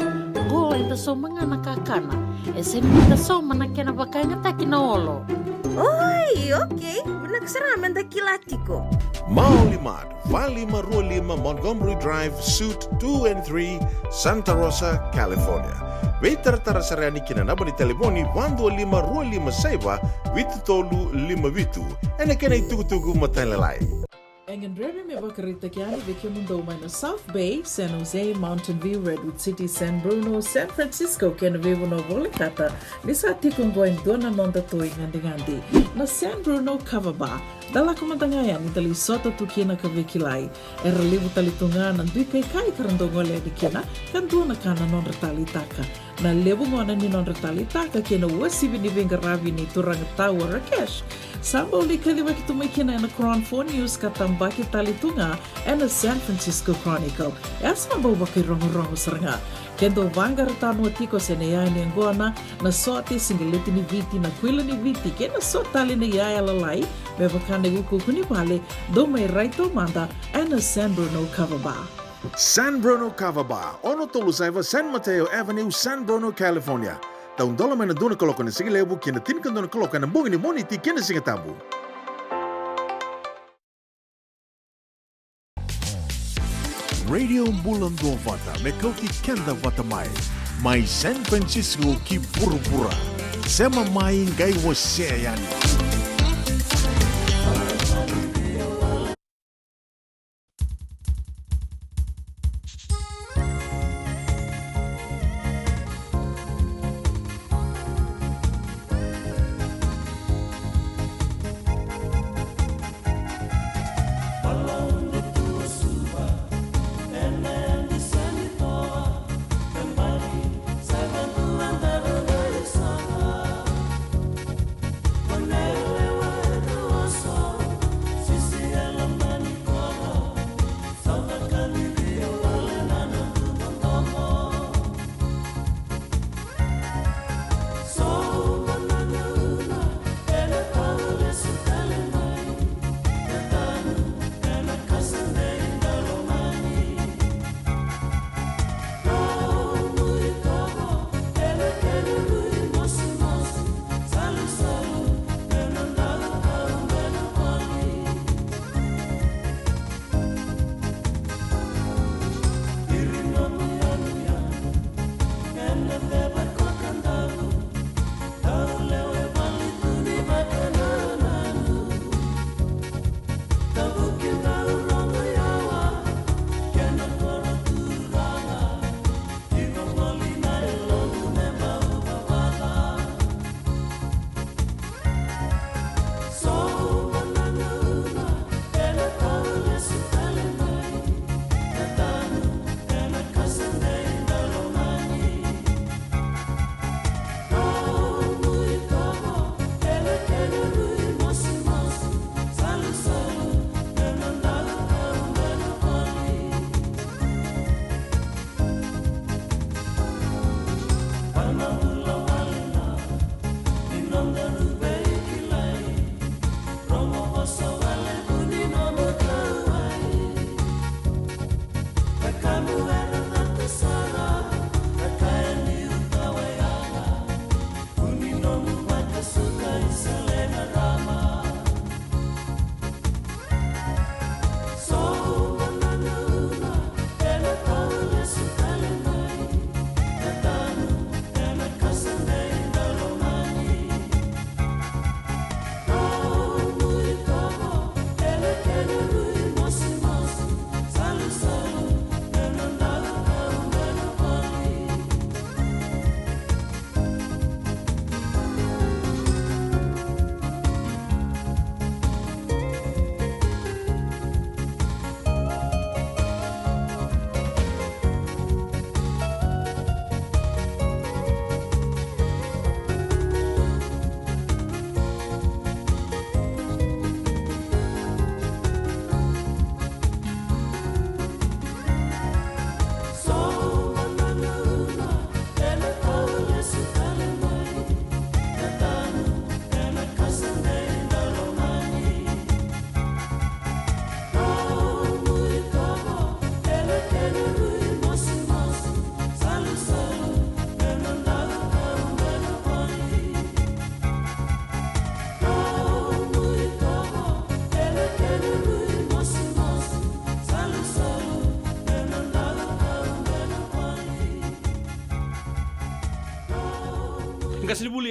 Go enta so mga nakakana. Esen kita so manakena bakanya takina olo. Oi, okay. Menaksaraman dakilatiko. Mau Limad, Valley Marua 5 Montgomery Drive, Suite 2 and 3, Santa Rosa, California. Waiter tarasarani kinanaba ni telefoni 125 Saiba, Witu Tolu 5 Witu. Ene kena itugu matalalay. Engen Remy me bakarita kiani veke mundo na South Bay, San Jose, Mountain View, Redwood City, San Bruno, San Francisco, kena vivo no volikata. Nisa tikong going dona nonda toi ngandi. Na San Bruno Cover Bar, dala kumantangayan ni tali sota tukina ka vekilai. Era libu tali tunga nan dui kai karandongole di kena, kan duna kana non retali taka. Na lebu ngona ni non retali taka kena wasibi ni vengaravi ni turang tawa Rakesh. Sambo li kaliwa kitumay kina na Crown 4 News katambaki talitunga and the San Francisco Chronicle. Esa mabawa kay rongo saranga. Kendo vanga ratano atiko senaya ni angona na sote singaliti ni viti na kwila ni viti kena sotali ni yaya lalai bebakane guku kunipale do may raito manda and the San Bruno Cover Bar. San Bruno Cover Bar, ono Tolusaiva, San Mateo Avenue, San Bruno, California. Taun dola may na doon kalokan ng sigilebu, kina tinkan doon kalokan ng bungin ni Moniti, kina singatambu. Radio Mbulando Vata, Mekauki Kenda Vata Mai San Francisco ki Pura-Pura. Sema mai ngai waseyani. When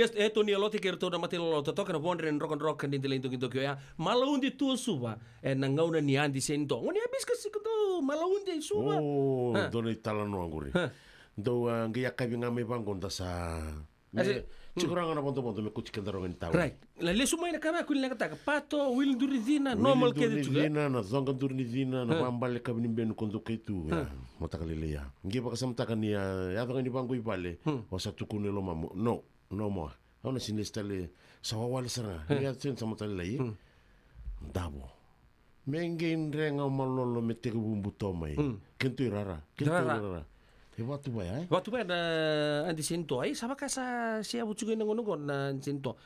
yes Tony Alote kerto na matilo loto to kana bondren rock and dile into kyo ya malaundi tu suba nangauna ni andi sento ngoni abis kasi ko malaundi suba dona itala no anguri do ngia kabi ngame bangonda sa Cikurang na ponto me kuchi kendarong ni tahu. Right. La lesu mai na kama kuli na kataka pato will duridina normal ke tu. Duridina na zonga duridina na pambale kabini benu kondo ketu ya. Motakalile ya. Ngi baka samtaka ni ya to ni bangu ibale. Osa tukune lo mamu. No mo. Ona sinestale sawawale sara. Ya sen samotale yi. Dabo. Mengen renga malolo meteke bumbu tomai. Kentu rara. Waktu ba na andi sento ay sama ka sa siya butsugan ng unugon na sento.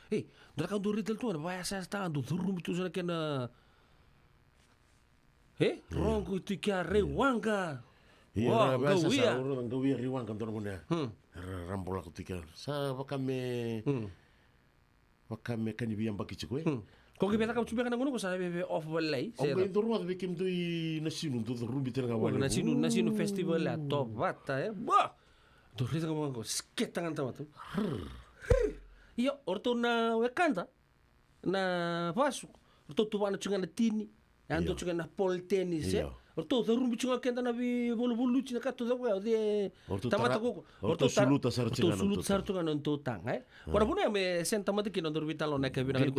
Dora ka duritel tu na baya sa sta andu thurum tu sa kena. Rongo tu kya rewanga. Iya, basa sa urang gawi rewanga dora muna. Rambola ku tikar. Sa wakame kanibiyang bakitsuko Kung kita kau cuba kan ngono ko sa off balay. Ang may duro at bikim doy nasinu do rubi tela ngawali. Nasinu festival la top bata Bah. Dori ka mo ko sketangan tama to. Iyo orto na wekanta na pasu. Orto tu bana chunga na tini. Ando chunga na pole tennis Orto rumbi chunga kenta na bi bolu china kato da wa de tamata ko. Orto suluta sartunga non to tang Ora puna me senta mate kino dorvita lo na ka bina ko.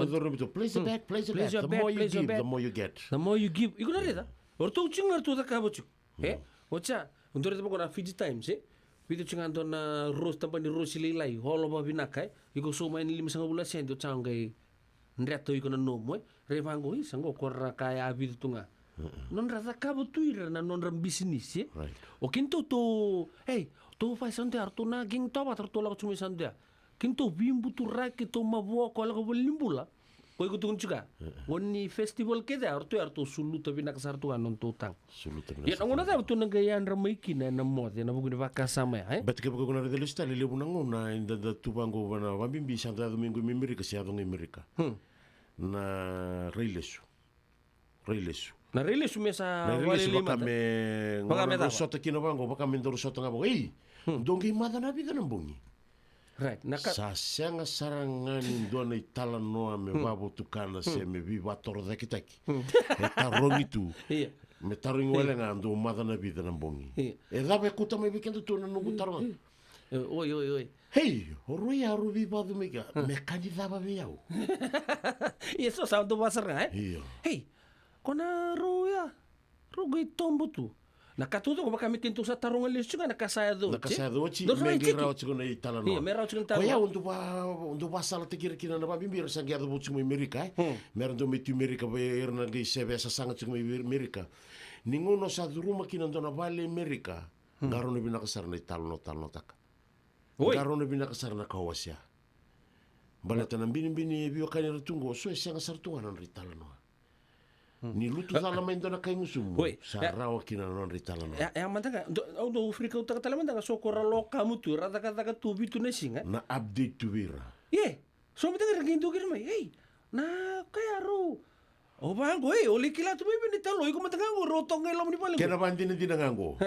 Place it back. The more you give, the more you get. The more you give. Iku na reda. Orto chunga to da ka bochu. Ocha, undore ta ko na Fiji Times Video chunga ando na rose tampa ni rose lilai holo ba binaka Iku so mai ni 5 sento changai ndreto iko na nomo revango sango korra kaya video tunga. Non rasa kabo tuira na non ram business O kinto to to fai sante arto na ging to batar to la chumi sante. Kinto bimbu tu rak to mabo ko la ko limbula. Ko iko tun chuka. Woni festival ke da arto sulu to binak sartu anon to tang. Sulu to. Ya ngona da tu nang gayan ramiki na mod na bugu va kasama Bet ke bugu na de lista le lebu nangona inda da tubango bana wabimbi santa domingo America sia do America. Na reilesu. Na release mesa wale lima bakame rosota kino bango bakame ndo rosota ngabo dongi mada na biga nambungi right sa senga sarangani ndo na itala noa me babo tukana se me bi batoro da kitaki ta rongitu me taringi wale nga ndo mada na biga nambungi dabe kuta me bikendo tu na nungu taro oi orui aru bi badu mega me kandidaba biau eso sa do basara Kona roya rogo itombo tu nakatuto ko baka mitinto sa tarungan lesu nga nakasaya do mengi raw chigo na itala no me raw chigo tala koya undu ba sala tikir kina na babimbir sa gyado butsu mo Amerika meron do mitu Amerika ba erna gi sebe sa sanga chigo mo Amerika ninguno sa duruma kina do na vale Amerika ngaro no binakasar na italo no taka ngaro no binakasar na kawasya balata na bini biyo kanira tungo so siya nga sartungan ng ritala no Ni lutu sala main dona kai musumu. Sarao kina non ritala no. Ya mantanga do Afrika utaka tala mantanga sokora loka mutu rata kata tu bitu nesinga. Na update tu bira. So mantanga rindu kira mai. Na kaya ro. O bango oli kila tu bibi ni talo iko mantanga rotong ngai lom ni paling. Kena bandi ni dinangango.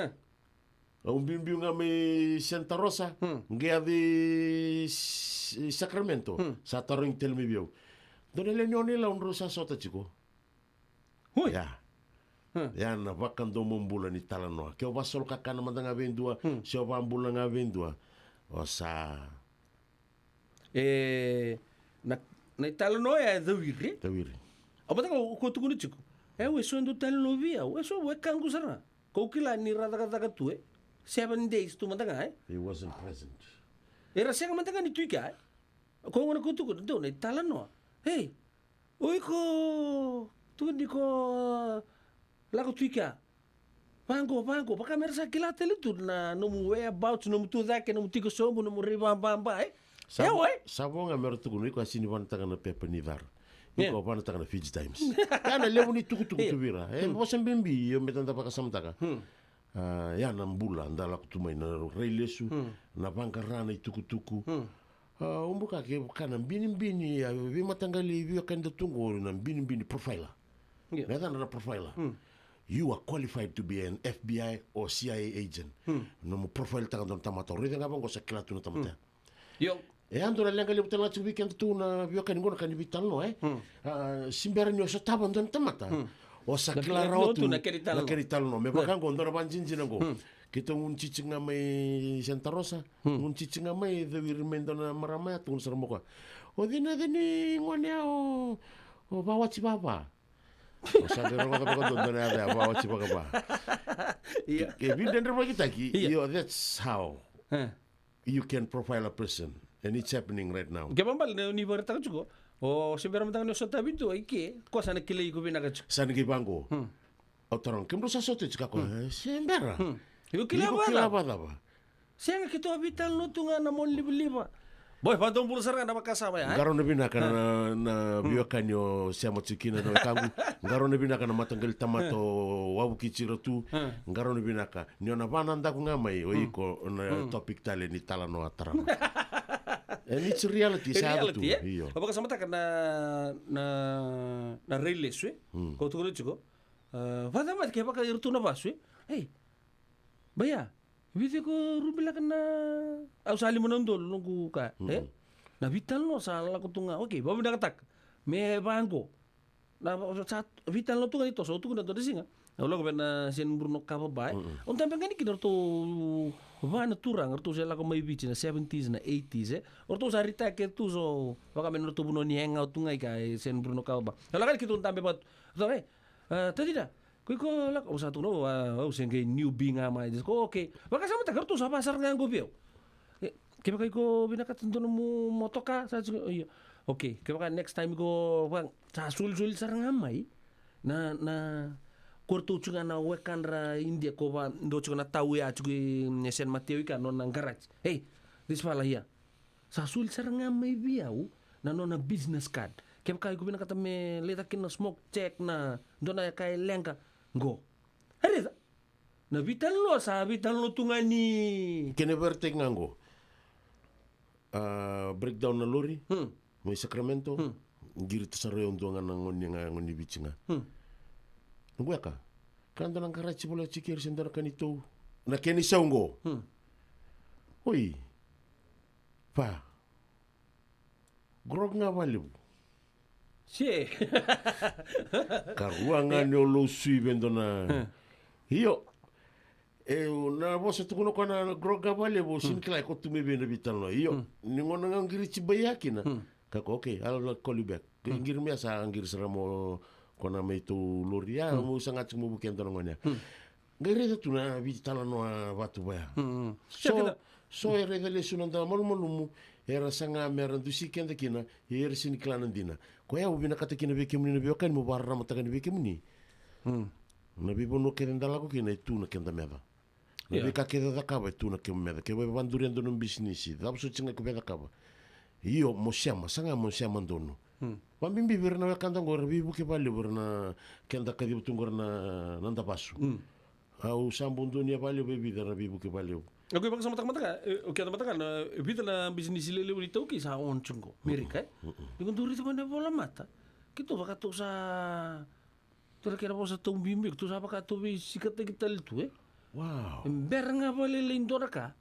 Un bimbi nga may Santa Rosa, nga di Sacramento, sa taring telmibyo. Doon nila nila un rosa sota chiko. Yan na bakan do bulan ni talanoa. Kaya basol ka ka naman nga vendua, siya ba ang bulan nga vendua. O sa... na talanoa ya dawiri? Dawiri. Apa taka ko tukuno chiko? We so talanoa via, we so we kangu sana. Kau kila ni rata tu 7 days tu mantanga He wasn't present. Era siya mantanga ni tuika Kau ngana ko tukuno do na talanoa. Oi ko... Tu ni ko lago tuika bango baka mersa kila tele tu na no mu about no mu tu da ke no mu tiko sombo no mu riba bamba Sabo nga meron tukuno ko asini wan tanga na pepe ni var. Iko wan tanga na Fiji Times. Yana lewu ni tuku vira. Bosan bimbi yo metanda baka samtaka. Yana mbula ndala kutumai na reilesu na banka rana tuku. Umbuka ke kana bini ya vi matangali vi kanda tungo na bini profiler. Rather than a profiler. You are qualified to be an FBI or CIA agent. No mo profile tanga don tamato. Rida nga bang ko sa kilatu na tamata. Yo ando na lenga le butala tu weekend tu na bioka ngona kan vital no simbera ni osataba ndo tamata o sakla rautu na kerital no me baka ngondo na banjinji ngo kita ngun cicing mai Santa Rosa ngun cicing mai the wirmendo na marama tu sermo ko o dina dini ngone o bawa ci baba o sabe ro ko ko ndo na ada bawa ci baba e bidender ba kita ki that's how you can profile a person. And it's happening right now. Gabambal na unibarta ka chugo. O simbera matang no sota bintu ay ke ko sana kilay ko binaga chugo. Sana gibango. Otorong kemro sa sote chika ko. Simbera. Yo kilaba ba. Siya nga kito abital no tunga na mon liba. Boy, padong bulsar ka na makasama ya. Ngaro na binaka na biokanyo siya mo chikina na kangu. Ngaro na binaka na matanggal tamato wabu kichiro tu. Ngaro na binaka. Nyo na bananda ko nga may oiko na topic tale ni talano atarano. And it's reality, reality, eh? Apakah sama tak na release, kau tu kalau cukup, pada macam apa kalau itu na pas, hey, bayar, video ko rubila kan na, aku saling menonton nunggu ka, na vital no salah aku tunga, okay, bawa benda katak, me bangko, na saat vital no tunga itu, so tu kena tu di sini. Kalau kau pernah sen Bruno kapa bay, untuk apa kan kita tu mana turang, tu saya lakukan mai bici na 70s na 80s, orang sari tak tu so, baka menurut tu buno ni hangout tu ngai kai sen Bruno kapa. Kalau kan kita untuk apa, tu tadi dah, kau lak, satu no, sen kai newbie ngamai, kau okay, baka sama tak tu sama pasar ngang biau. Kau kau bina kat tentu nemu motoka, saya juga, iya, okay, kau next time kau bang, sul sarang ngamai, na Korto chunga na wekan ra India ko ba ndo chunga na tahu ya chugi nesen Mateo ka non nang garage. Hey, this fella here. Sa sul saranga may biau na non na business card. Kaya kaya ko binakata me leta kin na smoke check na ndo na kay lenga go. Arida. Na vital lo tunga ni. Kene verte ngango. Breakdown na lori. May Sacramento. Giri sa reon donga na ngoni bichinga. Nunggu ka? Kan dalang karachi bola cikir sendara kan itu. Na keni saungo. Oi. Pa. Grog nga baliw. Si. Karuangan yo lo sui bendo na. Hiyo. Na bosa tu kuno kana grog nga baliw sin klay ko tumibe na bital no. Hiyo. Ningon nga ngiri chibayaki na. Kako okay, I'll call you back. Ngir mi asa ngir seramo kona may tu loria mo sangat mo buken to ngonya ngere tu na vitala no batu ba so revelation nda molmolumu era sanga meran du sikende kina era sin klanandina ko ya ubina kata kina be kemni be kan mo barra mo tagan be kemni na bi bono kenda la ko kina tu na kenda meda na be ka keda da kaba tu na kemeda ke be banduriendo no business da so tinga ko be da kaba io mo siamo sanga mo siamo ndono Pambimbi berna kandang gor bibu ke bali berna kenda kadi butungor na nanda pasu. Au sambun dunia bali bebi dana bibu ke bali. Aku bang sama teman-teman oke teman-teman bitu na bisnis lele uli tau ki sa on chungo. Mereka dengan duri tu mana bola mata. Kita baka tu sa kira bosa tu bimbi tu sa baka tu bi sikat kita itu Wow. Berna boleh lindora ka.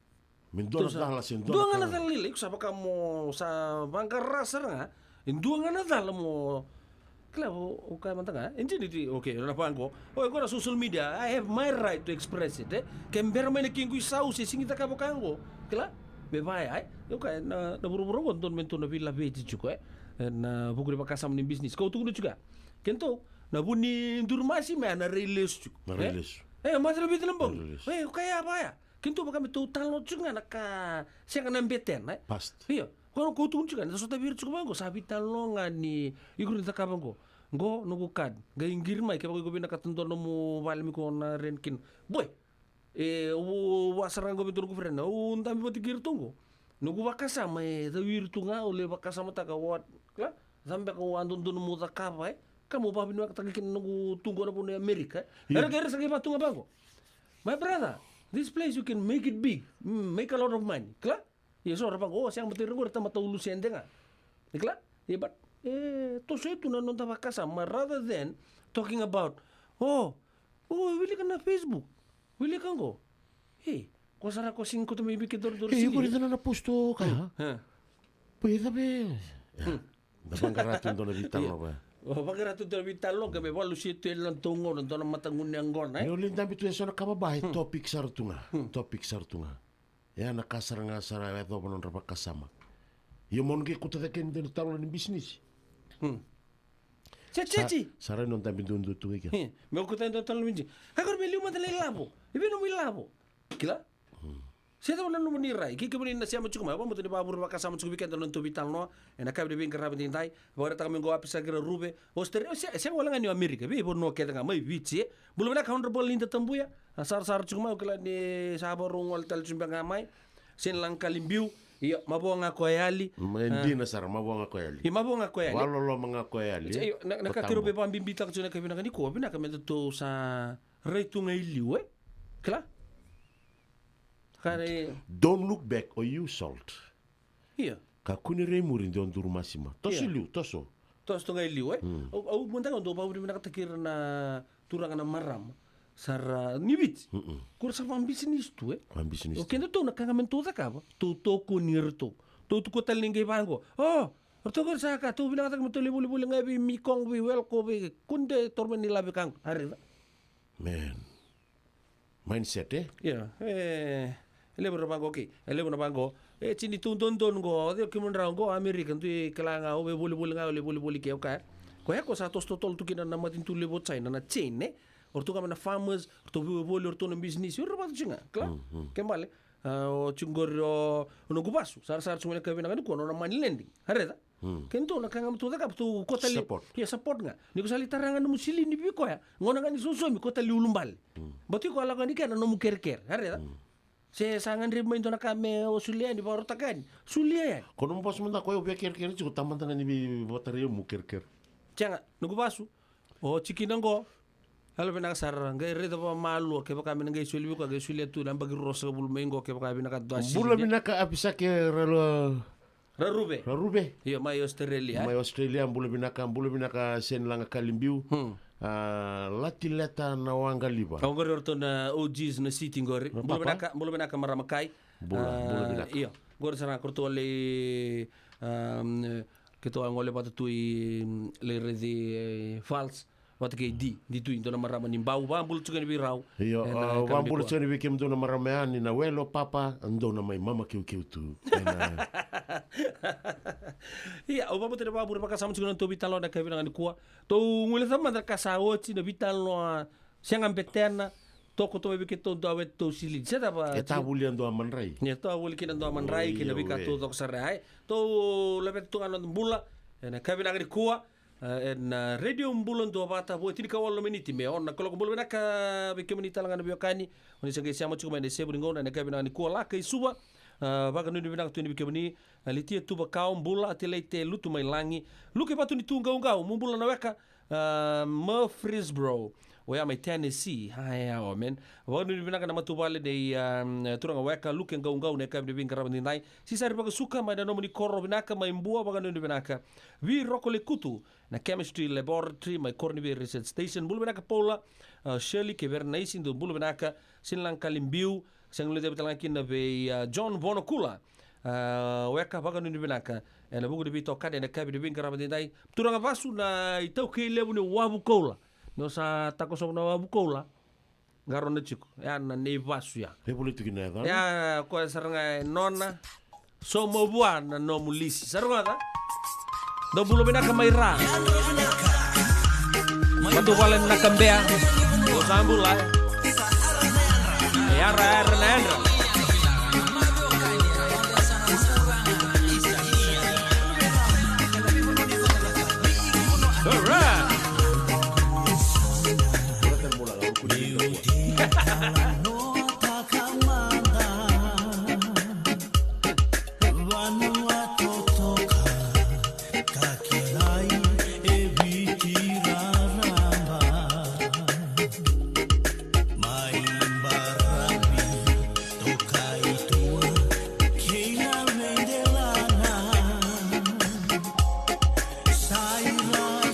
Mendora dah sen. Dua ngana dal lele sa baka mo sa bangkar rasa nga. Dua ngana dal mo Claro, okay man tanga. Hindi okay, rapan ko. O agora social media, I have my right to express it. Kembera man kingu isau se singita ka bokango. Kla? Be vai ai. Okay, na buru-buru ko don mento na villa vete juga. Na buku pa kasam ni business. Kau tu juga. Kento, na buni durmasi me na release. Na release. Mas lebih lembong. Kaya apa ya? Kento baka me total no juga na ka siya ka nambeten, Past. Iya. Kalau kau tunggu juga, nasa tabi cukup bangko, sabi talongan ni, ikut kita kapan ko, go nunggukan, gainggir mai, kaya kau bina katentuan nomu valmi ko na renkin, boy, wasarang ko betul ko friend, untam boti kir tunggu, nunggu bakasa mai, tawir tunga, oleh bakasa mata kawat, kla, sampai kau andun tu nomu tak kapai, kamu papi nuak tagikin nunggu tunggu na pun Amerika, gara-gara sakit patunga bangko, my brother, this place you can make it big, make a lot of money, kla. Ya so orang siang betul gue datang mata ulu sende nga, ikla, ya but to saya tu na nonton bakasama rather than talking about wili kan na Facebook, wili kan go, kau sarang kau singko tu maybe kita dulu sini. Ibu itu na posto kaya, Pwede ba? Napangkaratun doon na vital na ba? Pagkarato doon vital lo kami walu situ elang tungo doon na matangun yang gon Yung lindang bito yung nakababahay, topic sartunga. Topic sartunga. Ya nakasara-ngasara ito pa nung rapak kasama. Yung mo nung kutatekin doon talo ng business. Cici. Saray nung tabi doon doon tuwi ka. Meu kutai doon talo minji. Kakor beli umat lay labo. Ibi no milabo. Kila? Saya tahu nanu menirai. Kiki beri nasi amat cukup. Apa betul ni babur bakas amat cukup ikan dalam tubi talno. Enak kami dibing kerap tintai. Bawa datang minggu apa sahaja rube. Australia. Saya walang ni Amerika. Bi pun no kita nggak mai bici. Belum ada counter ball ni tetap buya. Sar cukup. Kalau ni sahabat rongol tal cuma nggak mai. Sen lang kalimbiu. Iya, mabuo nga koyali. Hindi na sar, mabuo nga koyali. Mabuo nga koyali. Walolo mga koyali. Nakakiro pa ang bimbita ko na kabina kaniko. Pinaka to sa reto nga iliw Kala? Kare Don't look back or you salt. Iya. Kakuni remurin don durmasima. Toso iliw, toso. Tos to nga iliw Au munta ko pa uri nakatakir na turangan na maram. Sara nibit. Kursa pang business tu Pang business. O kendo to nakangamentu ta ka ba? Tu to ko nirto. Tu ko tal ningai bango. Oh, orto ko sa ka tu bilang tak betul buli ngabi mi kong bi wel ko bi kunde tormen nila bi kang. Ari. Man. Mindset Yeah. Elebro bango ki. Elebro bango. Chini tu don go. Dio kimun ra go American tu kelanga o buli nga buli ke ka. Ko ya ko sa tos totol tu kina na matin tu lebot China na chain Orto kami na farmers, orto boli orto na business, yun rapat siya nga, kala? Kembali, o chungor no gubasu, sar sumula kami na kaniko, no na money lending, harita? Kento nakangam tu takap tu kota li, ya support nga. Ni ko salita rangan mo sili ni biko ya, ngona nga ni susomi kota li ulumbal. Batu ko ala ka ni kana no mukerker, harita? Se sangan rin mo ito na kami o sulian di bawah takan, sulian. Kono mo pas mo na ko yo kerker cukup taman tangan ni botari mo kerker. Tianga, no gubasu. O chikinango. Halo benang sarang, gay rito pa malu, kaya kami nang gay sulibi ko, gay suliat tu, nang bagi rosa ka bulmengo, kaya kami nakadwasi. Bula binaka apisa ke Rarube. Iyo, may Australia. May Australia, bula binaka sen lang kalimbiu. Lati leta na wanga liba. Ang gori orto na OGs na city ngori. Bula binaka maramakay. Bula binaka. Iyo, gori sarang korto ali kito ang ole patutui le redi false. Wat kay di tu ito na marama ni bau bambul tsugan bi raw. Iyo, bambul tsugan bi kem do na maramean ni na welo papa ando na may mama kiu tu. Iya, o babu tere babu baka sama tsugan to bitalo na kay binang ni kuwa. To ngule sama na kasawo chi na bitalo siang betena to ko to bi kito do awet to silid. Sa ba? Eta bulian do amanrai. Ni to buli kinan do amanrai kina bi ka to tok sarai. To lebet tu anon bula. Na kay binang ni kuwa. Radio mbulon do bata bo tini kawalo meniti me on kalau kumbul benaka be kemenita langan biokani oni sangge siamo chukuma ne sebu ngona ne kabina ni kola kai suba baga nuni benaka tu ni bikemeni litia tu ba kaum bula ateleite lutu mai langi luke patu ni tunga ungau mumbula na weka Murfreesboro Oya mai Tennessee haya o men wanu ni benaka na matubale de turanga weka luke ngau ne kabina bin karab ni nai sisari baga suka mai da nomuni korro benaka mai mbua baga nuni benaka vi rokole kutu na chemistry laboratory mai Cornwall research station bulu benaka pola Shirley Kevernaisin do bulu benaka sinlang kalimbiu sang lede betalang kinna be John Bonocula weka baga nuni benaka na bugu de bito kade na kabi de bin karab ni nai turanga vasu na itau ke lebu ne wabu kola no sa tako so na wabu kola garon na chico ya na ne vasu ya e politik na ya ko saranga nona so mo bua na no mulisi saranga do bulu benaka mai ra matu valen na kambea do sambula ya ra nandra Sai la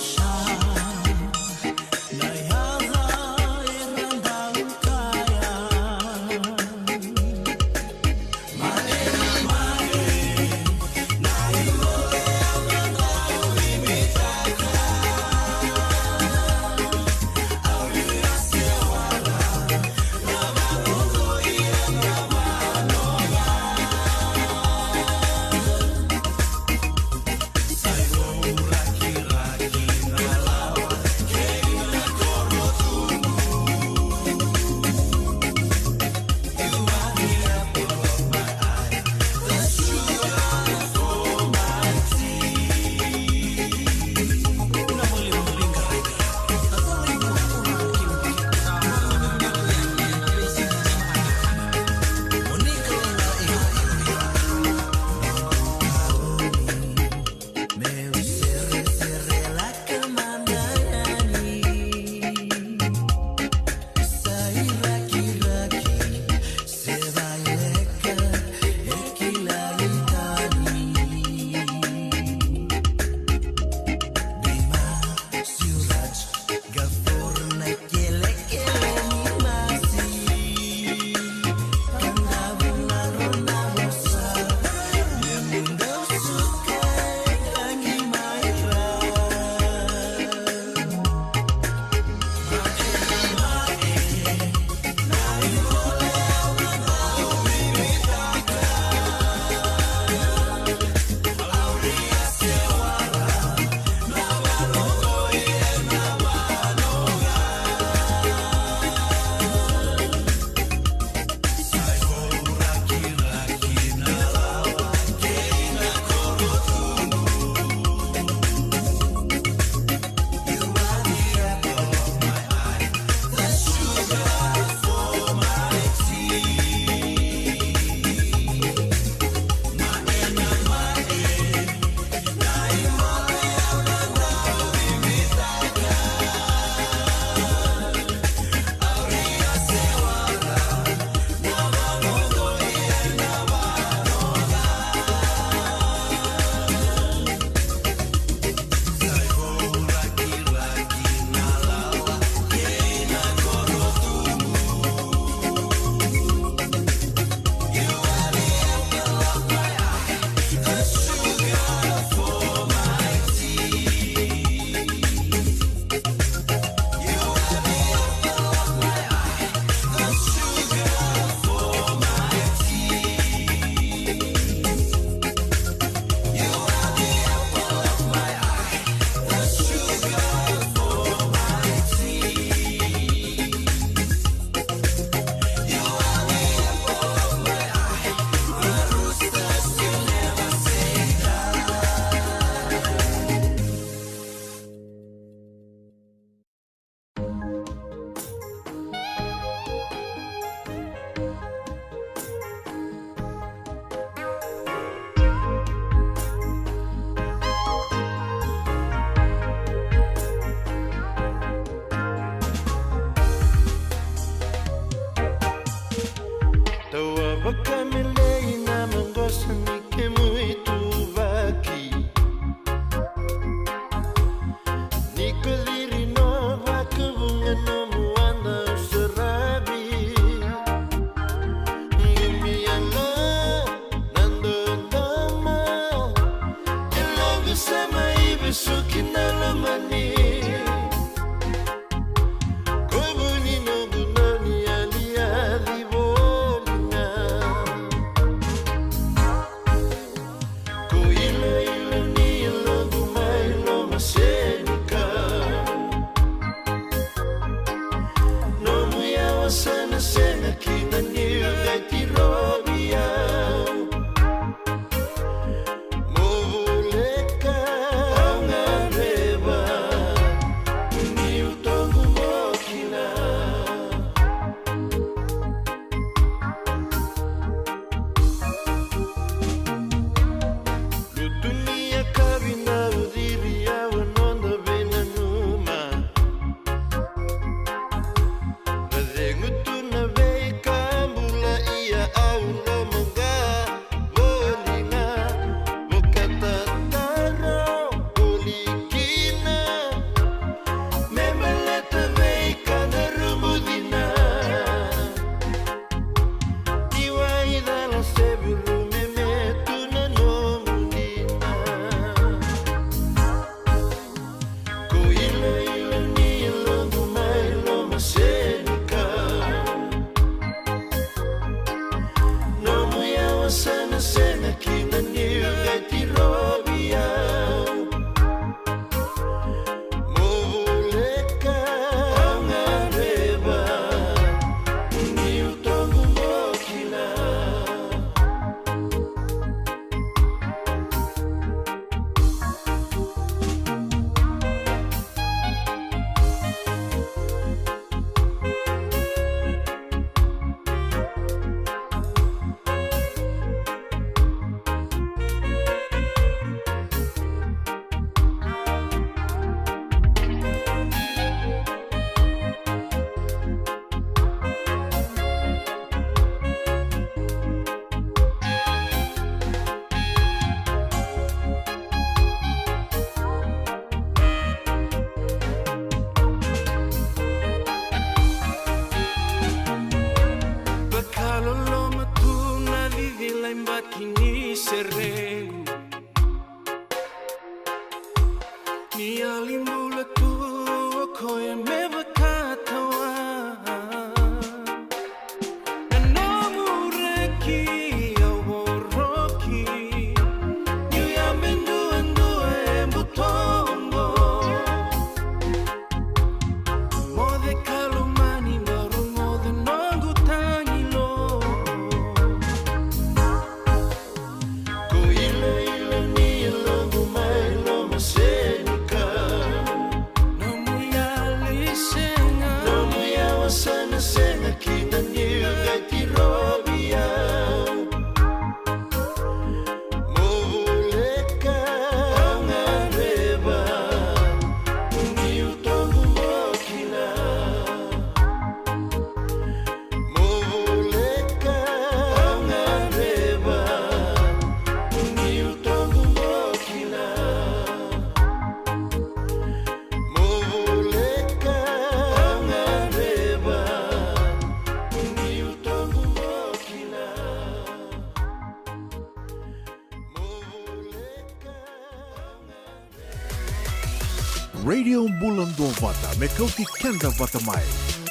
vata me kauti kenda vata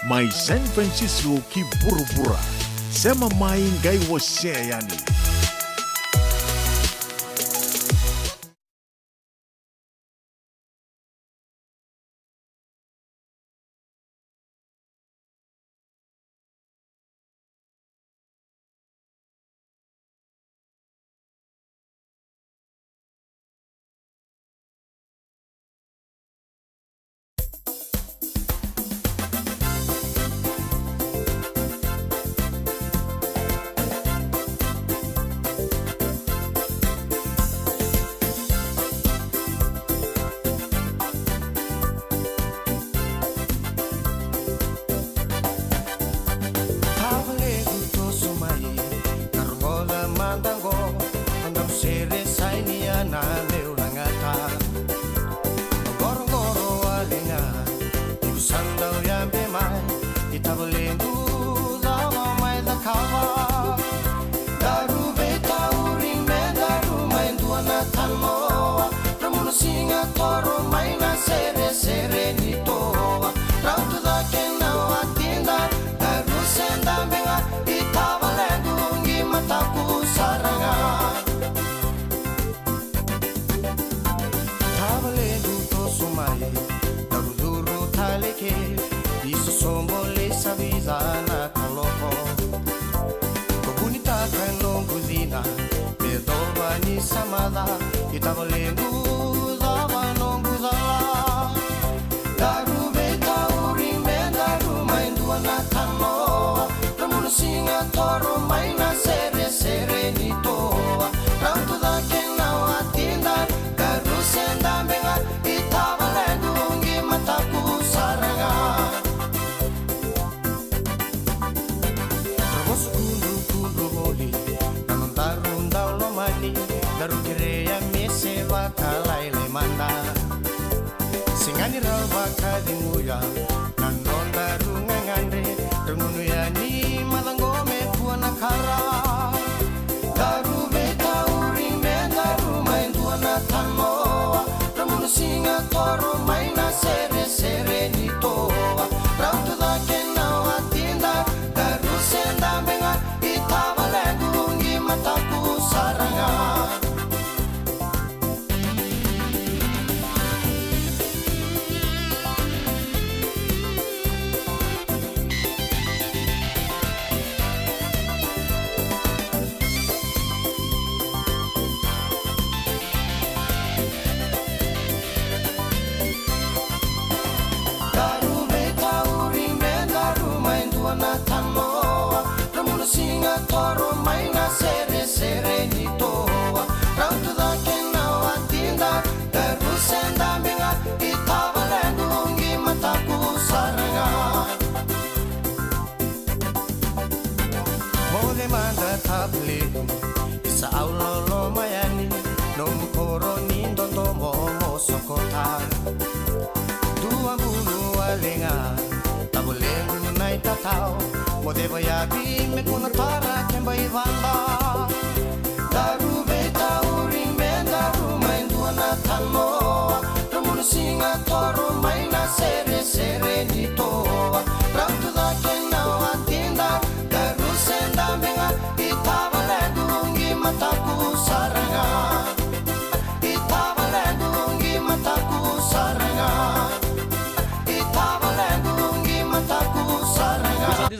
mai San Francisco ki burubura sema mai ngai wose yani.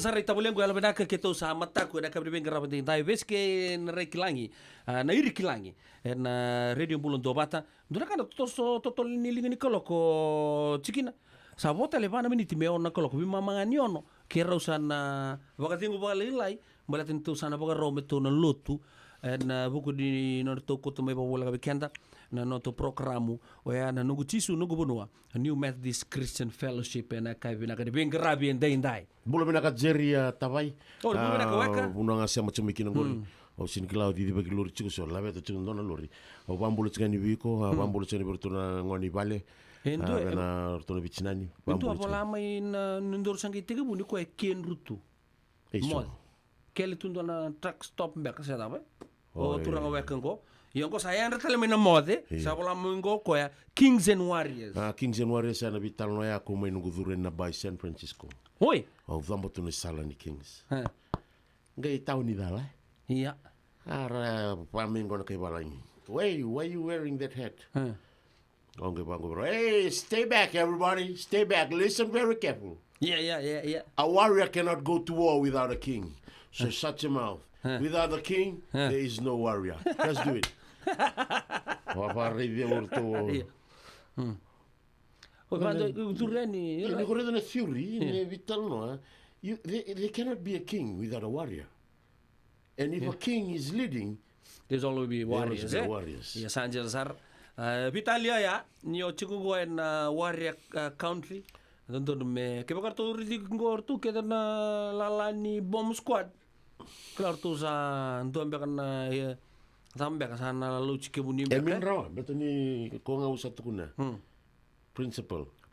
Sarai tabulengo ala benaka ke tau sa mata ko na kabri benga rabati tai veske na rekilangi na iri kilangi na radio bulon do bata nduna kana totol nilinga ni koloko cikina sa vota le bana miniti me ona koloko bi mamanga ni ono ke rausa na wakati ngo bale lai malatin tu sana boga rome to na lotu na buku di no to ko to me bola ka kenda na no to programu o ya na nugu tisu nugu bonua a New Methodist Christian Fellowship na kai bina ka de benga rabi ndai Bula bina ka jeria tawai. Oh, bula bina ka waka. Unanga sia macam mikina ngori. O sin klau di bagi lori chiku so lawe to chiku ndona lori. O bambulu chikani wiko, bambulu chikani bertuna ngoni vale. Na rtona vichinani. Itu apa lama in nundor sangi tiga buni ko e ken rutu. Mo. Kele tundo na truck stop mbek sa dawe. O turanga weka ngo. Yung ko sayang retale may na mode, sa wala mo ngo ko ya Kings and Warriors. Kings and Warriors na vital no ya ko may nunguduren na by San Francisco. Hoy. O vamo tu ni sala ni Kings. Ngai tau ni dala. Iya. Ara pamingo na kay balay. Why you wearing that hat? Hey, stay back, everybody. Stay back. Listen very careful. Yeah. A warrior cannot go to war without a king. So shut your mouth. Without a king, there is no warrior. Let's do it. They cannot be a king without a warrior. And if a king is leading, there's always be warriors. Warriors. Yes, Angel Sar. Vitalia ya, nyo chikugo en warrior country. Nandun me, kaya karto ridi ngor tu kaya na lalani bomb squad. Kelar tu sa ntuan bekan na sampai ke sana lalu cikebuni. Emin rawa, betul ni kau ngau satu kuna.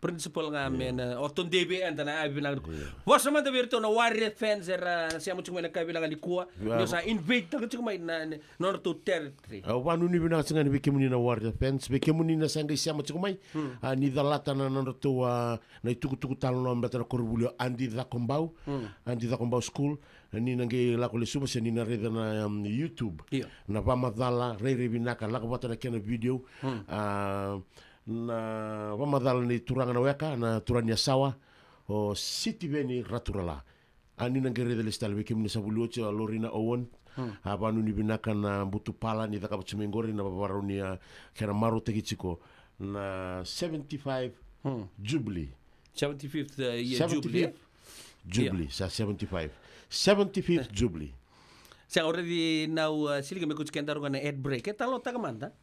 Principal nga men orton DBN tanah abi bilang was naman tabi rito na warrior fans siya mo cuma nakabilang ni kuha yo sa invade ta cuma na north to territory wanu ni bina sangan bekemuni na warrior fans bekemuni na sangai siya mo cuma ni dalata na north to na tuku talo no mbeta korbulio andi da kombau school ni nange la kole suba ni na reda na YouTube na pamadala rere binaka la ko na kena video na wamadala ni turanga na weka na turanya sawa o city beni raturala ani nangere de listal weki mni sabuluoche Lorina Owen abanu ni binaka na butu pala ni taka chimengori na babaronia kera maru tegichiko na 75 Jubilee 75th year Jubilee sa 75th Jubilee sa already now siliga me kuchikenda runga na ad break talo tagamanda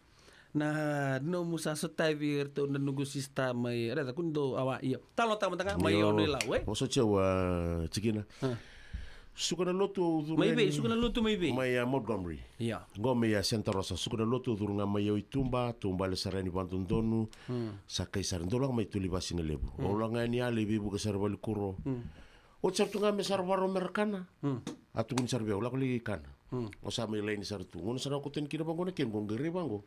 na no musa sotai virtu na nunggu sistem mai ada kundo awa iya talo tama tanga mai ono la we oso chewa cikina sukana lotu sukana lotu mai Montgomery ya ngome ya Santa Rosa sukana lotu durunga mai tumba le sarani pantondonu sakai sarandolo mai tuli basina lebu olanga ni ale bibu ke sarwali kuro o chartunga me sarwaro merkana atukun sarbe ola kali kana o sa mai lain sartu ngono sara ko ten kira bangona ken gongere bango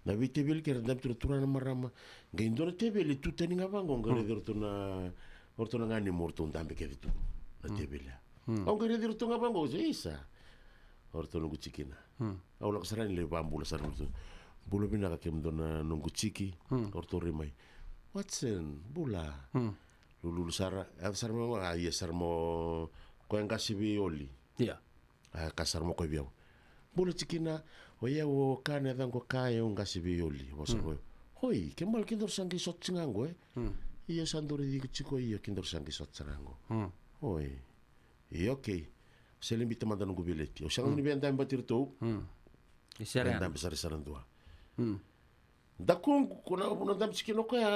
na vitebel kira dam turtura na marama gaindona tebel tu tani ngabango ngare dirtuna ortona ngani morto ndambe ke tu na tebela ngare dirtuna ngabango isa ortona gucikina awla kasarani le bambula sarmutu bulu bina ka kemdona nungu ciki orto remai watson bula lulu sara sarmo ya sarmo ko ngasibi oli ya kasarmo ko biao bulu cikina oye o kane dango kaya ngasibi oli wasako hoi kemal kindor sangi sot singango iya sandori di chiko iya kindor sangi sot sarango hoi iya okay selimbi teman nunggu bileti o sangi ni benda batir to isaran benda besar saran tua dakung kuna dam cikino ko ya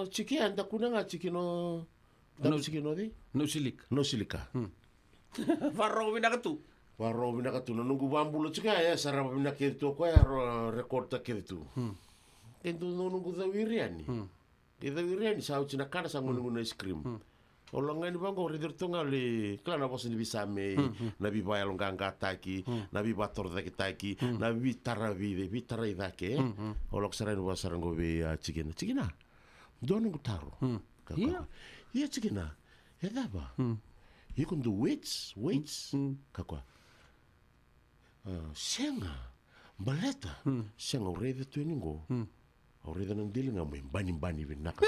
ciki anda kuna nga cikino dam cikino di no silika farro binakatu Waro binaka tu nunggu bambulo cika ya sarapa binaka itu ko ya record ta kitu. Kento nunggu zawiriani. Kita wiriani sa ucina kana sa nunggu na ice cream. Olonga ni bango redir tunga le klana bosi ni bisame na bi baya longa ngataki na bi bator da kitaki na bi taravi dake. Olok saran wa sarango be cikina. Donu gutaro. Iya cikina. Ya daba. You can do weights. Kakwa. Senga baleta senga urede tu ningo urede nang dili nga mo bani binaka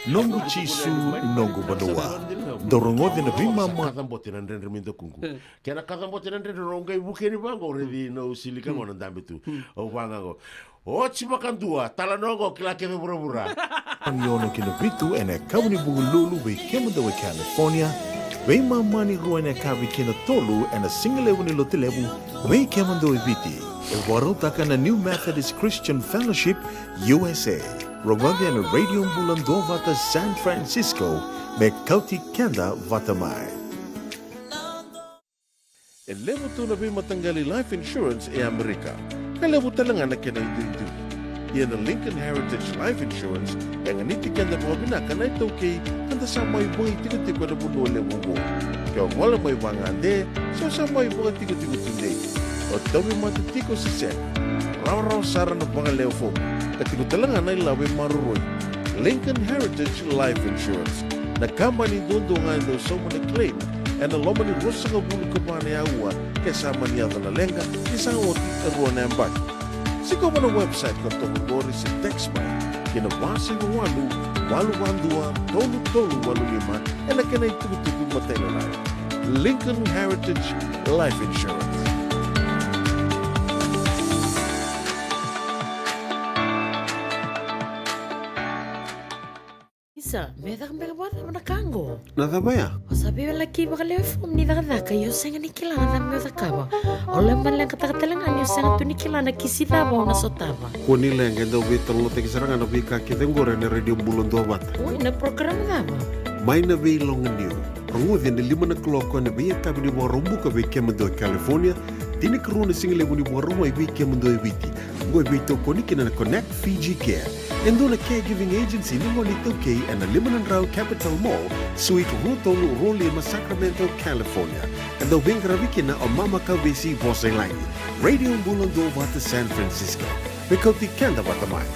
nongu chisu nongu badoa dorongo de na bima ma kadambote nan render mindo kungu kena kadambote nan render ronga ibukeni bango urede no silika ngona dambe tu o banga go o chimakan dua talanongo kila keve burabura yono kino bitu ene kabuni bugululu we kemda we California we mamani ruane kavi kino tolu and a single level lotilebu we kemando ibiti el warota na New Methodist Christian Fellowship USA Rogwandi and Radio Bulando vata San Francisco me kauti kenda vatamai el levo tu na matanggali life insurance e Amerika kalevo talangan na kena itu Yan ang Lincoln Heritage Life Insurance yang nitikan na mga binaka na ito kay kanda sa may buhay tigo-tigo na bulo le bubo. Kaya wala may bangande, so sa may buhay tigo-tigo tunde. o tawi matatiko si sen. Rau sara na pangaleo fomo. Katiko talanga na ilawe maruroi. Lincoln Heritage Life Insurance. Na company dondo nga ndo somo na claim. E na loma ni rosa nga bulu kapane aua. Kesama ni adala lenga. Isang oti ruo na ambaki. Siko mo na website ka tongogori si Texby. Kina wasi ng walu wandua, tolu walu lima. E na kina itugu matelo na. Lincoln Heritage Life Insurance. Isa, medak megawat na kango. Nadabaya? O sabi wala kiba ka lewe fum ni daka yo senga ni kilana na medak kaba. Ole man lang katakatalangan yo senga tu ni kilana kisita ba na sotaba. Kuni lenga do bitong lotek saranga na bika kitengore na radio bulon do bat. Uy, na program daba. May na be long new. Rangudin na 5 na kloko na be kabi ni rumbu ka be kemendo California. Tini karuna single ni rumbu ay be kemendo ibiti. Ngoy bito koni kina na Connect Fiji Care. Endo na caregiving agency ni Monito K and the Limanan Rao Capital Mall, Suite Rutol, Rolima, Sacramento, California. And the Wingravikina o Mama Kawisi Voselani. Radio Bulando Vata San Francisco. Mikoti Kenda Vatamai.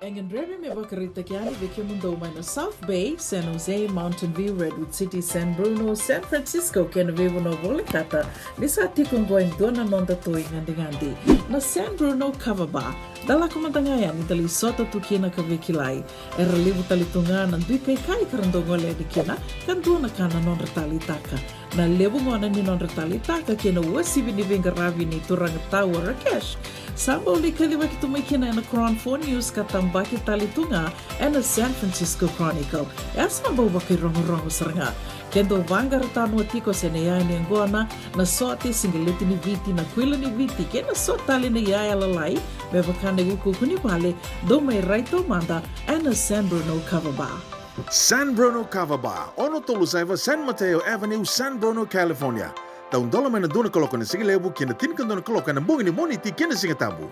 Engen Rebe me bakarita kiani veke mundo na South Bay, San Jose, Mountain View, Redwood City, San Bruno, San Francisco, kena vivo no volikata, nisa tikong goen dona nonda toi ngandi na San Bruno Cover Bar. Dala kumandangaya ni dali sota tukina ka vekilai. Era libu talitunga nan dui kai karandongole di kena, kan duna kana non retali taka. Na lebu ngona ni non retali taka kena wasibi ni vinga ravi ni turang tawa Rakesh. Sambo li kaliwa kitumikina na Crown 4 News katambaki talitunga and the San Francisco Chronicle. Sambo baki rongo saranga. Kendo vanga ratano tiko senea ni ngona na sote singileti ni viti na kwila ni viti kena sotali ni yaya lalai bebakane guku kuni pale do may raito manda and the San Bruno Cover Bar. San Bruno Cover Bar, ono Tolusaiva, San Mateo Avenue, San Bruno, California. Taun dola may na doon na koloko na sige lebu, kina tinkan doon na koloko na bungi ni moniti, kina sige tabu.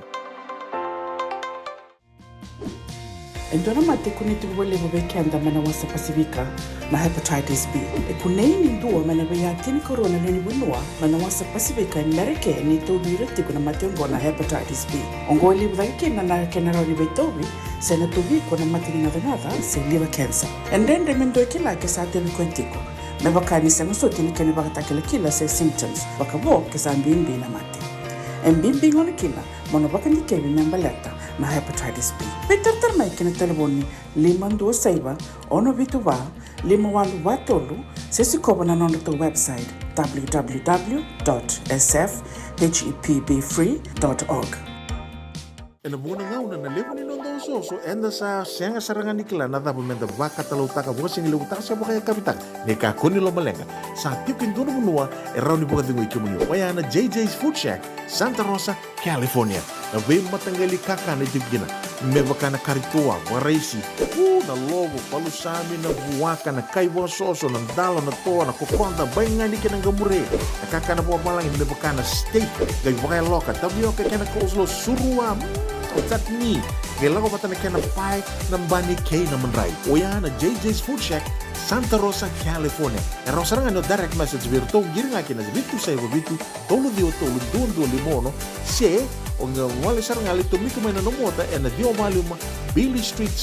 Endona mate kuniti wale wabekenda mana wasa Pasifika na hepatitis B. Kunei ni ndua mana baya tini corona nini bunua mana wasa Pasifika Amerike ni tobi retiku na matengo na hepatitis B. Ongo libu dhaike na kenara ni betobi sena tobi kuna matini ngadangada se liver cancer. Endende mendo kila kesa temi kwentiko. Mebakani sengo soti ni kene bakatakele kila se symptoms bakabo kesa mbimbi na mate. Mbimbi ngoni kila mono bakani kebi membaleta na hepatitis B. Peter mai kena telefoni 527 ono vituva 51watolu sesi kobo na nondo to website www.sfhepbfree.org. En muna nga una na lebu ni nondo soso enda sa senga sarangan nikila na dabu menda baka talautaka buka singi lebu taka siya kaya kapitan ni kakuni lo malenga sa tipin dono munua erau ni buka dingo ikimunyo waya na JJ's Food Shack Santa Rosa, California. Na vei matanggali kaka na jibgina mebaka na karitoa waraisi na logo palusami na buwaka na kaiwa soso na dalo na toa na kukonda bayangani ka ng gamure na kaka na buwa malang mebaka na steak gay bakay loka tabioka ka na coleslaw surua Otat ni, kailangan ko pa na pie ng bani K na manray. O yan na JJ's Food Shack, Santa Rosa, California. E rosarang ano direct message virto, giring akin na bitu sa iba bitu, tolo do limono, se, o nga wali sarang alito mito may nanomota, e na dio maluma, Billy Street,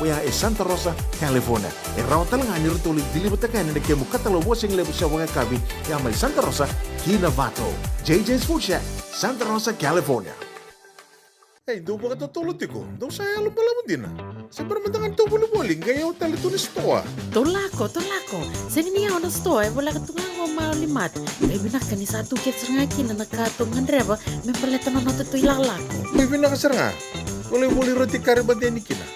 o yan e Santa Rosa, California. E raw talaga ni rito ulit dilibata kayo na nagkemo katalawa sing lebo sa mga kabi, yan may Santa Rosa, Kinavato. JJ's Food Shack, Santa Rosa, California. Eh, do ba ka tutulot ko? Do saya alam pala mo din Siyempre mandangan to buli-buli, gaya o tali to ni stoa. Tolako. Sa niya na stoa, wala ka tungang o maulimat. May binaka ni sa tukit sa ngakin na nagkatungan reba, may paleta na natutoy lalako. May binakasar nga. Wala yung muli roti karimateni kina.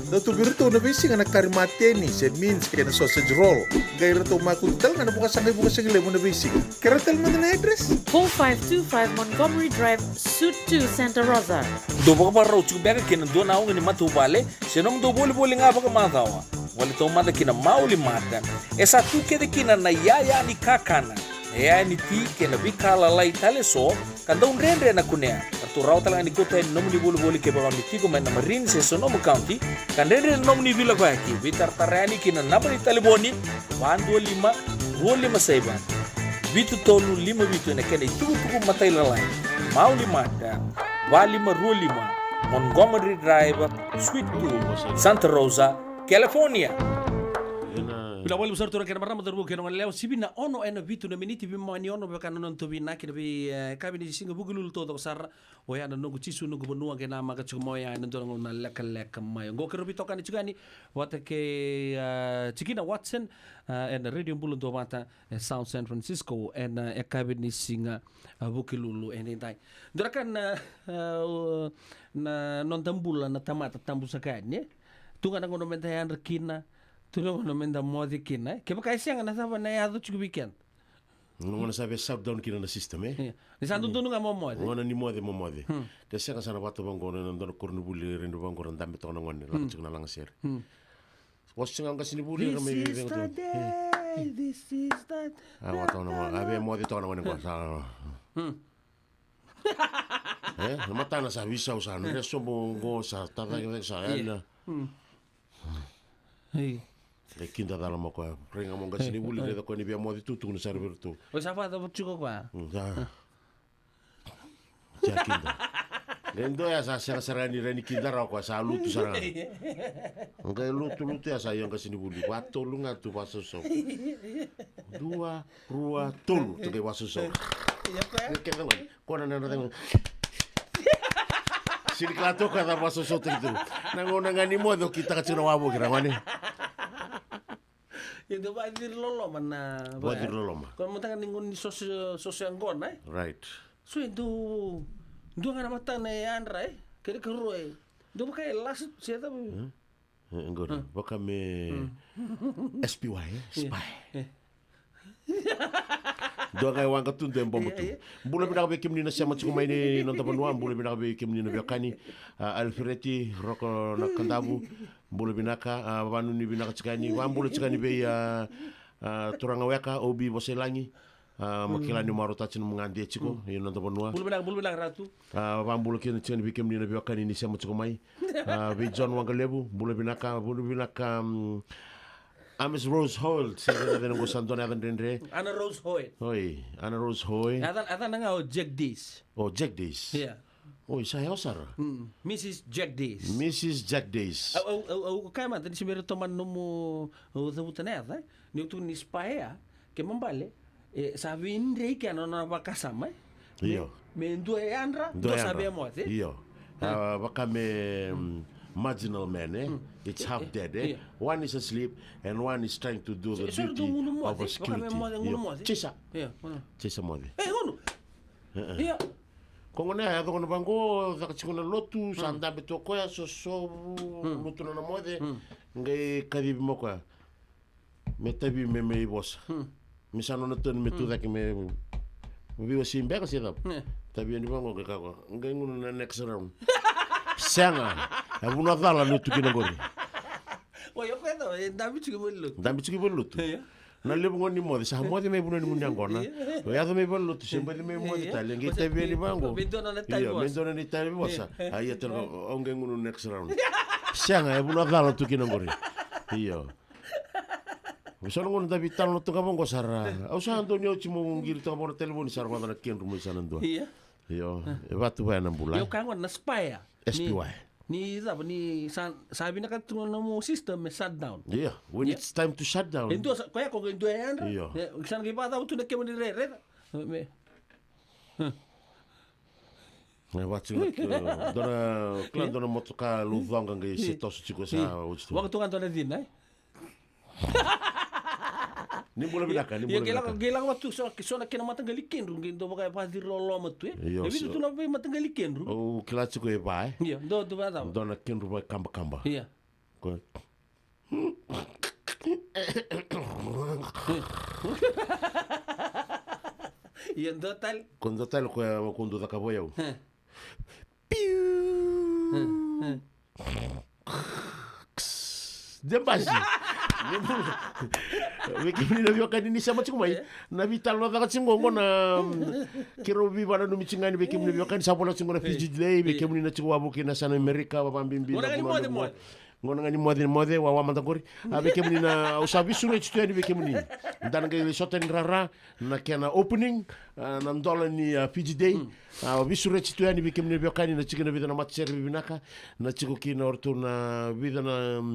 Daw to birito na bisi nga nagkarimateni, said means kaya na sausage roll. Gaya rito makuntal nga na bukas sa gilay mo na bisi. Karatal mo na address? 4525 Montgomery Drive, Suite 2, Santa Rosa. Do ba ka raw chubeka kina do na ako ni matubale, sinom do boli-boli nga ba ka matawa. Wala ito mata kina maulimatan. Esa tu kede kina na yaya ni kakana. Yaya ni ti kina bikala lai tale so, kanda unrendre na kunea. Kartu raw talaga ni kota yung nomu ni boli-boli ke baka ni ti ko may na Marine sa Sonoma County, kandendre na nomu ni Villa Guayaki, vitar tarani kina napa ni taliboni, 125 sa iban. Vitu tolu 5 na kena itu matai lalai. Mau 5 dan Vali 25 Montgomery Drive, Suite 2, Santa Rosa, California. Bila wali besar turun kena marama terbuka kena leo sibina ono ena vitu na miniti bimani ono baka non to bina kena bi kami di singa bugulul to besar oya na nungu cisu nungu benua kena maka cumoya na to ngona lek mai go kero bitokan cigani wata ke cikina Watson ena radio bulun to mata South San Francisco ena kami di singa bugululu ena tai dorakan na non tambula na tamata tambu sakanya tunga na ngono mentayan rekina tulo no menda modi kina ke baka siang na saba na yado chuku weekend ngona sabe shutdown kina na system ni sandu tunu nga modi ngona ni modi ke siang sana watu bango na ndo kornu buli rendo bango ndambe to na ngone la chukna lang ser wasinga nga sini buli ra me this is that watu na abe modi to na ngone ko sa matana sa visa usano reso bongo sa tada ke sa ena le kinda dala mo ko renga mo nga sini buli le ko ni bia modi tutu na server tu o sa fa da chuko kwa ja kinda lendo ya sa serani reni kinda ra ko sa lutu sara nga lutu ya sa yang nga sini buli wato lunga tu waso so dua rua tolu tu ke waso so ke ko na tengo sini klato kada waso so tu nangona ngani modo kita kacira wabo kira ngane itu badir lolo mana badir lolo ma kalau mutangan ningun di sosial ngona right so itu dua ngana mata na andra kere kero do baka las sieta ngora baka me SPY spy do ga wanga tunde mbomtu bula bida be kimni na sama chuma ini non tabanwa bula bida be kimni na bekani Alfredi roko na kandabu bula binaka banu ni binaka chikani bula chikani be turanga weka obi boselangi makilani marota chin mungande chiko non tabanwa bula bida ratu bula chikani be kimni na bekani ni sama chuma be John Wangalebu bula binaka Miss Rose Holt, saya dah nunggu santuan ada dendre. Ana Rose Hoyt. Oi, Ana Rose Hoyt. Ada nangau Jack Days. Oh, Jack Days. Yeah. Oh, saya osar. Mrs. Jack Days. Mrs. Jack Days. Kaya man tadi sibero toman numu usabutan ya, ni tu ni spaya, ke membale, sabi indre ke ano na bakasama. Iyo. Me dua andra, dua sabi mo ate. Iyo. Baka me marginal man, it's half dead. One is asleep and one is trying to do the duty of a security. Chisa. Chisa mode. Ngono. Iya. Kung na haya kono bango zakachikuna lotu sanda beto koya so lotu na mode ngai kadibi moko. Metabi me boss. Misano na ton metu daki me vivo sin beka sedap. Tabi ni bango ka ko. Ngai ngono na next round. Sanga, abu nadala lutu kinagori. Oh, yo pedo, dami chiki lutu. Na lebu ngoni modi, sa modi me buno ni munyangona. O ya me bon lutu, sembe me modi tali, ngi tabi ni bango. Bendona na tabi. Bendona ni tabi bosa. Ai atel onge ngunu next round. Sanga, abu nadala lutu kinagori. Iyo. Misalnya ngono tabi talo tu kabongo sara. Au sa Antonio chimo ngiri tu kabongo telefon sara wadana ken rumo sanando. Iya. Iyo, batu ba nambula. Yo kangon na spaya. SPY. Ni sabi na katulong na mo system shutdown. Yeah, when it's time to shut down. Endo kaya ko endo yan. Iyo. Isang giba daw tu nakemo ni re. Watching dona klan dona motoka luvanga ngai setos chiko sa ustu. Waktu kan dona din ay. Ni bola bidaka ni bola. Ya gela waktu so na kina matangalikin rung gindo baka padir lolo matu eh. Ebi tu na be matangalikin rung. Oh, kila chiko e bai. Iya, do ba daw. Dona kin ru kamba. Iya. Ko. Iya, total. Con total quando da cabo eu. Dembasi. Wiki na vyo kanini sama chikumai na vitalo da chingongo na kiro vivana no michingani wiki na vyo kanini sapo na chingona fiji delay wiki na chiku wabuki na sana America babambimbi. ngona ngani mode wa mantangori abeke muni na usabi suru tu ni beke muni dan ngai soten rara na kena opening na ndola ni Fiji Day bisure tu ni beke muni biokani na chikina vida na matser binaka na chikoki na orto na vida na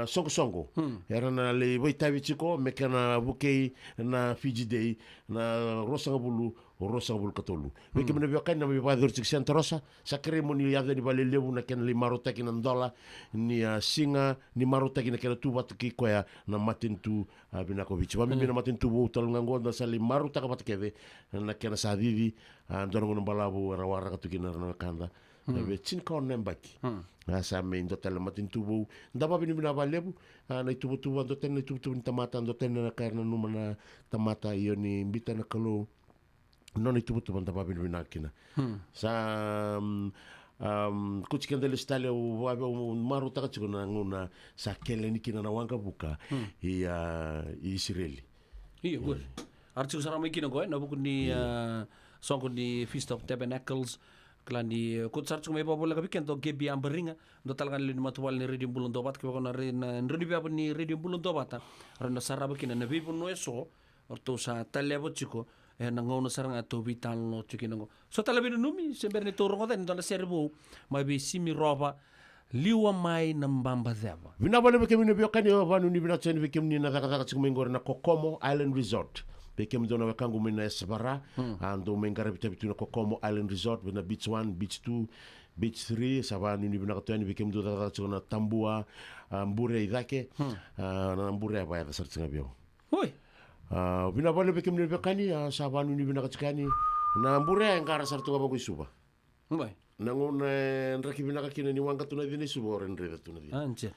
songo era na le boitavi chiko mekana bukei na Fiji Day na rosangabulu katolu beke muni biokani na bipadur chik Santa Rosa sakre muni ya ni bale lebu na kena limarota kina ndola ni singa ni marota kina kena tu batki koya na matintu binakovic wa mimi na matintu bo talungango na sali maruta ka batkeve na kena sadidi ndongo no balabu rawara ka tukina na kanda be chin kon nembaki sa me ndotel matintu bo ndaba bini bina balebu na itu tu ndotel na itu tamata ndotel na karna numa na tamata iyo ni mbita na kalo non itu ndaba bini bina kina sa kuchikan del stale o maru taka chikona nguna sa kele ni kina na wanga buka i Israeli iya good archu sarama kina go na buku ni song ni Feast of Tabernacles klani kut sarchu me bobola ka weekend to gebi amberinga ndo talgan le matuwal ni redim bulon dobat ko na redim ba ni redim bulon dobata rena saraba kina na bibu no eso orto sa talebo chiko na ngono sarang ato vital no chikinango so talabi no numi sember ni toro ngoten ndo na serbo mai bi simi roba liwa mai na mbamba zeva vina bale beke mini biokani vanu ni bina chen beke mini na taka chikmengor na Kokomo Island Resort beke mdo na wakangu mina esbara ando mengara bitu na Kokomo Island Resort bina beach 1 beach 2 beach 3 savanu ni bina katani beke mdo taka chikona Tambua mbure idake na mbure apa ya sarchinga bio oi bina bale beke mini biokani savanu ni bina katsikani na mbure ngara sartu ka bago isuba oi nangona nraki bina kakina ni wanga tuna dini suba oren reda tuna dini anje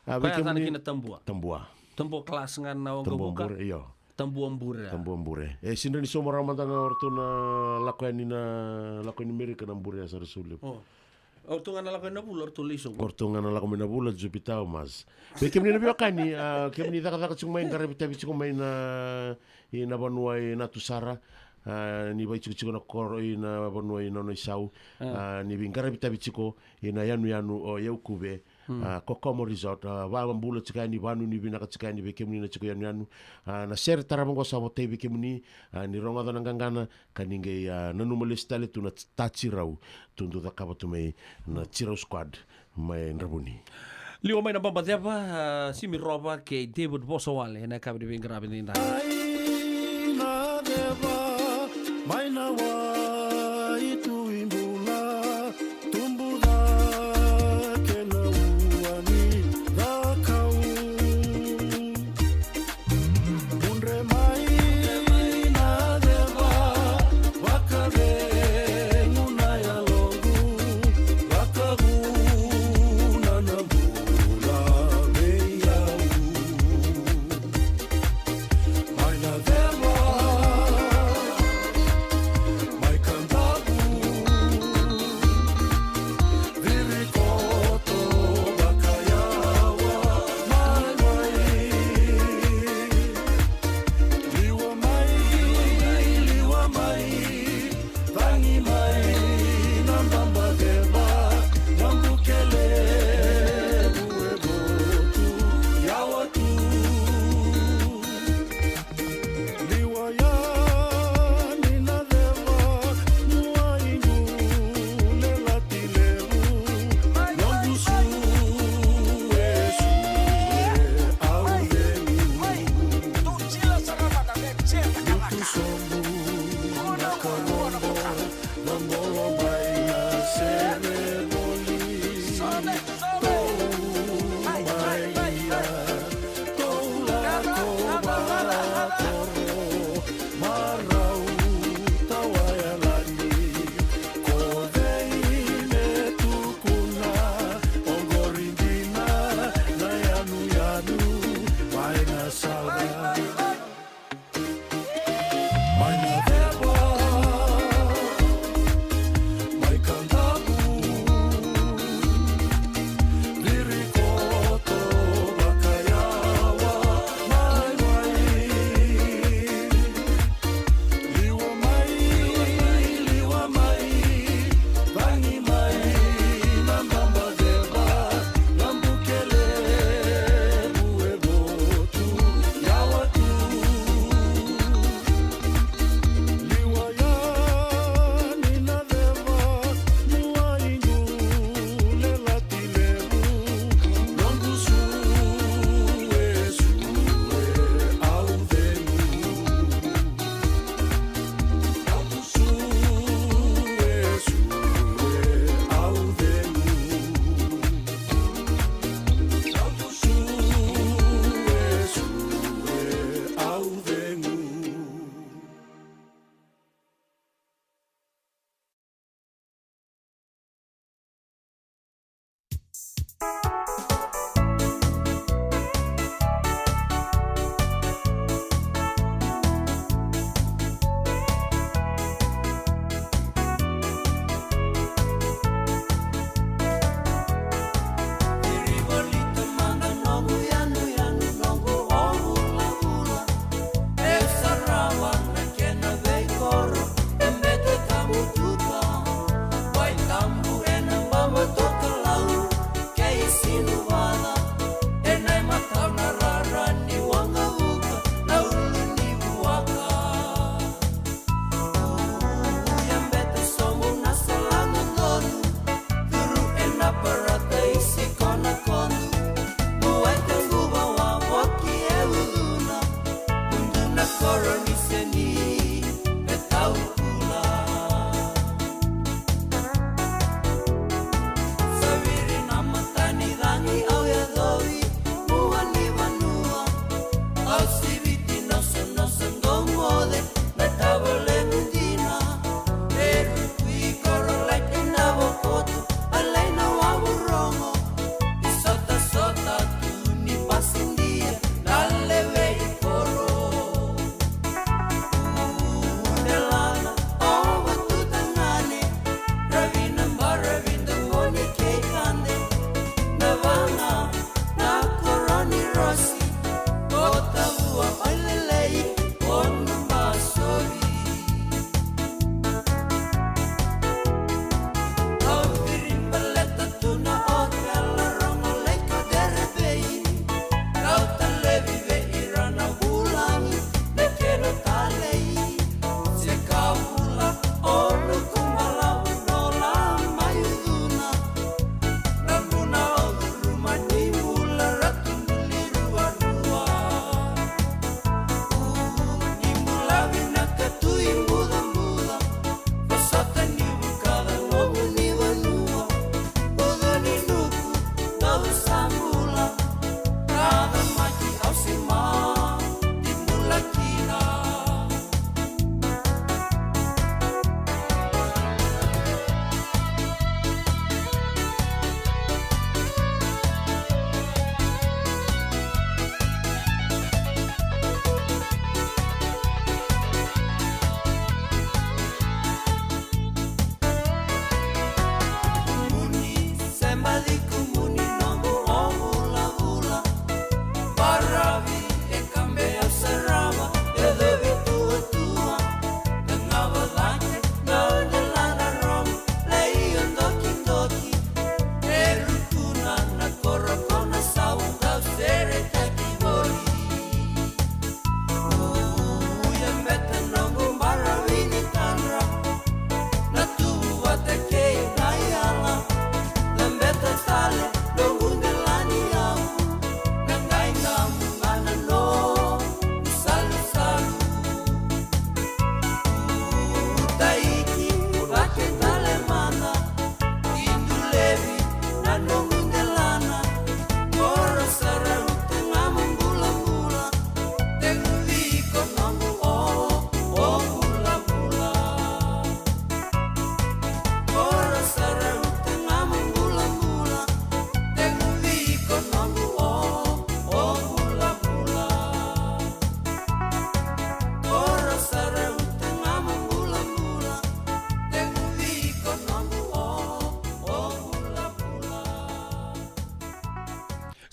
beke mini kina Tambua kelas ngan na wanga buka iyo Tambua mbure sinda ni somo ramadanga orto na lakoani Amerika na mbure ya sarasule orto ngana lakoani na bula orto liso orto ngana lakoani na bula jupitao mas beke mini biokani kemni taka chungmain karabita bichungmain na ina banua ina tusara ni bai chiko na koro ina banua ina no isau ni bingara bita bichiko ina yanu o yaukube Kokomo Resort wa mbula chikani banu ni bina chikani beke muni na chiko yanu na ser tarabango sa bote beke muni ni ronga dana ngangana kaninge nanu molestale tuna tachirau tundu da kabatumei na chirau squad mai nrabuni liwa mai na bamba deva simi roba ke David Bosowale na kabri bingra binda mai na wa itu imbula tumbuda kena uani dakau unre mai na deva wakave nguna ya logu wakagu na nambula meyau mai na deva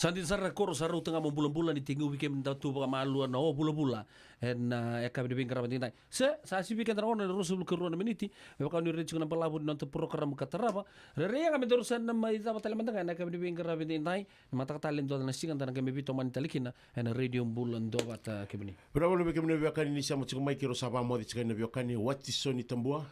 Sandin sarra koro sarra utanga mo bulan-bulan di tingu weekend da tu baka malu na o bulan-bulan en eka de bingkara bandinai sa si weekend ra ona rusul ke ruana meniti me baka ni rechi na balabu non te program kataraba re nga me dorusan na mai zaba tale mandanga na eka de bingkara bandinai mata talent do na singan tan ke me bito man talikina en radio bulan do bata ke bini bravo le ke me bekani ni sama tsiko mai kiro saba mo di tsika na bekani watisoni tambua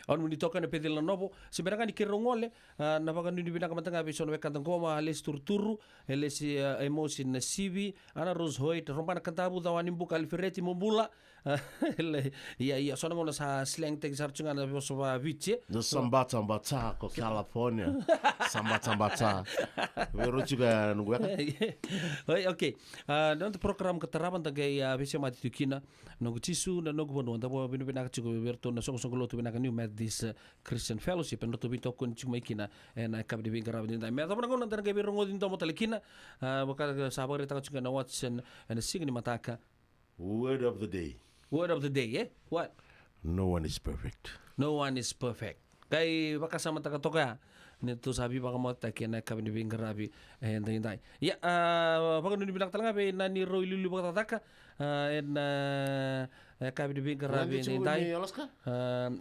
on muni toka na pedil na novo sebenarnya ni kirongole na baka ni bina kamantanga biso na kantang koma les turturu les emosi na sibi ana rose hoit rompana kantabu da wani buka alfereti mombula Iya, soalnya ngono sa slang teg sarcungan na so vice. The sambata ko California. Sambata. Pero juga nunggu kan. Oke. Nanti program keterapan tagai bisa mati tukina nunggu cisu na nunggu bono anta bo binu binak cukup berto na song lo tu binak New Methodist Christian Fellowship no tu bito kun cuma ikina na kab di bingkara din ta. Me ta bono nanti gabi rongo din to mo talikina baka sabar ta cukup na watch and sing ni mataka. Word of the day. Word of the day, eh? What? No one is perfect. No one is perfect. Kay baka sama taga-toka. Nito sabi baka mo ta kina kami ni bingarabi hintay. Ya, baka nun bilang talaga be na ni Roy Lulu baka tataka. Kami ni bingarabi hintay. Alaska?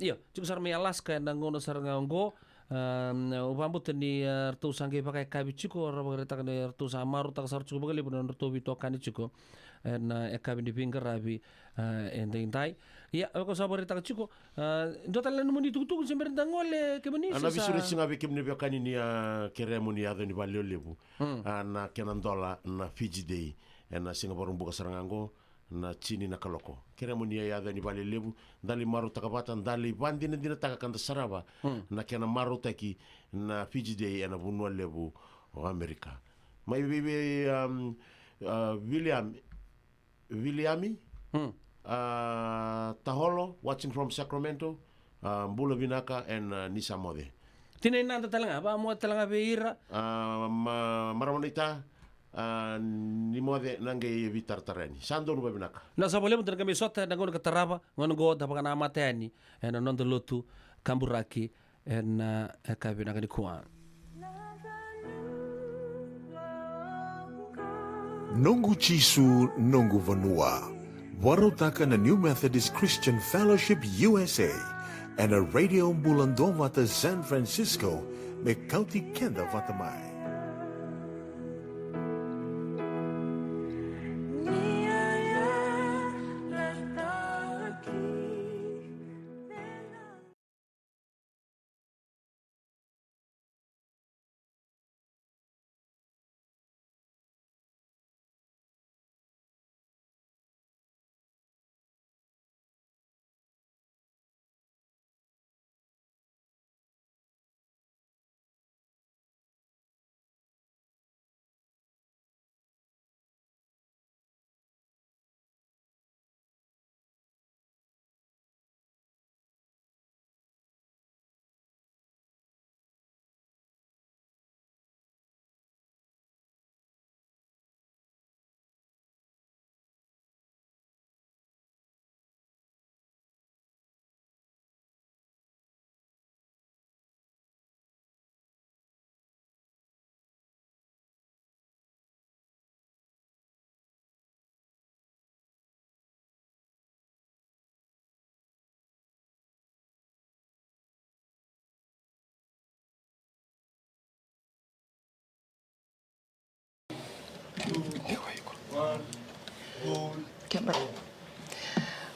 Iya, cukup sar may Alaska nangono sar nganggo. Upambut ni artu sangge pakai kabi cuko orang berita kan artu sama artu sar cuko bagai liburan artu bitokan cuko na kabi di pinggir rabi entai ya aku sabar berita cuko total nemu ni tuku sember dangole kemani ana bisuri singa be kemne be kanini keremu ni ado ni balio lebu na kenandola na Fiji Day na Singapore buka sarangango na chini na kaloko keremu ni ado ni balio lebu dali maru takabatan dali bandi na dina takakan saraba na kena maru taki na Fiji Day na bunwa lebu o Amerika mai bibi Williami Taholo watching from Sacramento Mbula Vinaka and Nisa Mode tinay nanta talanga ba mo talanga beira maramonita ni mode nange vitar tarani sando no Vinaka na sa boleh kami sota nangon kataraba ngon go da baka na matani en non lotu kamburaki en ka Vinaka ni kuan Nongu Chisu Nongu Vanua. Warotaka na New Methodist Christian Fellowship USA and a Radio Bulandovata San Francisco me County Kenda Vatamai.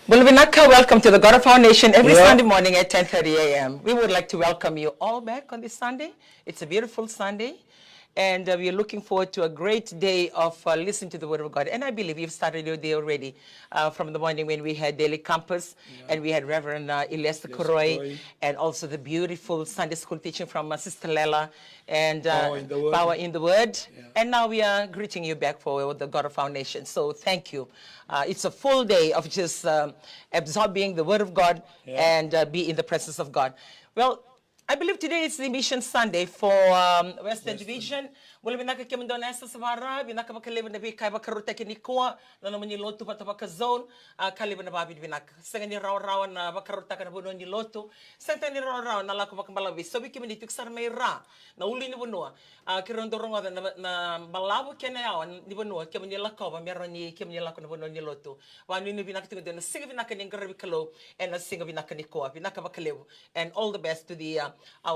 Bulvinaka, welcome to the God Foundation every Sunday morning at 10:30 a.m. We would like to welcome you all back on this Sunday. It's a beautiful Sunday, and we are looking forward to a great day of listening to the Word of God. And I believe you've started your day already from the morning when we had Daily Campus, and we had Reverend Elias Koroy, and also the beautiful Sunday school teaching from Sister Lela, and Power in the Word. And now we are greeting you back for the God Foundation. So thank you. It's a full day of just absorbing the Word of God and be in the presence of God. Well, I believe today is the Mission Sunday for Western Division. Mula binaka kami doon nasa Samara, binaka makaliban na bikay bakaruta kinikua, na naman yung loto patapaka zone, kaliban na babi binaka. Sa ganyan raw-rawan na bakaruta ka na buno yung loto, sa ganyan raw-rawan na lako makambalawis. So biki manituk sar may ra, na uli ni buno, kirondorong na balawo kaya na yawan, ni buno, kaya man yung lako, meron ni kaya man yung lako na buno yung loto. Wano yung binaka tingin doon, na singa binaka niyang garabi kalo, and na singa binaka ni Koa, binaka makaliw. And all the best to the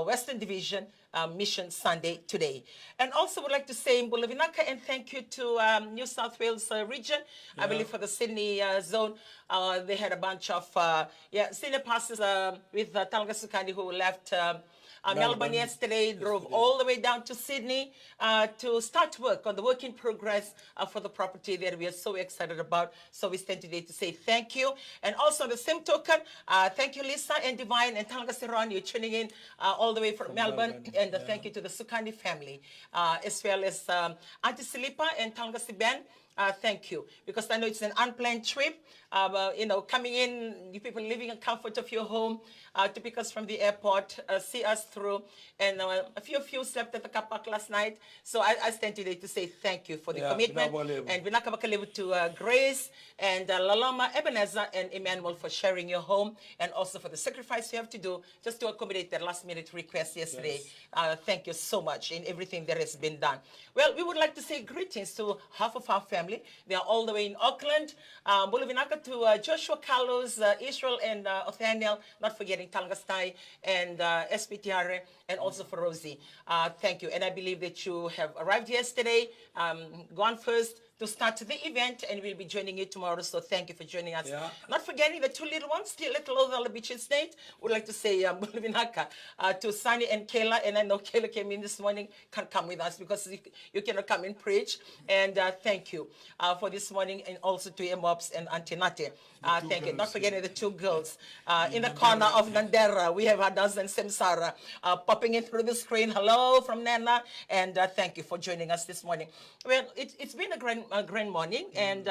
Western Division Mission Sunday today. And also would like to say in Bulavinaka and thank you to New South Wales region. I believe for the Sydney zone, they had a bunch of senior pastors with Talga Sukani who left Melbourne yesterday, drove all the way down to Sydney to start work on the work in progress for the property that we are so excited about. So we stand today to say thank you. And also on the same token, thank you, Lisa and Divine and Talanga Siran. You're tuning in all the way from Melbourne. And thank you to the Sukani family, as well as Auntie Silipa and Talanga Siban. Thank you, because I know it's an unplanned trip. Coming in, you people living in comfort of your home to pick us from the airport, see us through, and a few of you slept at the car park last night. So I stand today to say thank you for the commitment, and Vinakabakalevu to Grace and Laloma, Ebenezer, and Emmanuel for sharing your home, and also for the sacrifice you have to do just to accommodate that last-minute request yesterday. Thank you so much in everything that has been done. Well, we would like to say greetings to half of our family. They are all the way in Auckland. Bulavinaka to Joshua, Carlos, Israel, and Othaniel, not forgetting Talgastai and SPTR, and also for Rosie. Thank you. And I believe that you have arrived yesterday, gone first to start the event, and we'll be joining you tomorrow. So thank you for joining us. Not forgetting the two little ones, still little over on the beach state. Would like to say Bulavinaka to Sunny and Kayla. And I know Kayla came in this morning, can't come with us because you cannot come and preach. And thank you for this morning, and also to Emops and Antinate. Thank you. Not forgetting the two girls in the corner of Nandera. We have Hadas and Samsara popping in through the screen. Hello from Nana, and thank you for joining us this morning. Well, it's been a grand morning, and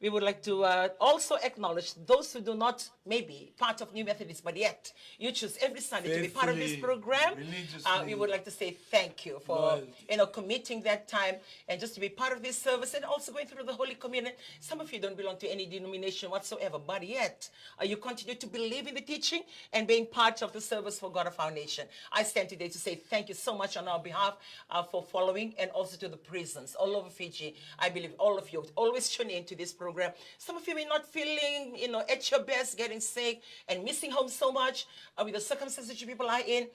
we would like to also acknowledge those who do not maybe part of New Methodist, but yet you choose every Sunday to be part of this program. We would like to say thank you for committing that time and just to be part of this service, and also going through the Holy Communion. Some of you don't belong to any denomination whatsoever, but yet you continue to believe in the teaching and being part of the service for God of our nation. I stand today to say thank you so much on our behalf for following, and also to the prisons all over Fiji. I believe all of you always tune into this program. Some of you may not feeling, at your best, getting sick and missing home so much with the circumstances that you people are in.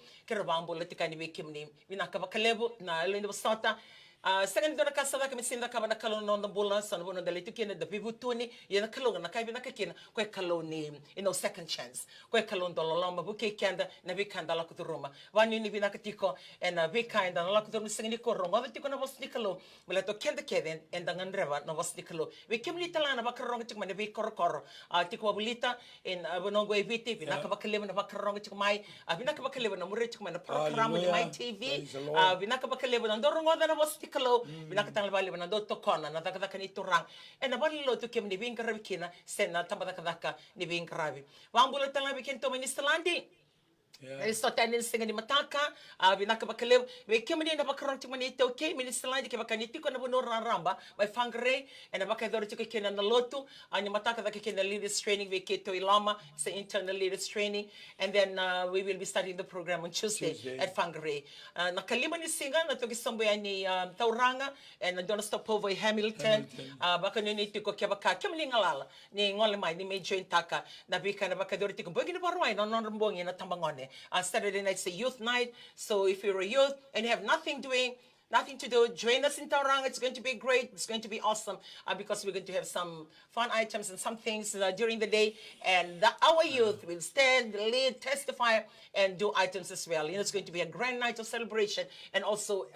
Second dona kasada kami sinda kaba na kalon non bola san bono dali tukina da bibutuni yana kalon na kai bina kakina ko kaloni second chance ko kalon dolo lamba buke kanda na bi kanda la kuturuma wani ni bina katiko and na bi kanda la kuturuma singi ko ronga tiko na bos nikalo mela to kenda keden and dangan reva na bos nikalo we kimli tala na bakarong tik man bi korkor tiko bulita in bonongo eviti bina kaba kalema na bakarong tik mai bina kaba kalema na mure tik man na program ni mai TV bina kaba kalema na dorongo na bos Kalo, binakatang bali na do to kona na takataka ni turang and abali lo to kem ni bing karabikina sen na tamadakadaka ni bing karabi wang bulat lang bikin to ministralandi so tanin singa ni mataka binaka bakalew we kem ni na bakarong timani to ke ministralandi ke bakaniti ko na bunor ramba by fangre and abaka do to ke na lotu ani mataka da ke na leaders training we ke to ilama say internal leaders training, and then we will be starting the program on Tuesday. At Fangre. Nakalima ni singa na to gisamboyan ni Tauranga and don't stop over Hamilton. Baka ni ko kya baka kemli ngalala ni ngolemay ni medyo intaka na bika na baka doriti ko bagi na barway no rambongi na tambangone. Saturday night's a youth night, so if you're a youth and you have nothing to do, join us in Tauranga. It's going to be great. It's going to be awesome because we're going to have some fun items and some things during the day. And our youth will stand, lead, testify, and do items as well. It's going to be a grand night of celebration, and also,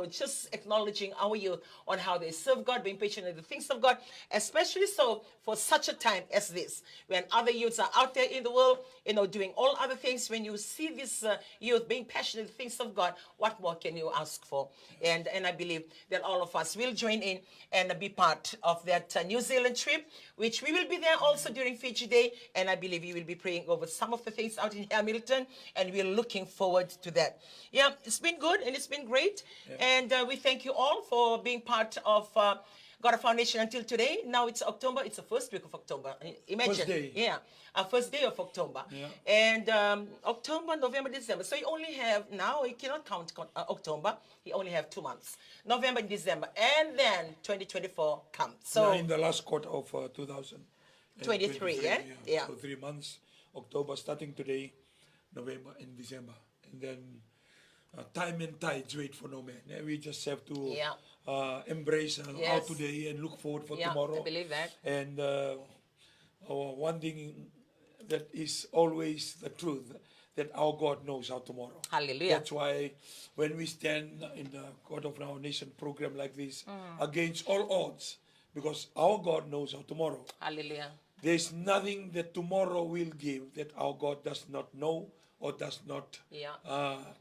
just acknowledging our youth on how they serve God, being patient in the things of God, especially so for such a time as this, when other youths are out there in the world, doing all other things. When you see this youth being passionate in the things of God, what more can you ask for? And I believe that all of us will join in and be part of that New Zealand trip, which we will be there also during Fiji Day. And I believe we will be praying over some of the things out in Hamilton, and we're looking forward to that. Yeah, it's been good and it's been great. And we thank you all for being part of God of Foundation until today. Now it's October. It's the first week of October. Imagine. First day. Yeah. First day of October. Yeah. And October, November, December. So you only have, now you cannot count October. You only have 2 months. November, December. And then 2024 comes. So in the last quarter of 2023, yeah? Yeah. So 3 months. October starting today, November and December. And then time and tides wait for no man. We just have to embrace our today and look forward for tomorrow. I believe that. And one thing that is always the truth, that our God knows our tomorrow. Hallelujah. That's why when we stand in the God of Our Nation program like this, against all odds, because our God knows our tomorrow. Hallelujah. There's nothing that tomorrow will give that our God does not know or does not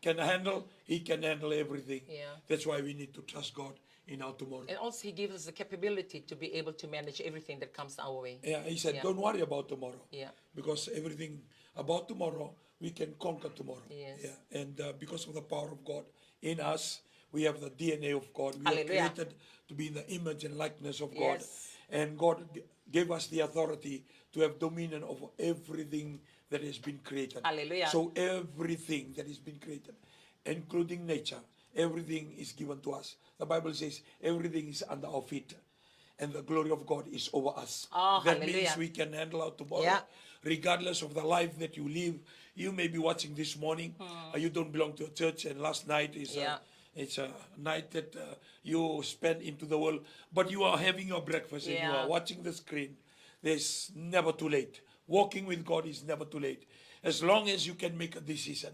can handle. He can handle everything. Yeah. That's why we need to trust God in our tomorrow. And also he gives us the capability to be able to manage everything that comes our way. Yeah, he said, don't worry about tomorrow. Yeah. Because everything about tomorrow, we can conquer tomorrow. Yes. Yeah. And because of the power of God in us, we have the DNA of God. We Hallelujah. are created to be in the image and likeness of God. Yes. And God gave us the authority to have dominion over everything that has been created. Hallelujah. So everything that has been created, including nature, everything is given to us. The Bible says everything is under our feet. And the glory of God is over us. Oh, that hallelujah. means we can handle our tomorrow. Yeah. Regardless of the life that you live. You may be watching this morning. You don't belong to a church, and last night is it's a night that you spend into the world. But you are having your breakfast and you are watching the screen. There's never too late. Walking with God is never too late. As long as you can make a decision.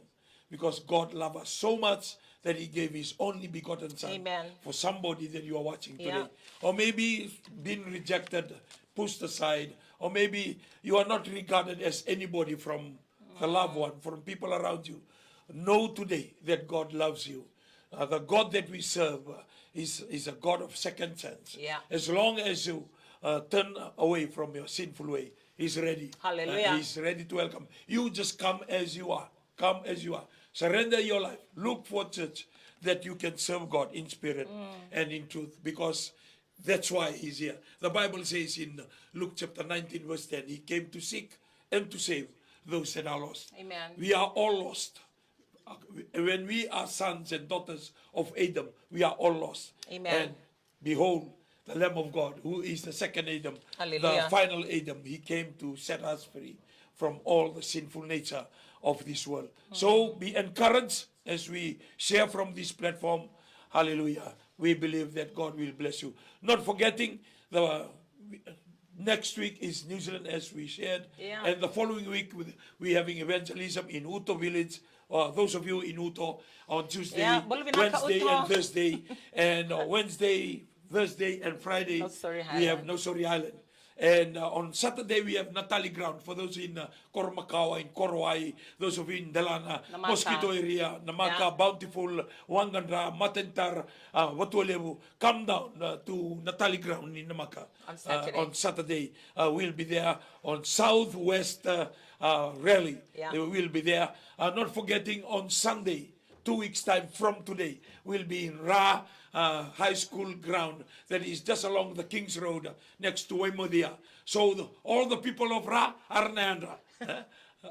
Because God loves us so much that He gave His only begotten Son. Amen. For somebody that you are watching today. Yeah. Or maybe been rejected, pushed aside, or maybe you are not regarded as anybody from the loved one, from people around you. Know today that God loves you. The God that we serve is a God of second chance. Yeah. As long as you turn away from your sinful way, He's ready. Hallelujah. He's ready to welcome. You just come as you are. Come as you are. Surrender your life. Look for church that you can serve God in spirit and in truth, because that's why He's here. The Bible says in Luke chapter 19 verse 10, He came to seek and to save those that are lost. Amen. We are all lost. When we are sons and daughters of Adam, we are all lost. Amen. And behold, the Lamb of God, who is the second Adam, Hallelujah. the final Adam, He came to set us free from all the sinful nature of this world. So be encouraged as we share from this platform. Hallelujah. We believe that God will bless you. Not forgetting the next week is New Zealand, as we shared. Yeah. And the following week we're having evangelism in Uto Village. Those of you in Uto on Tuesday, Yeah, boleh pinaka Wednesday Uto. and Thursday. And Wednesday, Thursday and Friday, No Sorry we have Island. No Sorry Island. And on Saturday, we have Natali Ground. For those in Koromakawa, in Korowai, those of you in Delana, Namaka. Mosquito area, Namaka, Yeah. Bountiful, Wangandra, Matentar, Watualevu, come down to Natali Ground in Namaka. On Saturday. On Saturday, we'll be there. On Southwest Rally, Yeah. we'll be there. Not forgetting on Sunday, 2 weeks time from today, we'll be in Ra High School ground that is just along the King's Road next to Waimodia. So all the people of Ra are Nandra.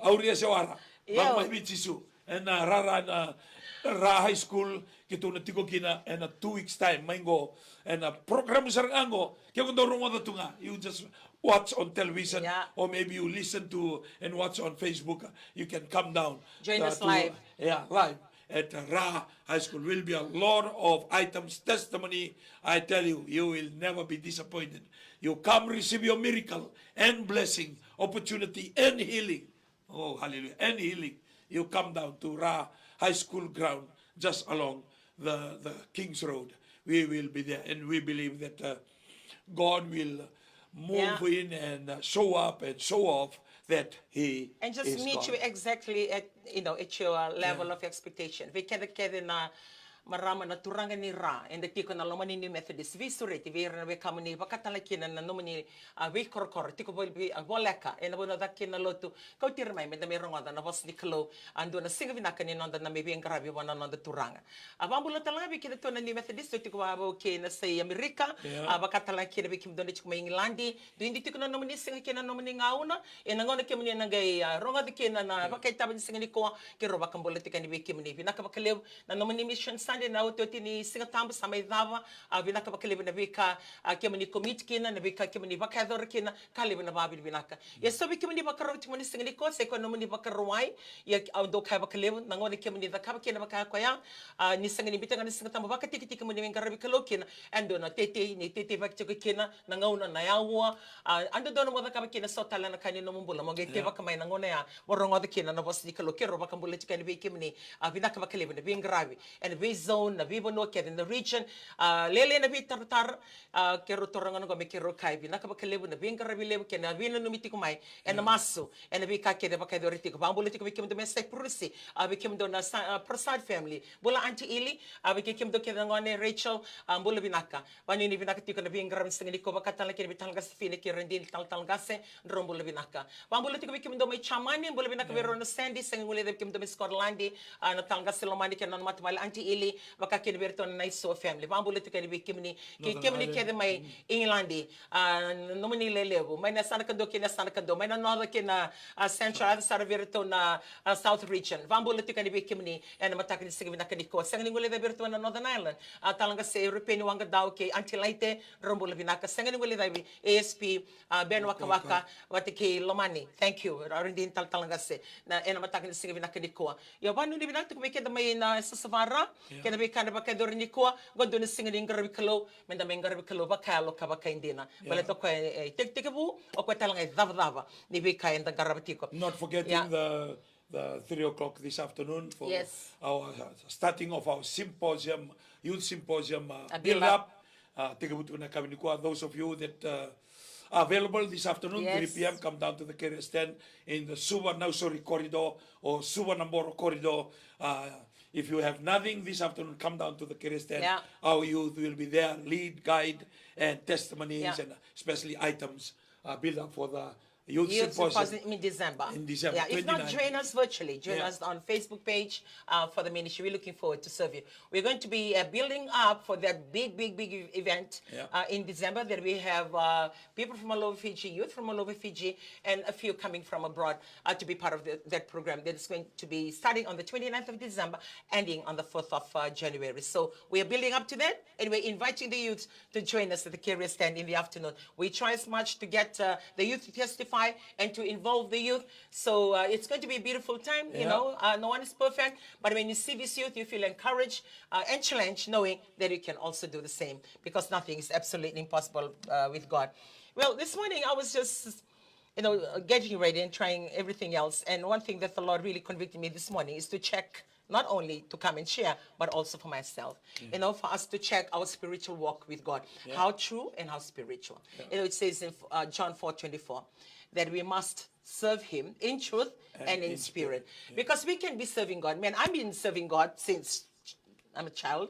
Auria Sewara. Yeah. Bang Mahimichisu. And Ra High School, kito na tiko kina, and 2 weeks time, maingo. And program sarang ango, kaya kung dorong mo tunga, you just watch on television, or maybe you listen to and watch on Facebook. You can come down. Join us live. Live at Ra High School. Will be a lot of items, testimony. I tell you, you will never be disappointed. You come receive your miracle and blessing, opportunity and healing. Oh, hallelujah. And healing. You come down to Ra High School ground, just along the King's Road. We will be there, and we believe that God will move in and show up and show off that He And just is meet God. you exactly at your level of expectation. We kede na marama na turanga ni Ra and the tiko na lomani ni Methodist. Vi sureti vi na we kamuni bakatalakina na nomani we korkor tiko bolbi boleka and bona dakina lotu kau tirmai me da me ronga na was niklo ando na singa vinaka ni nonda na maybe engrabi wana nonda turanga. Abambulo talanga vi kede to na ni Methodist tiko abo ke na say America bakatalakina vi kim dona tiko mai England do indi tiko na nomani singa kena nomani ngauna and ngona kemuni na gai ronga de kena na bakaita ba singa ni ko ke roba kambola tika ni vi kimuni vinaka bakalew na nomani mission Sunday na uto tini singa tambo sama idava vinaka bakalibu na vika kemani komit kina na vika kemani bakador kina kalibu na babil vinaka ya sobi kemani bakaro timani singa niko seko no mani bakarwai ya ando kai bakalibu nangoni kemani dakaba kina bakakwaya ni singa ni bitanga ni singa tambo bakatiki tiki mani ngarabi kalokina ando na tete ni tete bakchiko kina nangauna na yawa ando dono mo dakaba kina sotala na kanino mumbula mo gete bakamay nangona ya morongo kina na bosi kalokero bakambula chika ni kemani vinaka bakalibu na vingravi and we zone na vivo no in the region lele na bitar kero torangan go me kero kai vinaka bakalibu na vingravi lebu kena vino no mitiko mai and maso and we ka kede bakadoriti ko bambula tiko bikim do mesai prusi bikim do na Prasad family bula anti ili bikim do keda ngone Rachel bula vinaka bani ni vinaka tiko na vingravi singini ko bakatala kede bitalga sfine ke rendil talgase rombula vinaka bambula tiko bikim do mai chamani bula vinaka vero no Sandy singule bikim do Scotland na talgase lomani ke non matmal anti ili baka kede berton na iso family bambula tiko ni bikimni kemni kede mai England nomini lelevo mai na sana kando kena sana kando mai na north kena central sarverto na south region bambula tiko ni bikimni and matakni sigmi na kaniko sangni ngule de berton na Northern Ireland talanga se European wanga daw ke antilaite rombula vinaka sangni ngule dai ASP Ben Wakawaka watike lomani thank you arindin talanga se na and matakni sigmi na kaniko yo banu ni vinaka tiko kede mai na sasavara kena be kana baka dorni ko gondo ni singin ngarbi kalo menda me ngarbi kalo bakalo kabaka indina bale to ko tek bu o ko talanga dava ni be ka enda ngarbi ko not forgetting the 3 o'clock this afternoon for our starting of our symposium, youth symposium build up. Those of you that are available this afternoon, 3 p.m. come down to the carrier stand in the Suvarnasuri corridor or Suvarnamboro corridor. If you have nothing this afternoon, come down to the carrier stand. Our youth will be there, lead, guide, and testimonies, and especially items build up for the Youth Symposium in December. In December. Yeah, if not, join us virtually. Join us on Facebook page for the ministry. We're looking forward to serve you. We're going to be building up for that big event in December. That we have people from all over Fiji, youth from all over Fiji, and a few coming from abroad to be part of that program. That is going to be starting on the 29th of December, ending on the 4th of January. So we are building up to that, and we're inviting the youth to join us at the carrier stand in the afternoon. We try as much to get the youth to testify and to involve the youth. So it's going to be a beautiful time. You know, no one is perfect, but when you see this youth, you feel encouraged and challenged, knowing that you can also do the same, because nothing is absolutely impossible with God. Well, this morning I was just, getting ready and trying everything else. And one thing that the Lord really convicted me this morning is to check, not only to come and share, but also for myself. For us to check our spiritual walk with God, how true and how spiritual. It says in John 4:24 that we must serve Him in truth and in spirit. Because we can be serving God. Man, I've been serving God since I'm a child.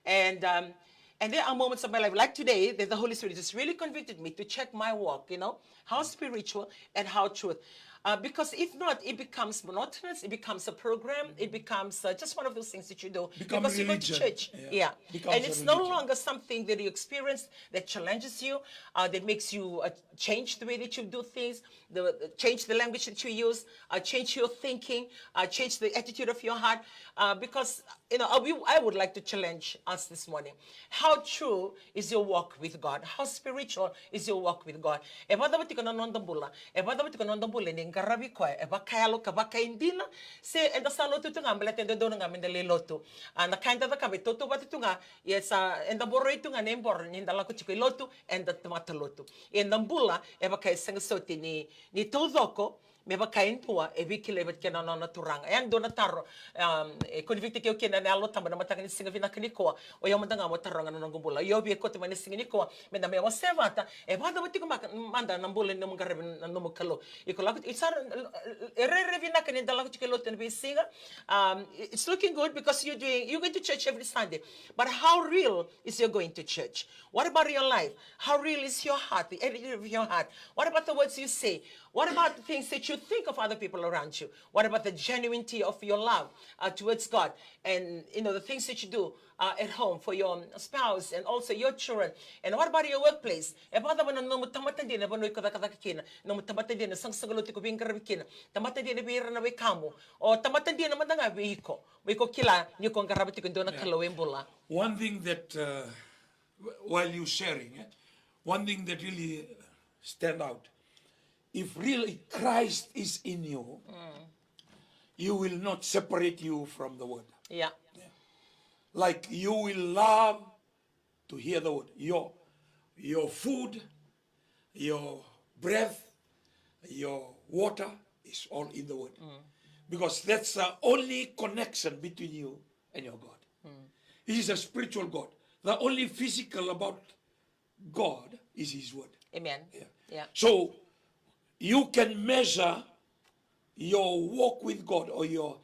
And there are moments of my life, like today, that the Holy Spirit just really convicted me to check my walk, how spiritual and how truth. Because if not, it becomes monotonous, it becomes a program, it becomes just one of those things that you do because you go to church. And it's no longer something that you experience that challenges you, that makes you change the way that you do things, change the language that you use, change your thinking, change the attitude of your heart. Because, I would like to challenge us this morning. How true is your walk with God? How spiritual is your walk with God? Garabi ko e bakayalo ka bakaindina se enda salo tutu ngambele tendo dono ngamende lotu na kainda da kabe toto batutunga yesa enda boroi tunga nembor ninda la kuchiko lotu enda tomata lotu enda mbula e bakay sengasoti ni tozoko me bakain pua e bikile bet kena na turanga yang dona taro convicte ke kena na lo tamba na matanga ni singa vina kaniko o yo mandanga mo taranga na ngumbula yo bi ko te mani singa niko me da me wa sevata e bada butiko manda na mbule no ngarebe na no kalo ikola isar erre vina kanida la kuchiko ten be singa it's looking good because you're going to church every Sunday, but how real is your going to church? What about your life? How real is your heart, the attitude of your heart? What about the words you say? What about the things that you you think of other people around you? What about the genuinity of your love towards God? And, the things that you do at home for your spouse and also your children. And what about your workplace? E bada ba no mutamatan din ba no ikada kina, no mutamatan din sang sagalo ti ko bing karabikina. Tamatan din bira na we kamo. O tamatan din naman nga we ko kila ni ko karabati ko do na kalawembula. One thing that while you sharing, one thing that really stand out, if really Christ is in you, you will not separate you from the word. Yeah. Like you will love to hear the word. Your food, your breath, your water is all in the word. Because that's the only connection between you and your God. He is a spiritual God. The only physical about God is his word. Amen. Yeah. So you can measure your walk with God or your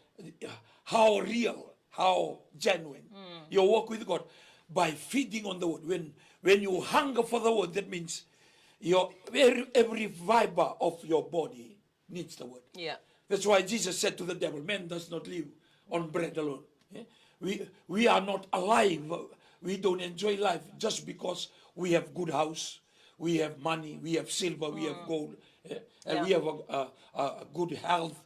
how real, how genuine your walk with God by feeding on the word. When you hunger for the word, that means every fiber of your body needs the word. Yeah. That's why Jesus said to the devil, man does not live on bread alone. We are not alive. We don't enjoy life just because we have good house, we have money, we have silver, we have gold, and we have a good health.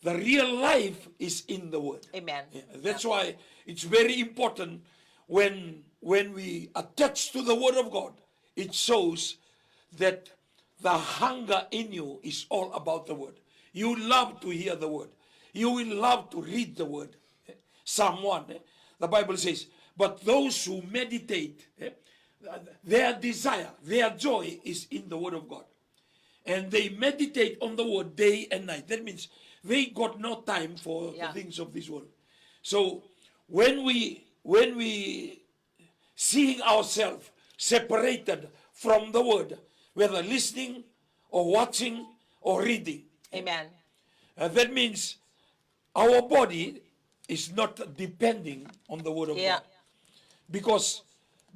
The real life is in the word. Amen. That's why it's very important when we attach to the word of God, it shows that the hunger in you is all about the word. You love to hear the word. You will love to read the word. Psalm 1, the Bible says, but those who meditate, their desire, their joy is in the word of God. And they meditate on the word day and night. That means they got no time for the things of this world. So when we seeing ourselves separated from the word, whether listening or watching or reading, Amen. That means our body is not depending on the word of God. Because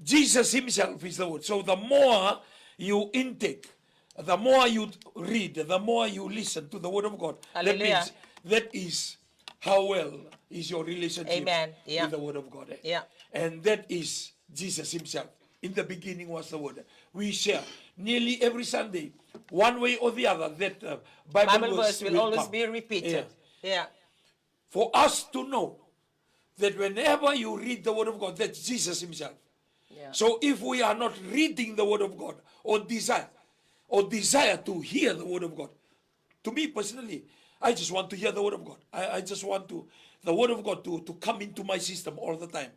Jesus himself is the word. So the more you intake, the more you read, the more you listen to the word of God. That means that is how well is your relationship with the word of God. And that is Jesus himself. In the beginning was the word. We share nearly every Sunday, one way or the other, that Bible verse will always be repeated. For us to know that whenever you read the word of God, that's Jesus himself. So if we are not reading the word of God or desire to hear the word of God, to me personally, I just want to hear the word of God. I just want the word of God to come into my system all the time.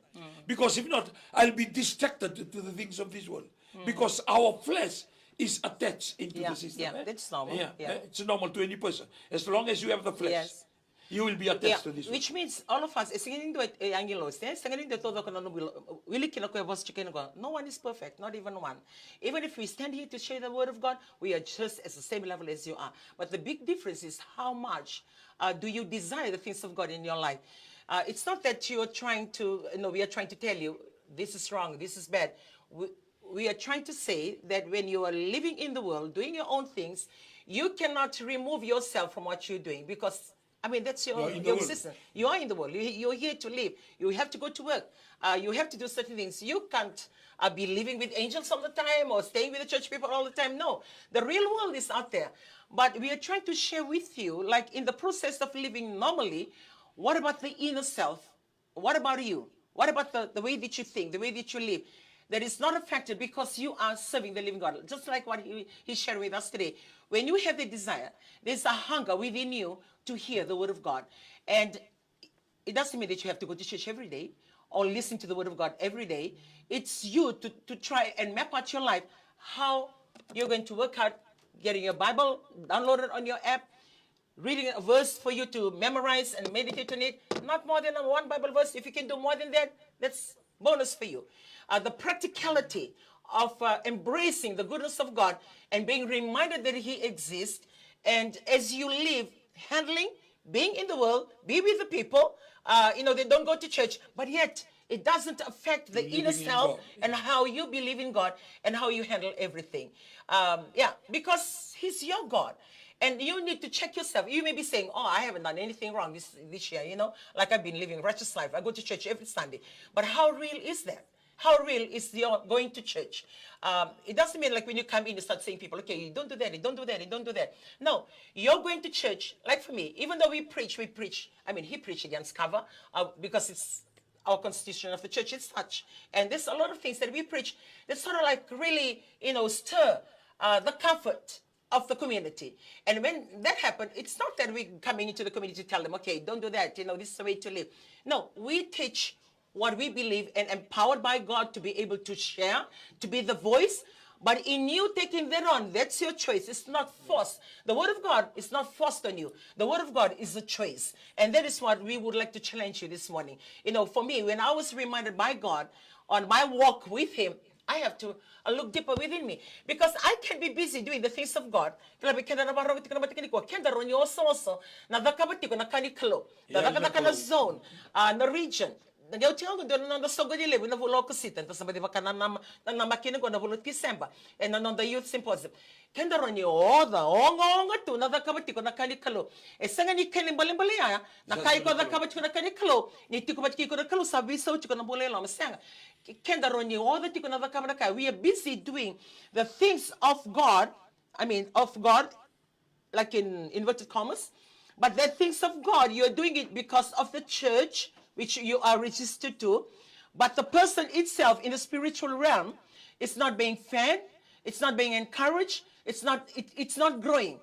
Because if not, I'll be distracted to the things of this world. Because our flesh is attached into the system. That's normal. It's normal to any person. As long as you have the flesh, you will be attached to this. Which means all of us, no one is perfect, not even one. Even if we stand here to share the word of God, we are just at the same level as you are. But the big difference is how much do you desire the things of God in your life. It's not that you're trying to, we are trying to tell you, this is wrong, this is bad. We are trying to say that when you are living in the world, doing your own things, you cannot remove yourself from what you're doing because that's your existence. You are in the world. You're here to live. You have to go to work. You have to do certain things. You can't be living with angels all the time or staying with the church people all the time. No. The real world is out there. But we are trying to share with you, like in the process of living normally, what about the inner self? What about you? What about the way that you think, the way that you live? That is not affected because you are serving the living God. Just like what he's sharing with us today. When you have the desire, there's a hunger within you to hear the word of God. And it doesn't mean that you have to go to church every day or listen to the word of God every day. It's you to try and map out your life, how you're going to work out, getting your Bible downloaded on your app, reading a verse for you to memorize and meditate on it. Not more than one Bible verse. If you can do more than that, that's bonus for you. The practicality of embracing the goodness of God and being reminded that he exists. And as you live, handling, being in the world, be with the people, they don't go to church, but yet it doesn't affect the inner self and how you believe in God and how you handle everything. Because he's your God. And you need to check yourself. You may be saying, oh, I haven't done anything wrong this year, you know, like I've been living a righteous life. I go to church every Sunday. But how real is that? How real is your going to church? It doesn't mean like when you come in, you start saying people, okay, you don't do that, you don't do that, you don't do that. No, you're going to church, like for me, even though we preach. I mean, he preached against cover because it's our constitution of the church is such. And there's a lot of things that we preach that sort of like really, you know, stir the comfort of the community. And when that happened, it's not that we're coming into the community to tell them, okay, don't do that, you know, this is the way to live. No, we teach what we believe and empowered by God to be able to share, to be the voice. But in you taking that on, that's your choice. It's not forced. The word of God is not forced on you. The word of God is a choice. And that is what we would like to challenge you this morning. You know, for me, when I was reminded by God on my walk with him, I have to look deeper within me. Because I can be busy doing the things of God. Na zone, na region. Nagyaw tiyaw ko doon nang nasogo nila, winavulo ko sitan, tapos sabay baka nang makinig ko, navulot December, and nang the youth symposium. Kenda ron yung oda, onga to, nadakabati ko nakanikalo. E sanga ni kaling balimbalaya, nakai ko nakabati ko nakanikalo, ni tiko bati ko nakalo, sabi so tiko nabulay lang, masanga. Kenda ron yung oda tiko nadakamanaka. We are busy doing the things of God, like in inverted commas, but the things of God, you're doing it because of the church, which you are registered to, but the person itself in the spiritual realm is not being fed, it's not being encouraged, it's not growing.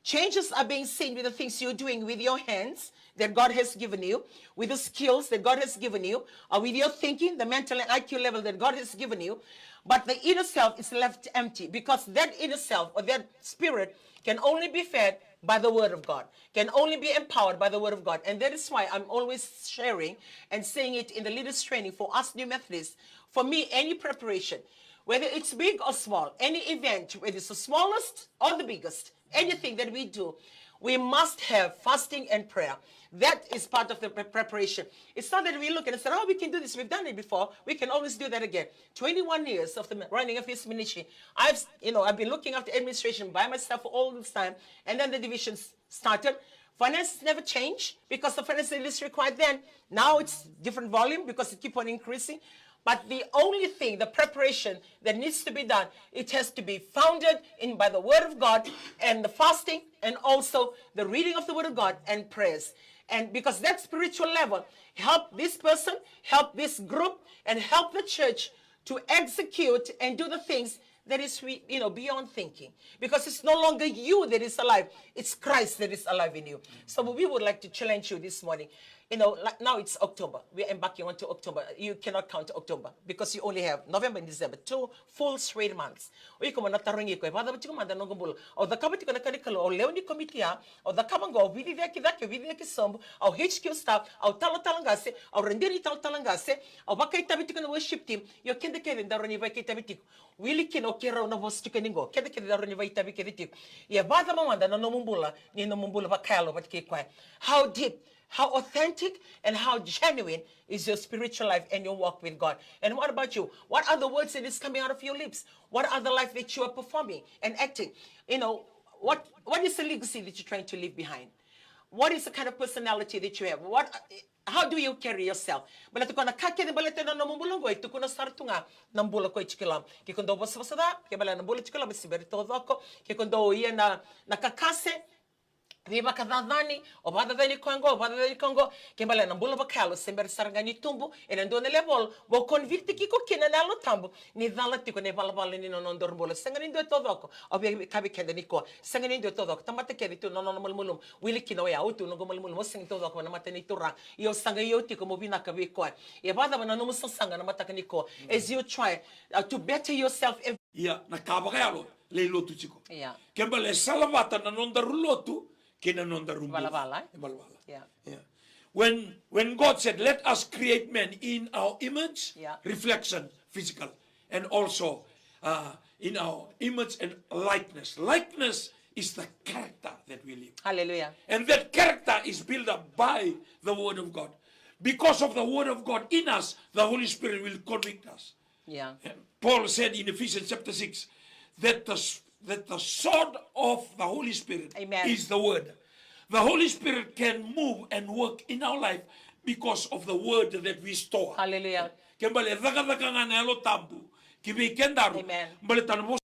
Changes are being seen with the things you're doing with your hands that God has given you, with the skills that God has given you, or with your thinking, the mental and IQ level that God has given you, but the inner self is left empty because that inner self or that spirit can only be fed by the word of God, can only be empowered by the word of God. And that is why I'm always sharing and saying it in the leaders training for us new Methodists. For me, any preparation, whether it's big or small, any event, whether it's the smallest or the biggest, anything that we do, we must have fasting and prayer. That is part of the preparation. It's not that we look and say, oh, we can do this. We've done it before. We can always do that again. 21 years of the running of this ministry. I've been looking after administration by myself all this time. And then the divisions started. Finances never change because the financial list required then. Now it's different volume because it keeps on increasing. But the only thing, the preparation that needs to be done, it has to be founded in by the word of God and the fasting and also the reading of the word of God and prayers. And because that spiritual level help this person, help this group, and help the church to execute and do the things that is beyond thinking. Because it's no longer you that is alive, it's Christ that is alive in you. So we would like to challenge you this morning. Like now it's October. We're embarking onto October. You cannot count October because you only have November and December, 2 full straight months. O ikaw manatarungi ko, bada bati ko manda nong gumbul. O da kabati ko nakanikalo, o leoni komitia, o da kabango, vidi daki sombo, o HQ staff, o talangase, o rendiri talangase, o bakay tabiti ko na worship team, yo kende kende daroni vai kitabiti ko. Wili kino kira na vos tukaningo, kende kende daroni vai tabi kediti. Ya bada mamanda na nomumbula, ni nomumbula bakalo bati kikwa. How deep, how authentic and how genuine is your spiritual life and your walk with God? And what about you? What are the words that is coming out of your lips? What are the life that you are performing and acting? What is the legacy that you're trying to leave behind? What is the kind of personality that you have? How do you carry yourself? Balatu ko nakakya ng balete na namumulong ko, ito ko na sarto nga, nambula ko ichikilam. Kikundo ba sa basada, kaya bala nambula ichikilam, siberi todo ako, kikundo iya na nakakase, Viva kadadani, o badadani Congo, kembali nambula bakalo, sember sarangani tumbu, e nandone level, bo convicti kiko kinanalo tambu, ni dala tiko ne balabala ni non dormbola, sangani do todoko, o kabi kende niko, sangani do todoko, tamate kedi tu non mulmulum, wili kino ya utu no mulmulum, sing todoko na matani tura, yo sanga yo tiko mobina kabi ko, e bada na no musanga na mataka niko, as you try to better yourself. Yeah, na kabagalo, le lotu chiko. Yeah. Kembali salavata na non darulotu. Yeah. When God said, let us create man in our image, reflection, physical, and also in our image and likeness. Likeness is the character that we live. Hallelujah. And that character is built up by the word of God. Because of the word of God in us, the Holy Spirit will convict us. Yeah. And Paul said in Ephesians chapter 6 that that the sword of the Holy Spirit Amen. is the word. The Holy Spirit can move and work in our life because of the word that we store. Hallelujah. Kembali, zaka-zaka nga nelo tambu. Kibi kendaru. Amen. Mbali tanmo